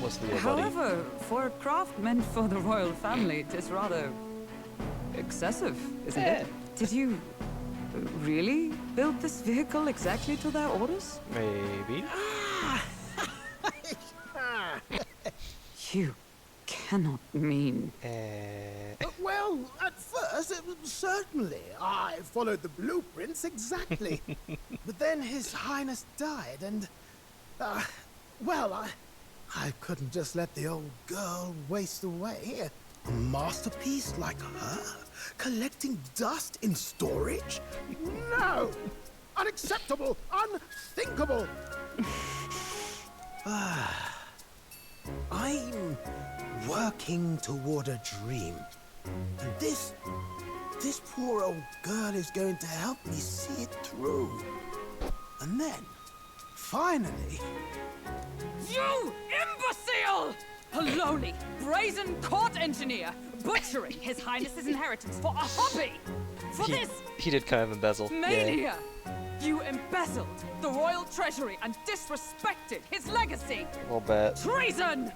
What's the deal, buddy? However, for a craft meant for the royal family, it is rather excessive, isn't it? Did you really build this vehicle exactly to their orders? Maybe. You cannot mean... Well, at first, certainly. I followed the blueprints exactly. But then His Highness died, and... well, I couldn't just let the old girl waste away. A masterpiece like her? Collecting dust in storage? No! Unacceptable! Unthinkable! I'm working toward a dream. And this poor old girl is going to help me see it through. A And then, finally... You imbecile! A lowly, brazen court engineer butchering His Highness's inheritance for a hobby! For this He did kind of embezzle. mania! You embezzled the royal treasury and disrespected his legacy! A little bit. Treason!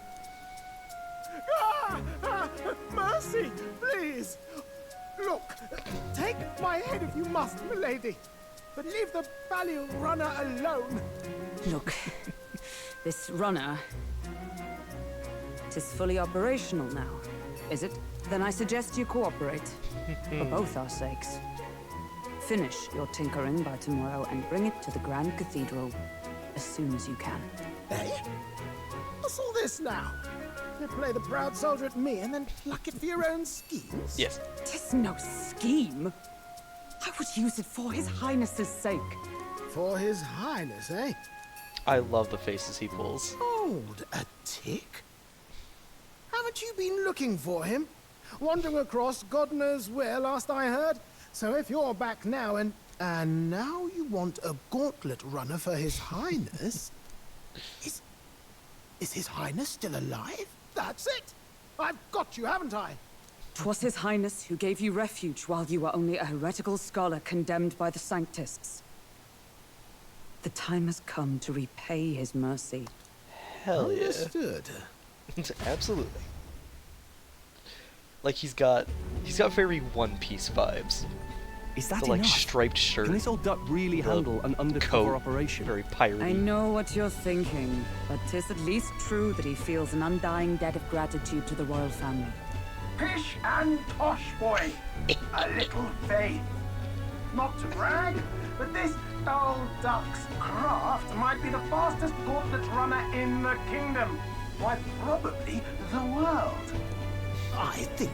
Mercy, please! Look, take my head if you must, milady. But leave the value runner alone. Look, this runner... Tis fully operational now, is it? Then I suggest you cooperate. For both our sakes. Finish your tinkering by tomorrow and bring it to the Grand Cathedral as soon as you can. Eh? What's all this now? You play the proud soldier at me and then pluck it for your own schemes? Yes. Tis no scheme. I would use it for His Highness's sake. For His Highness, eh? I love the faces he pulls. Hold a tick. Haven't you been looking for him? Wandering across God knows where, last I heard. So if you're back now and now you want a gauntlet runner for His Highness... Is His Highness still alive? That's it! I've got you, haven't I? 'Twas His Highness who gave you refuge while you were only a heretical scholar condemned by the Sanctists. The time has come to repay his mercy. Hell yeah. Understood. Absolutely. Like he's got very One Piece vibes. Is that the like enough? striped shirt? Can this old duck really handle an undercover coat, operation? Very piratey. I know what you're thinking, but 'tis at least true that he feels an undying debt of gratitude to the royal family. Pish and tosh, boy. A little faith. Not to brag, but this old duck's craft might be the fastest gauntlet runner in the kingdom. Why, probably the world. I think.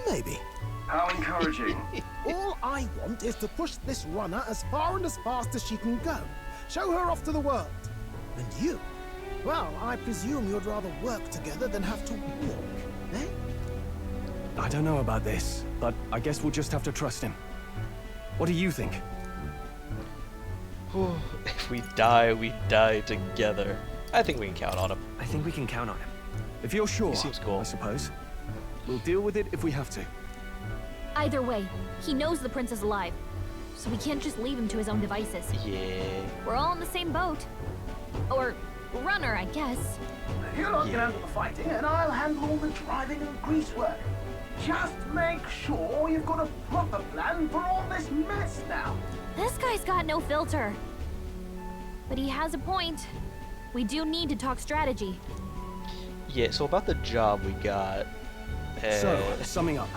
Maybe. How encouraging. All I want is to push this runner as far and as fast as she can go. Show her off to the world. And you? Well, I presume you'd rather work together than have to walk, eh? I don't know about this, but I guess we'll just have to trust him. What do you think? If we die together. I think we can count on him. I think we can count on him. If you're sure, He seems cool. I suppose. We'll deal with it if we have to. Either way, he knows the prince is alive, so we can't just leave him to his own devices. Yeah. We're all in the same boat. Or runner, I guess. You lot can handle the fighting, and I'll handle all the driving and grease work. Just make sure you've got a proper plan for all this mess now. This guy's got no filter. But he has a point. We do need to talk strategy. Yeah, so about the job we got. So, summing up.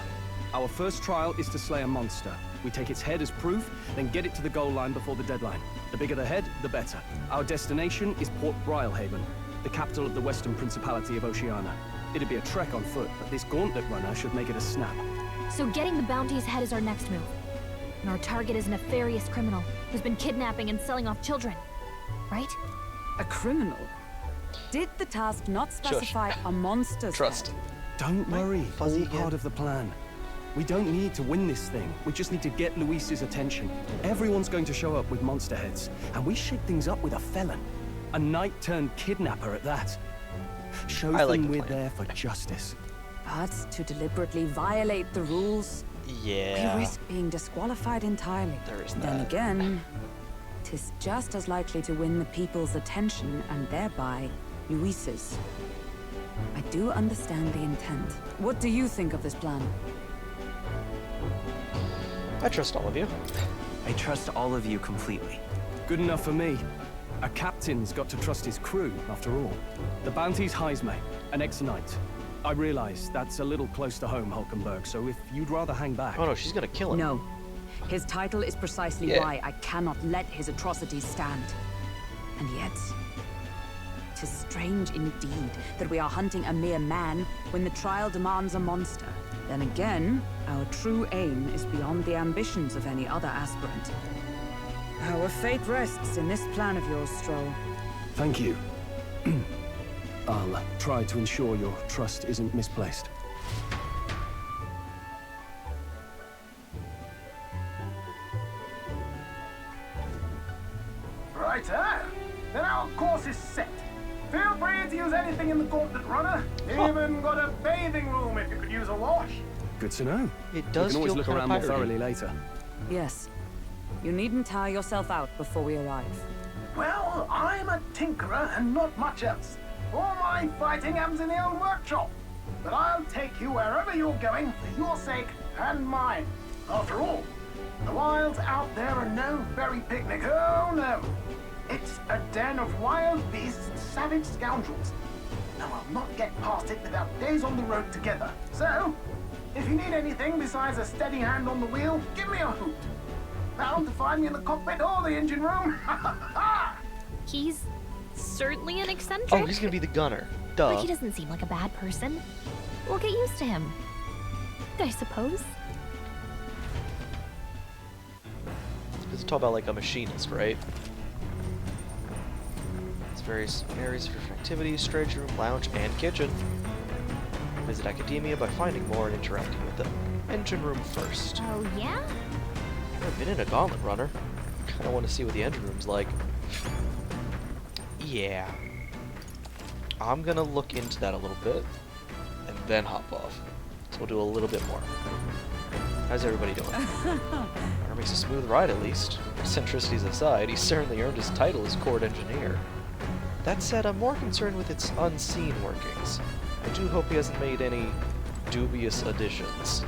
Our first trial is to slay a monster. We take its head as proof, then get it to the goal line before the deadline. The bigger the head, the better. Our destination is Port Brilehaven, the capital of the Western Principality of Oceania. It'd be a trek on foot, but this gauntlet runner should make it a snap. So getting the bounty's head is our next move. And our target is a nefarious criminal who's been kidnapping and selling off children. Right? A criminal? Did the task not specify a monster's Trust. head? Don't worry, fuzzy all again. part of the plan. We don't need to win this thing. We just need to get Luis's attention. Everyone's going to show up with monster heads, and we shake things up with a felon. A knight-turned-kidnapper at that. Show them we're there for justice. But to deliberately violate the rules, Yeah. we risk being disqualified entirely. There is Then that. again, 'tis just as likely to win the people's attention and thereby Luis's. I do understand the intent. What do you think of this plan? I trust all of you. I trust all of you completely. Good enough for me. A captain's got to trust his crew, after all. The bounty's Heisme, an ex-knight. I realize that's a little close to home, Hulkenberg, so if you'd rather hang back... Oh no, she's gonna kill him. No. His title is precisely Yeah. why I cannot let his atrocities stand. And yet, 'tis strange indeed that we are hunting a mere man when the trial demands a monster. Then again, our true aim is beyond the ambitions of any other aspirant. Our fate rests in this plan of yours, Stroll. Thank you. I'll try to ensure your trust isn't misplaced. Righto. Then our course is set. Feel free to use anything in the Gauntlet Runner. Even got a bathing room if you could use a wash. Good to know. It does We can always feel look kinda around more piratey. thoroughly later. Yes. You needn't tire yourself out before we arrive. Well, I'm a tinkerer and not much else. All my fighting happens in the old workshop. But I'll take you wherever you're going for your sake and mine. After all, the wilds out there are no berry picnic. Oh no. It's a den of wild beasts and savage scoundrels. And I'll not get past it without days on the road together. So, if you need anything besides a steady hand on the wheel, give me a hoot. Bound to find me in the cockpit or the engine room. He's certainly an eccentric. Oh, he's gonna be the gunner. Duh. But he doesn't seem like a bad person. We'll get used to him, I suppose. It's talk about like a machinist, right? It's various areas of different activities, storage room, lounge, and kitchen. Visit academia by finding more and interacting with the engine room first. Oh, yeah? Never been in a gauntlet runner. Kinda wanna see what the engine room's like. Yeah. I'm gonna look into that a little bit, and then hop off. So we'll do a little bit more. How's everybody doing? Or makes a smooth ride at least. Eccentricities aside, he certainly earned his title as court engineer. That said, I'm more concerned with its unseen workings. I do hope he hasn't made any dubious additions.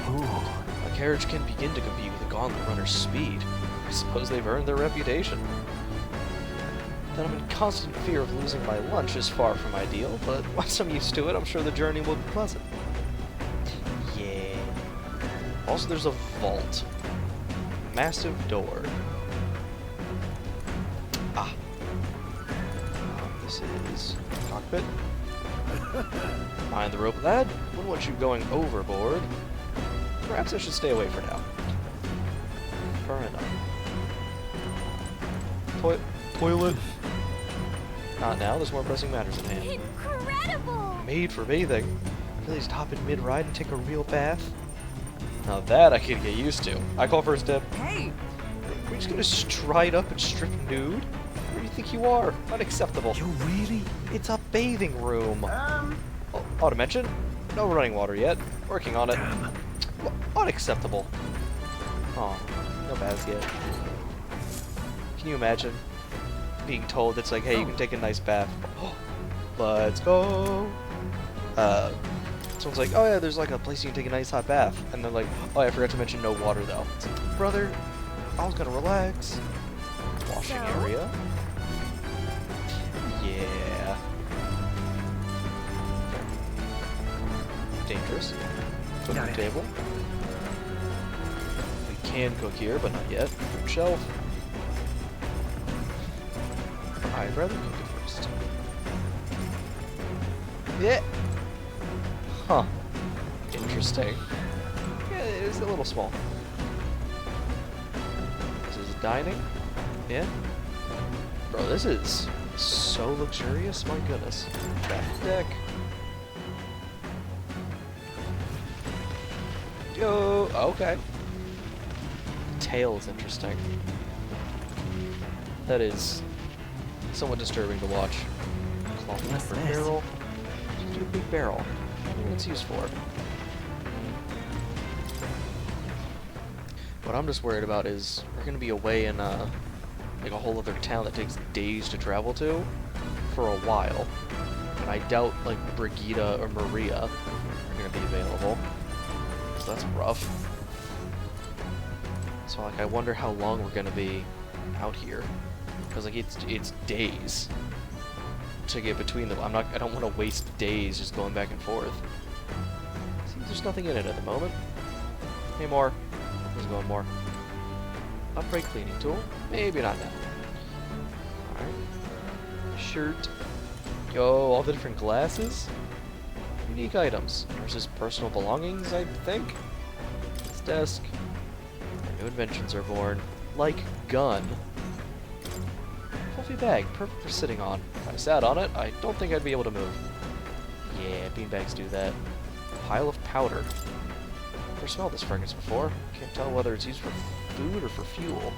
A carriage can begin to compete with a gauntlet runner's speed. I suppose they've earned their reputation. That I'm in constant fear of losing my lunch is far from ideal, but once I'm used to it, I'm sure the journey will be pleasant. Yeah. Also, there's a vault. Massive door. Ah. This is cockpit. Mind the rope, lad. Wouldn't want you going overboard. Perhaps I should stay away for now. Fair enough. Toilet. Not now, there's more pressing matters at hand. Incredible! Made for bathing. Really just hop in mid-ride and take a real bath? Now that I can get used to. I call for a step. Hey! Are you just gonna stride up and strip nude? Where do you think you are? Unacceptable. You really? It's a bathing room. Oh, ought to mention, no running water yet. Working on it. Unacceptable. Oh, no baths yet. Can you imagine being told it's like, hey, you can take a nice bath. Let's go. Someone's like, oh yeah, there's like a place you can take a nice hot bath. And they're like, oh yeah, I forgot to mention no water though. It's like, brother, I was gonna relax. Washing area. Yeah. Dangerous. Cooking table. We can cook here, but not yet. Food shelf. I'd rather cook it first. Yeah. Huh. Interesting. Yeah, it is a little small. This is dining. Yeah. Bro, this is so luxurious. My goodness. Back deck. Yo. Okay. The tail is interesting. That is somewhat disturbing to watch. Cloth What's for this? barrel. Just do a big barrel. I don't know what it's used for. What I'm just worried about is we're gonna be away in like a whole other town that takes days to travel to for a while. And I doubt like Brigida or Maria are gonna be available. So that's rough. So like I wonder how long we're gonna be out here. Because like it's days to get between them. I don't want to waste days just going back and forth. See, there's nothing in it at the moment. Hey, more. There's going more. Upgrade cleaning tool. Maybe not now. Alright. Shirt. Yo, all the different glasses. Unique items. There's his personal belongings, I think. His desk. Our new inventions are born. Like gun. Fluffy bag, perfect for sitting on. If I sat on it, I don't think I'd be able to move. Yeah, beanbags do that. Pile of powder. Never smelled this fragrance before. Can't tell whether it's used for food or for fuel.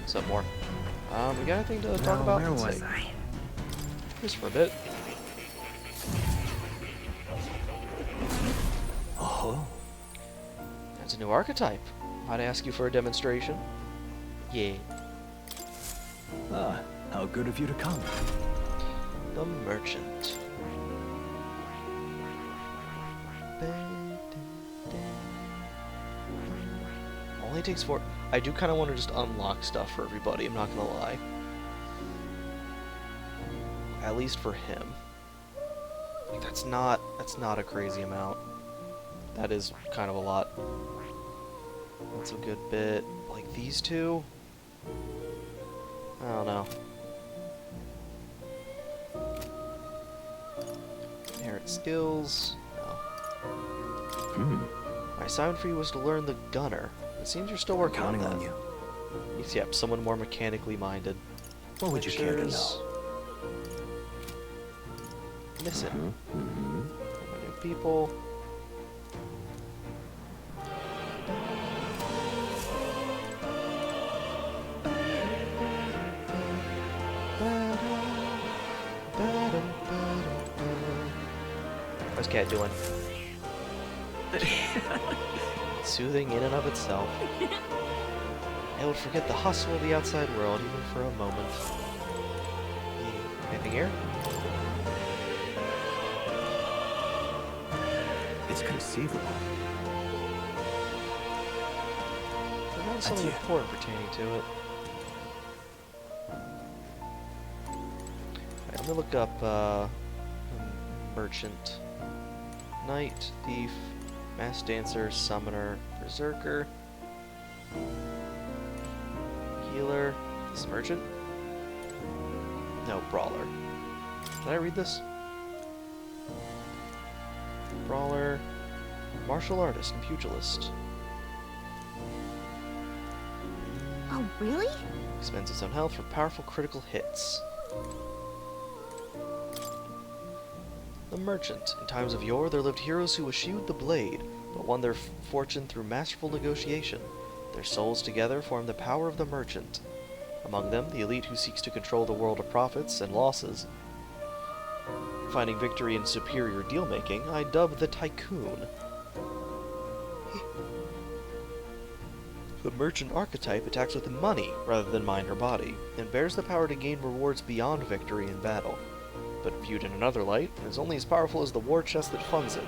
What's up, more? We got anything to talk about? Where Let's was see. I? Just for a bit. Oh. That's a new archetype. I'd ask you for a demonstration. Yeah. Ah, how good of you to come. The Merchant. Only takes 4. I do kind of want to just unlock stuff for everybody, I'm not gonna lie. At least for him. Like, that's not a crazy amount. That is kind of a lot. That's a good bit. Like these two? I don't know. Inherent skills. No. My assignment for you was to learn the gunner. It seems you're still working on that. Counting on you. Yep, someone more mechanically minded. What would you care to know? Pictures. Listen. New people. How's Cat doing? Soothing in and of itself. I would forget the hustle of the outside world even for a moment. Anything here? It's conceivable. There might be something important pertaining to it. Right, let me look up Merchant. Knight, Thief, Mass Dancer, Summoner, Berserker, Healer, this Merchant? No, Brawler. Did I read this? Brawler, Martial Artist, and Pugilist. Oh, really? Expends its own health for powerful critical hits. The Merchant. In times of yore, there lived heroes who eschewed the blade, but won their fortune through masterful negotiation. Their souls together form the power of the Merchant. Among them, the elite who seeks to control the world of profits and losses. Finding victory in superior deal-making, I dub the Tycoon. The Merchant archetype attacks with money rather than mind or body, and bears the power to gain rewards beyond victory in battle. But viewed in another light, it is only as powerful as the war chest that funds it.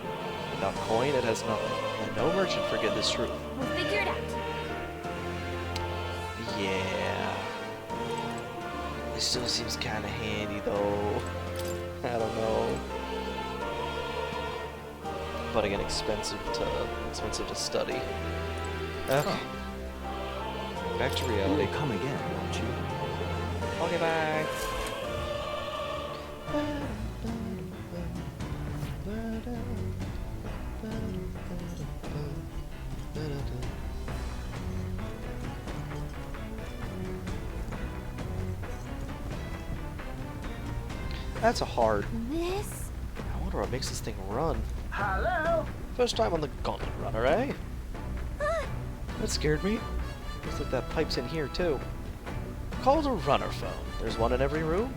Without coin, it has nothing. Let no merchant forget this truth. We'll figure it out. Yeah. It still seems kind of handy, though. I don't know. But again, expensive to study. Okay. Back to reality. You'll come again, won't you? Okay, bye. That's a hard. This? I wonder what makes this thing run. Hello? First time on the Gauntlet Runner, eh? That scared me. Looks like that pipe's in here, too. Called a runner phone. There's one in every room.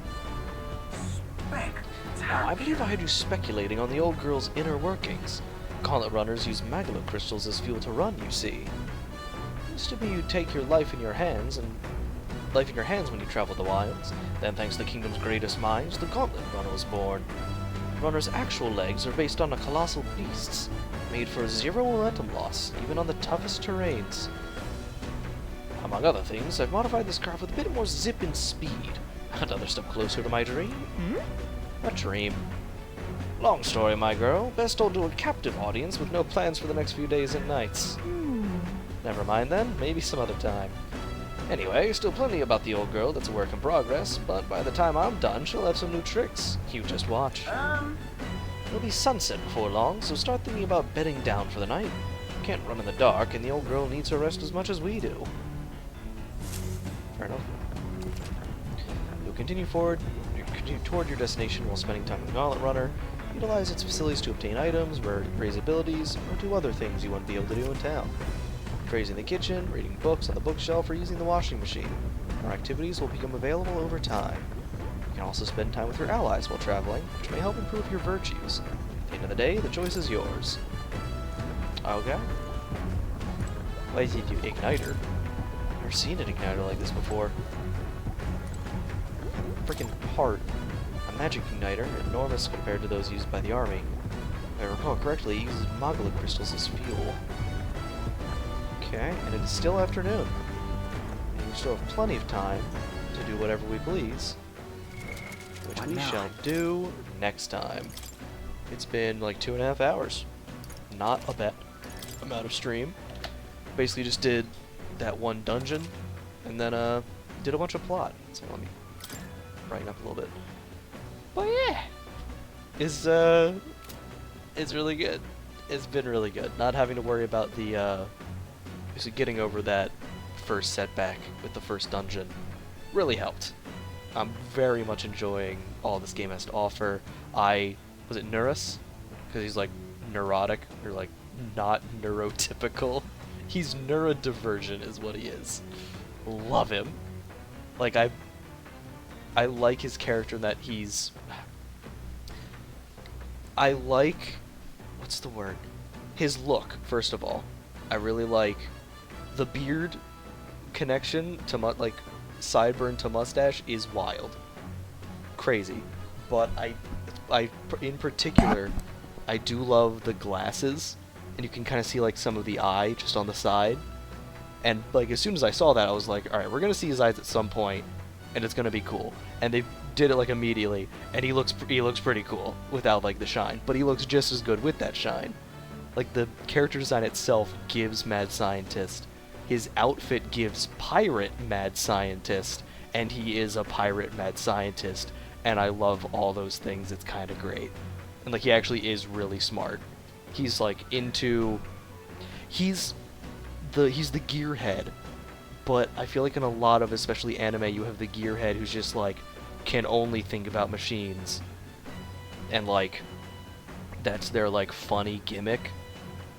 Now, I believe I had you speculating on the old girl's inner workings. Gauntlet runners use magma crystals as fuel to run, you see. Used to be you'd take your life in your hands when you traveled the wilds. Then, thanks to the kingdom's greatest minds, the Gauntlet Runner was born. The runner's actual legs are based on a colossal beasts, made for zero momentum loss, even on the toughest terrains. Among other things, I've modified this craft with a bit more zip and speed. Another step closer to my dream. A dream. Long story, my girl. Best told to a captive audience with no plans for the next few days and nights. Never mind then, maybe some other time. Anyway, still plenty about the old girl that's a work in progress, but by the time I'm done, she'll have some new tricks. You just watch. It'll be sunset before long, so start thinking about bedding down for the night. Can't run in the dark, and the old girl needs her rest as much as we do. Fair enough. You'll continue toward your destination while spending time with the Gauntlet Runner. Utilize its facilities to obtain items, raise abilities, or do other things you wouldn't be able to do in town. crazy in the kitchen, reading books on the bookshelf, or using the washing machine. More activities will become available over time. You can also spend time with your allies while traveling, which may help improve your virtues. At the end of the day, the choice is yours. Okay. Why does he do Igniter? I've never seen an Igniter like this before. Freaking heart. A magic Igniter, enormous compared to those used by the army. If I recall correctly, it uses Magla crystals as fuel. Okay, and it is still afternoon. And we still have plenty of time to do whatever we please. Which we shall do next time. It's been like 2.5 hours. Not a bad amount of stream. Basically just did that one dungeon, and then did a bunch of plot. So let me brighten up a little bit. But yeah, it's really good. It's been really good. Not having to worry about the basically getting over that first setback with the first dungeon really helped. I'm very much enjoying all this game has to offer. Was it Neurus? Because he's like neurotic or like not neurotypical. He's neurodivergent is what he is. Love him. Like I like his character in that I like, what's the word? His look, first of all. I really like the beard connection to like sideburn to mustache is wild. Crazy. But I in particular, I do love the glasses, and you can kind of see like some of the eye just on the side. And like as soon as I saw that, I was like, all right, we're gonna see his eyes at some point, and it's gonna be cool. And they did it like immediately, and he looks pretty cool without like the shine, but he looks just as good with that shine. Like the character design itself gives mad scientist. His outfit gives pirate mad scientist, and he is a pirate mad scientist, and I love all those things. It's kind of great. And like he actually is really smart. He's like into he's the gearhead, but I feel like in a lot of especially anime you have the gearhead who's just like can only think about machines, and like that's their like funny gimmick,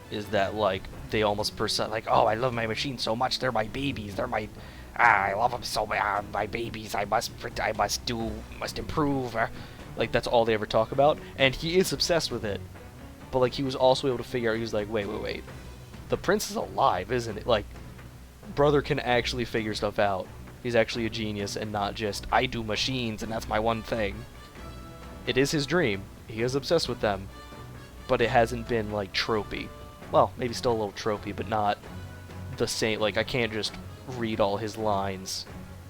is that like they almost like, oh, I love my machines so much, they're my babies, they're my I love them so much, my babies, I must improve, like that's all they ever talk about. And he is obsessed with it, but like he was also able to figure out, he was like, wait, the prince is alive, isn't it? Like brother can actually figure stuff out. He's actually a genius and not just, I do machines and that's my one thing. It is his dream, he is obsessed with them, but it hasn't been like tropey. Well, maybe still a little tropey, but not the same. Like I can't just read all his lines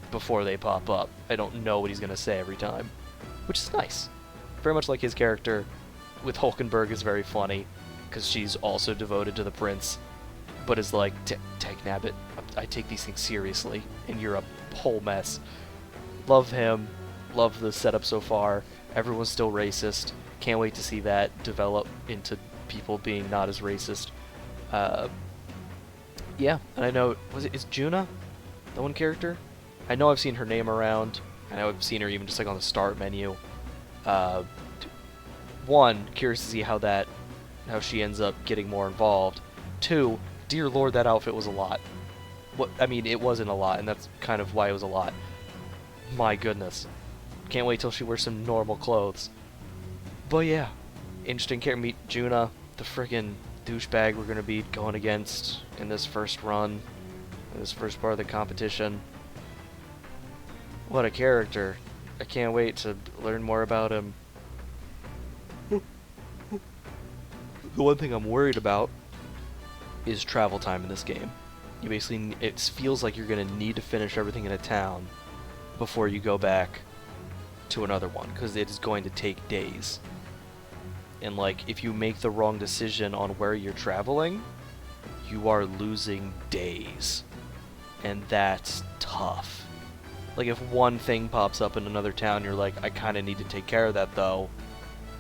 before they pop up. I don't know what he's gonna say every time, which is nice. Very much like his character with Hulkenberg is very funny, because she's also devoted to the prince, but is like, Tag Nabbit, I take these things seriously, and you're a whole mess. Love him. Love the setup so far. Everyone's still racist. Can't wait to see that develop into people being not as racist. Yeah, and I know, is Juna the one character? I know I've seen her name around. I know I've seen her even just like on the start menu. One, curious to see how she ends up getting more involved. Two, dear lord, that outfit was a lot. I mean, it wasn't a lot, and that's kind of why it was a lot. My goodness. Can't wait till she wears some normal clothes. But yeah, interesting character. Meet Juna, the friggin' douchebag we're gonna be going against in this first run, in this first part of the competition. What a character. I can't wait to learn more about him. The one thing I'm worried about is travel time in this game. You basically, it feels like you're going to need to finish everything in a town before you go back to another one, because it is going to take days. And like, if you make the wrong decision on where you're traveling, you are losing days. And that's tough. Like, if one thing pops up in another town, you're like, I kind of need to take care of that though.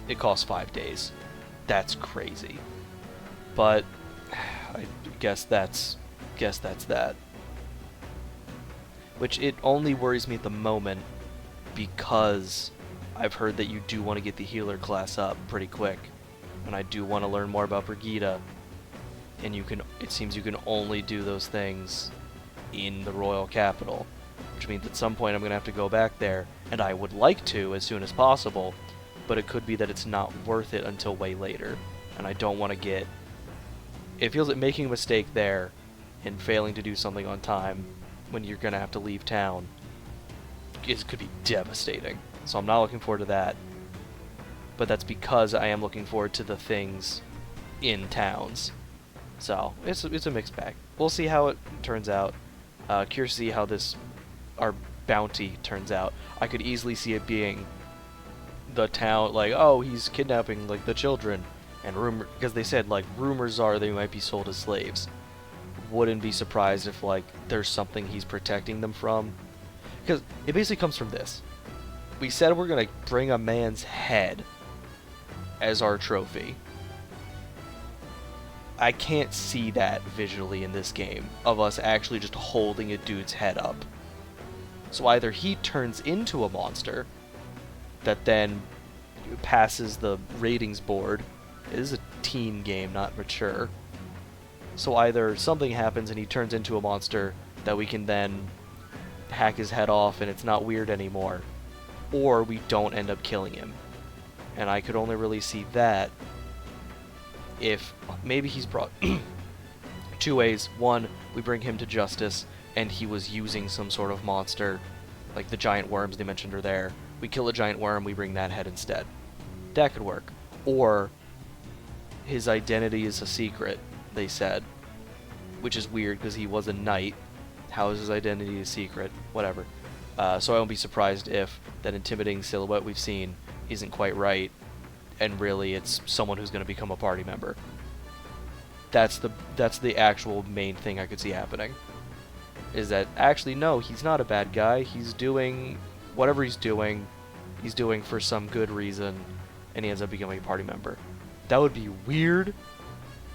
It costs 5 days. That's crazy. But I guess that's that. Which it only worries me at the moment because I've heard that you do want to get the healer class up pretty quick, and I do want to learn more about Brigida. and it seems you can only do those things in the royal capital, which means at some point I'm going to have to go back there, and I would like to as soon as possible, but it could be that it's not worth it until way later, and I don't want to get... It feels like making a mistake there and failing to do something on time when you're going to have to leave town could be devastating. So I'm not looking forward to that. But that's because I am looking forward to the things in towns. So it's a mixed bag. We'll see how it turns out. Curious to see how our bounty turns out. I could easily see it being the town, like, oh, he's kidnapping like the children, and because they said like rumors are they might be sold as slaves. Wouldn't be surprised if like there's something he's protecting them from, because it basically comes from this. We said we're gonna bring a man's head as our trophy. I can't see that visually in this game, of us actually just holding a dude's head up. So either he turns into a monster that then passes the ratings board. It is a teen game, not mature. So either something happens and he turns into a monster that we can then hack his head off and it's not weird anymore, or we don't end up killing him. And I could only really see that if maybe he's brought two ways. One, we bring him to justice and he was using some sort of monster, like the giant worms they mentioned are there. We kill a giant worm, we bring that head instead. That could work. Or his identity is a secret, they said, which is weird because he was a knight. How is his identity a secret? Whatever. So I won't be surprised if that intimidating silhouette we've seen isn't quite right, and really it's someone who's going to become a party member. That's the actual main thing I could see happening. Is that actually no, he's not a bad guy. He's doing whatever he's doing for some good reason, and he ends up becoming a party member. That would be weird.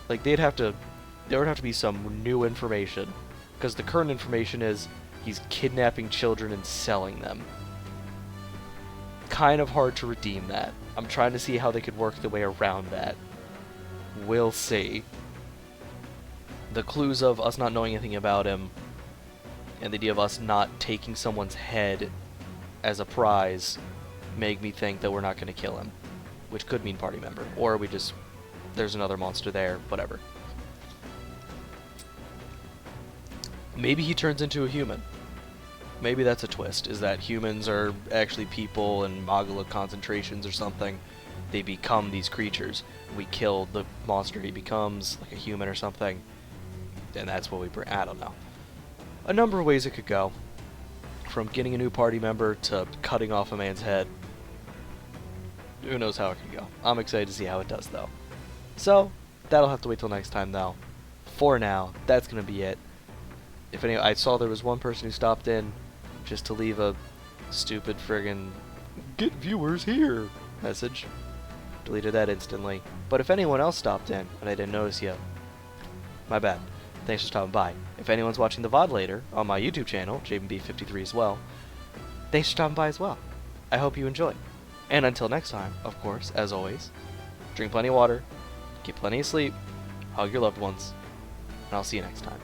Like there would have to be some new information, because the current information is he's kidnapping children and selling them. Kind of hard to redeem that. I'm trying to see how they could work the way around that. We'll see. The clues of us not knowing anything about him, and the idea of us not taking someone's head as a prize, make me think that we're not going to kill him, which could mean party member, or there's another monster there, whatever. Maybe he turns into a human. Maybe that's a twist, is that humans are actually people in Magala concentrations or something. They become these creatures. We kill the monster, he becomes like a human or something, and that's what we bring. I don't know. A number of ways it could go. From getting a new party member to cutting off a man's head. Who knows how it can go. I'm excited to see how it does, though. So, that'll have to wait till next time, though. For now, that's going to be it. I saw there was one person who stopped in just to leave a stupid friggin' "get viewers here" message. Deleted that instantly. But if anyone else stopped in and I didn't notice you, my bad. Thanks for stopping by. If anyone's watching the VOD later on my YouTube channel, JBB53 as well, thanks for stopping by as well. I hope you enjoy. And until next time, of course, as always, drink plenty of water, get plenty of sleep, hug your loved ones, and I'll see you next time.